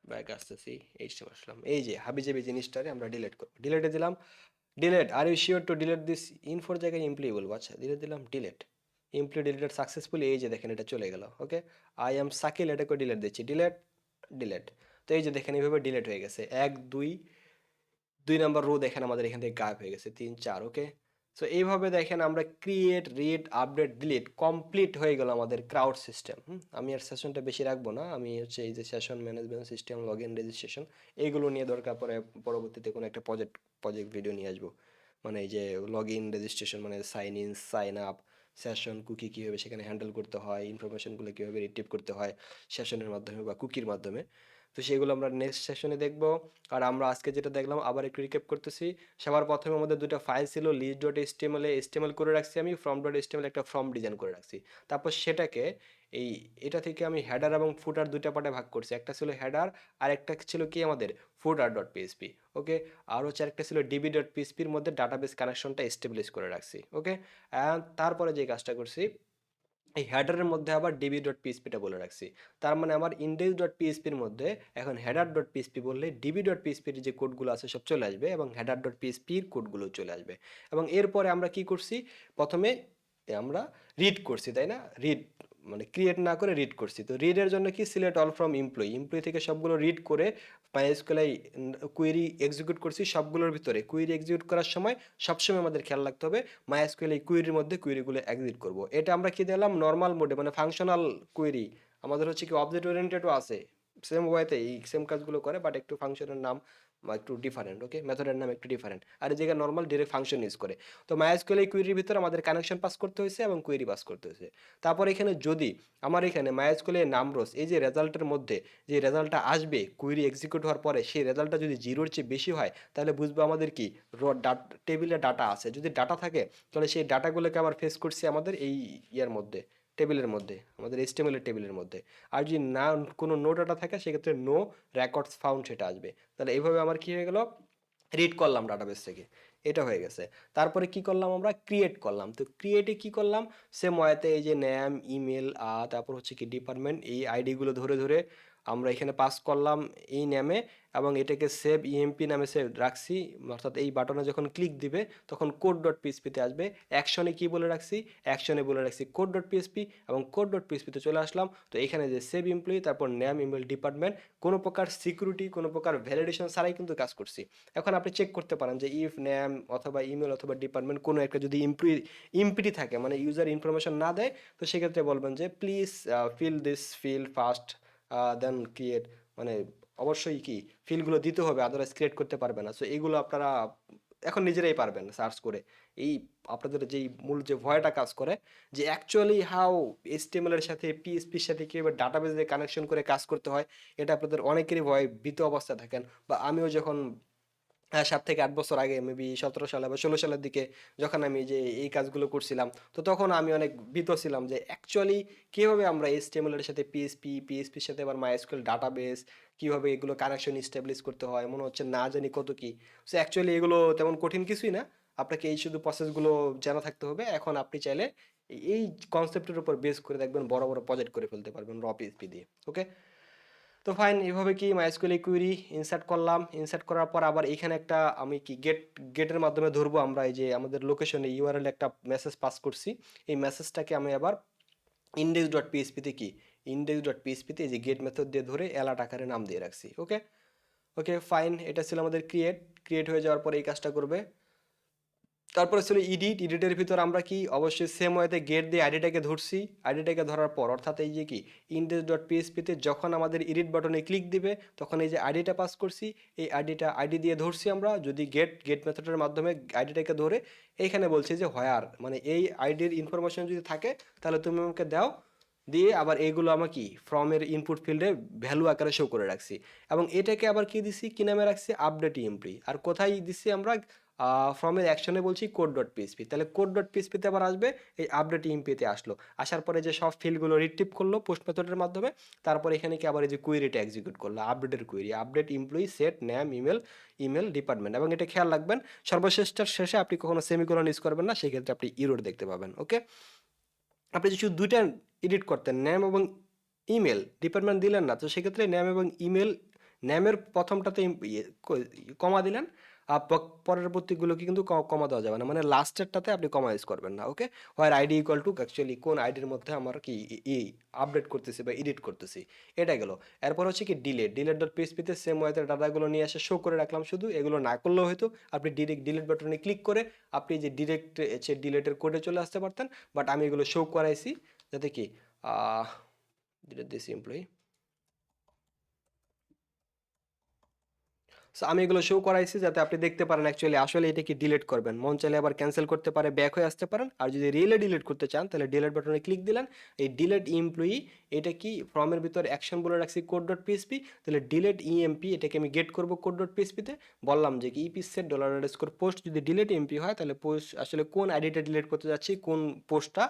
ব্যাক আসতেছি, এই সময় আসলাম, এই যে হাবিজাবি জিনিসটারে আমরা ডিলিট করবো, ডিলিটে দিলাম, delete, are you sure to delete this ইনফোর জায়গায় এমপ্লয়ি বলবো, আচ্ছা ডিলেট দিলাম, ডিলেট এমপ্লয়ি ডিলেটেড সাকসেসফুলি, এই যে দেখেন এটা চলে গেল, ওকে। আই এম সাকিল, এটাকে ডিলেট দিচ্ছি, ডিলেট, ডিলেট। তো এই যে দেখেন এইভাবে ডিলেট হয়ে গেছে, এক দুই, দুই নাম্বার রো দেখেন আমাদের এখান থেকে গায়েব হয়ে গেছে, তিন চার, ওকে। সো এইভাবে দেখেন আমরা create, read, update, delete complete হয়ে গেল আমাদের ক্রাউড সিস্টেম। আমি আর সেশনটা বেশি রাখবো না, আমি হচ্ছে এই যে session management system, log in, registration, এইগুলো নিয়ে দরকার পরে পরবর্তীতে কোনো একটা প্রজেক্ট ভিডিও নিয়ে আসবো। মানে এই যে লগ ইন, রেজিস্ট্রেশন মানে sign in, sign up, session, cookie কীভাবে সেখানে হ্যান্ডেল করতে হয়, ইনফরমেশনগুলো কীভাবে রিট্রিভ করতে হয় সেশনের মাধ্যমে বা কুকির মাধ্যমে, তো সেগুলো আমরা নেক্সট সেশনে দেখব। আর আমরা আজকে যেটা দেখলাম আবার একটু রিক্যাপ করতেছি। সবার প্রথমে আমাদের দুটো ফাইল ছিল, লিস্ট ডট এইচটিএমএল এ এইচটিএমএল করে রাখছি আমি, ফর্ম ডট এইচটিএমএল একটা ফর্ম ডিজাইন করে রাখছি। তারপর সেটাকে এই এটা থেকে আমি হেডার এবং ফুটার দুইটা পার্টে ভাগ করছি, একটা ছিল হেডার আর একটা ছিল কি আমাদের ফুটার ডট পিএসপি। ওকে, আর হচ্ছে আরেকটা ছিল ডিবি ডট পিএসপির মধ্যে ডাটাবেস কানেকশনটা এস্টাবলিশ করে রাখছি। ওকে, তারপরে যে কাজটা করছি, এই হেডারের মধ্যে আবার ডিবি ডট পিএসপিটা বলে রাখছি। তার মানে আমার ইন্ডেক্স ডট পিএসপির মধ্যে এখন হেডার ডট পিএসপি বললে ডিবি ডট পিএসপির যে কোডগুলো আছে সব চলে আসবে এবং হেডার ডট পিএসপির কোডগুলো চলে আসবে। এবং এরপরে আমরা কি করছি, প্রথমে আমরা রিড করছি, তাই না? রিড মানে ক্রিয়েট না করে রিড করছি। তো রিডের জন্য কি, select all from employee, employee থেকে সবগুলো রিড করে মাইএসকিউএল কুয়েরি এক্সিকিউট করছি। সবগুলোর ভিতরে কুয়েরি এক্সিকিউট করার সময় সবসময় আমাদের খেয়াল রাখতে হবে মাইএসকিউএল এই কুয়েরির মধ্যে কুয়েরিগুলো এক্সিকিউট করব। এটা আমরা কি দিলাম, নর্মাল মোডে মানে ফাংশনাল কুয়েরি। আমাদের হচ্ছে কি অবজেক্ট ওরিয়েন্টেডও আছে, সেম ওয়েতে এই সেম কাজগুলো করে, বাট একটু ফাংশনের নাম একটু ডিফারেন্ট। ওকে, মেথডের নাম একটু ডিফারেন্ট, আর এই জায়গায় নর্মাল ডিরেক্ট ফাংশন ইউজ করে। তো মাইএসকিউএল এই কুয়েরির ভিতরে আমাদের কানেকশন পাস করতে হয়েছে এবং কুয়েরি পাস করতে হয়েছে। তারপর এখানে যদি আমার এখানে মাইএসকিউএল এর নামরোস এই যে রেজাল্টের মধ্যে যে রেজাল্টটা আসবে কুয়েরি এক্সিকিউট হওয়ার পরে, সেই রেজাল্টটা যদি জিরোর চেয়ে বেশি হয় তাহলে বুঝবো আমাদের কি টেবিলে ডাটা আছে। যদি ডাটা থাকে তাহলে সেই ডাটাগুলোকে আবার ফেস করছি আমাদের এই ইয়ার মধ্যে, টেবিলের মধ্যে, আমাদের এইচটিএমএল এর টেবিলের মধ্যে। আর যদি না কোনো নো ডাটা থাকে সেক্ষেত্রে নো রেকর্ডস ফাউন্ড সেটা আসবে। তাহলে এইভাবে আমার কি হয়ে গেল, রিড করলাম ডাটাবেস থেকে, এটা হয়ে গেছে। তারপরে কি করলাম, আমরা ক্রিয়েট করলাম। তো ক্রিয়েটে কি করলাম, সেম ওয়েতে এই যে নেম, ইমেল, তারপর হচ্ছে কি ডিপার্টমেন্ট, এই আইডিগুলো ধরে ধরে আমরা এখানে পাস করলাম এই নেমে, এবং এটাকে সেভ ইএমপি নামে সেভ রাখছি। অর্থাৎ এই বাটনে যখন ক্লিক দিবে তখন কোড ডট পিএসপিতে আসবে। অ্যাকশনে কি বলে রাখছি, অ্যাকশনে বলে রাখছি কোড ডট পিএসপি, এবং কোড ডট পিএসপিতে চলে আসলাম। তো এখানে যে সেভ এমপ্লয়ি, তারপর নেম, ইমেল, ডিপার্টমেন্ট, কোনো প্রকার সিকিউরিটি, কোনো প্রকার ভ্যালিডেশন ছাড়াই কিন্তু কাজ করছি। এখন আপনি চেক করতে পারেন যে ইফ নেম অথবা ইমেল অথবা ডিপার্টমেন্ট কোনো একটা যদি ইমপ্লিটি থাকে, মানে ইউজার ইনফরমেশন না দেয়, তো সেক্ষেত্রে বলবেন যে please fill this field first then create, মানে অবশ্যই কি ফিল্ডগুলো দিতে হবে, আদারওয়াইজ ক্রিয়েট করতে পারবে না। সো এইগুলো আপনারা এখন নিজেরাই পারবেন সার্চ করে। এই আপনাদের যেই মূল যে ভয়টা কাজ করে যে অ্যাকচুয়ালি হাউ এইচটিএমএল এর সাথে পিএসপির সাথে কীভাবে ডাটাবেজে কানেকশন করে কাজ করতে হয়, এটা আপনাদের অনেকেরই ভয়, ভীত অবস্থায় থাকেন। বা আমিও যখন 7 থেকে 8 বছর আগে, মেবি 17 সালে বা 16 সালের দিকে, যখন আমি যে এই কাজগুলো করছিলাম, তো তখন আমি অনেক ভীত ছিলাম যে অ্যাকচুয়ালি কীভাবে আমরা এইচটিএমএল এর সাথে পিএসপির সাথে আবার মাইএসকিউএল ডাটাবেস কীভাবে এগুলো কানেকশন ইস্টাবলিশ করতে হয়, মনে হচ্ছে না জানি কত কি। সো অ্যাকচুয়ালি এগুলো তেমন কঠিন কিছুই না, আপনাকে এই শুধু প্রসেসগুলো জানা থাকতে হবে। এখন আপনি চাইলে এই কনসেপ্টের উপর বেস করে দেখবেন বড় বড় প্রজেক্ট করে ফেলতে পারবেন র পিএসপি দিয়ে। ওকে, তো ফাইন, এভাবে কি মাইস্কুয়েল কুইরি ইনসার্ট করলাম। ইনসার্ট করার পর আবার এখানে একটা আমি কি গেটের মাধ্যমে ধরবো আমরা এই যে আমাদের লোকেশনে ইউআরএল একটা মেসেজ পাস করছি। এই মেসেজটাকে আমি আবার ইন্ডেক্স ডট পিএসপিতে কি ইন্ডেক্স ডট পিএসপিতে এই যে গেট মেথড দিয়ে ধরে অ্যালার্ট আকারে নাম দিয়ে রাখছি। ওকে, ওকে ফাইন, এটা ছিল আমাদের ক্রিয়েট হয়ে যাওয়ার পরে এই কাজটা করবে। তারপরে ছিল ইডিটের ভিতর আমরা কি অবশ্যই সেম ওয়েতে গেট দিয়ে আইডিটাকে ধরছি। আইডিটাকে ধরার পর অর্থাৎ এই যে কি ইন্ডেক্স ডট পিএসপিতে যখন আমাদের এডিট বাটনে ক্লিক দিবে তখন এই যে আইডিটা পাস করছি, এই আইডি দিয়ে ধরছি আমরা। যদি গেট মেথডের মাধ্যমে আইডিটাকে ধরে এইখানে বলছি যে হোয়ার, মানে এই আইডির ইনফরমেশন যদি থাকে তাহলে তুমি আমাকে দাও, দিয়ে আবার এইগুলো আমার কি ফর্মের ইনপুট ফিল্ডে ভ্যালু আকারে শো করে রাখছি। এবং এটাকে আবার কি দিছি, কি নামে রাখছি, আপডেট ইএমপি। আর কোথায় দিচ্ছি আমরা, ফর্মের অ্যাকশনে বলছি কোড ডট পিএসপি। তাহলে কোড ডট পিএসপিতে আবার আসবে, এই আপডেট ইএমপিতে আসলো। আসার পরে যে সব ফিল্ডগুলো রিট্রিভ করলো পোস্ট মেথডের মাধ্যমে, তারপর এখানে কি আবার এই যে কুয়েরিটা এক্সিকিউট করলো, আপডেটের query, update employee set name email department. এবং এটা খেয়াল রাখবেন সর্বশেষটার শেষে আপনি কখনো সেমিকোলন ইউজ করবেন না, সেক্ষেত্রে আপনি ইরোর দেখতে পাবেন। ওকে, আপনি যদি শুধু দুইটা এডিট করতেন, নেম এবং ইমেল, ডিপার্টমেন্ট দিলেন না, তো সেক্ষেত্রে নেম এবং ইমেল, নেমের প্রথমটাতে কমা দিলেন, পরবর্তীগুলোকে কিন্তু কমা দেওয়া যাবে না, মানে লাস্টেরটাতে আপনি কমা ইউজ করবেন না। Okay, where ID equal to actually কোন আইডির মধ্যে আমার কি আপডেট করতেছি বা এডিট করতেছি, এটা গেল। এরপর হচ্ছে কি ডিলেট ডট পিএইচপিতে সেম ওয়েতে ডাটাগুলো নিয়ে এসে শো করে রাখলাম। শুধু এগুলো না করলেও হয়তো আপনি ডিরেক্ট ডিলিট বাটনে ক্লিক করে আপনি যে ডিরেক্ট ডিলেটের কোডে চলে আসতে পারতেন, বাট আমি এগুলো শো করাইছি যাতে কি ডিলেট দিস এমপ্লয়ি। সো আমি এগুলো শো করাইছি যাতে আপনি দেখতে পারেন অ্যাকচুয়ালি আসলে এটা কি ডিলিট করবেন, মন চাইলে আবার ক্যান্সেল করতে পারে, ব্যাক হয়ে আসতে পারেন। আর যদি রিয়েলে ডিলিট করতে চান তাহলে ডিলিট বাটনে ক্লিক দিলেন, এই ডিলিট এমপ্লয়ি এটা কি ফর্মের ভিতরে অ্যাকশন বলে রাখছি কোড ডট পিএসপি, তাহলে ডিলিট ইএমপি এটাকে আমি গেট করব কোড ডট পিএসপিতে, বললাম যে কি ইপি সেট $_ পোস্ট যদি ডিলিট এমপি হয় তাহলে পোস্ট আসলে কোন আইডিটা ডিলিট করতে যাচ্ছি, কোন পোস্টটা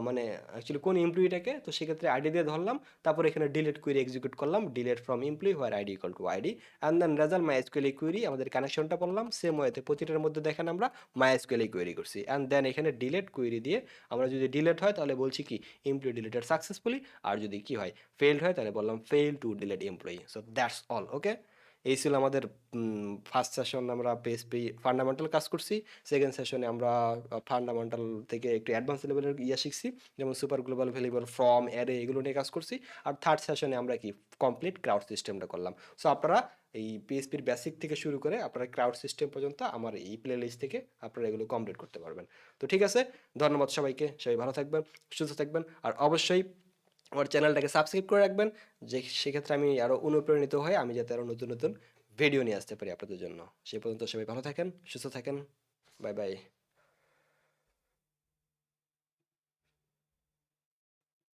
মানে অ্যাকচুয়ালি কোন এমপ্লয়িটাকে, তো সেক্ষেত্রে আইডি দিয়ে ধরলাম, তারপর এখানে ডিলিট কুইরি এক্সিকিউট করলাম, delete from employee where ID equal to ID, and then result MySQL query আমাদের কানেকশনটা বললাম সেম ওয়েতে প্রতিটার মধ্যে দেখেন আমরা মাইএসকিউএল কুইরি করছি, অ্যান্ড দেন এখানে ডিলিট কুইরি দিয়ে আমরা যদি ডিলিট হয় তাহলে বলছি কি এমপ্লয়ি ডিলিটেড সাকসেসফুলি, আর যদি কি হয় ফেইলড হয় তাহলে বললাম fail to delete employee. So that's all. Okay, এই ছিল আমাদের ফার্স্ট সেশন, আমরা পিএইচপি ফান্ডামেন্টাল কাজ করছি। সেকেন্ড সেশনে আমরা ফান্ডামেন্টাল থেকে একটু অ্যাডভান্স লেভেলের শিখছি, যেমন super global variable, form, array, এগুলো নিয়ে কাজ করছি। আর থার্ড সেশনে আমরা কি কমপ্লিট ক্রাউড সিস্টেমটা করলাম। সো আপনারা এই পিএইচপির বেসিক থেকে শুরু করে আপনারা ক্রাউড সিস্টেম পর্যন্ত আমার এই প্লে লিস্ট থেকে আপনারা এগুলো কমপ্লিট করতে পারবেন। তো ঠিক আছে, ধন্যবাদ সবাইকে, সবাই ভালো থাকবেন, সুস্থ থাকবেন, আর অবশ্যই আমার চ্যানেলটাকে সাবস্ক্রাইব করে রাখবেন, যে সেক্ষেত্রে আমি আরও অনুপ্রাণিত হয়ে আমি যাতে আরও নতুন নতুন ভিডিও নিয়ে আসতে পারি আপনাদের জন্য। সে পর্যন্ত সবাই ভালো থাকেন, সুস্থ থাকেন, বাই বাই।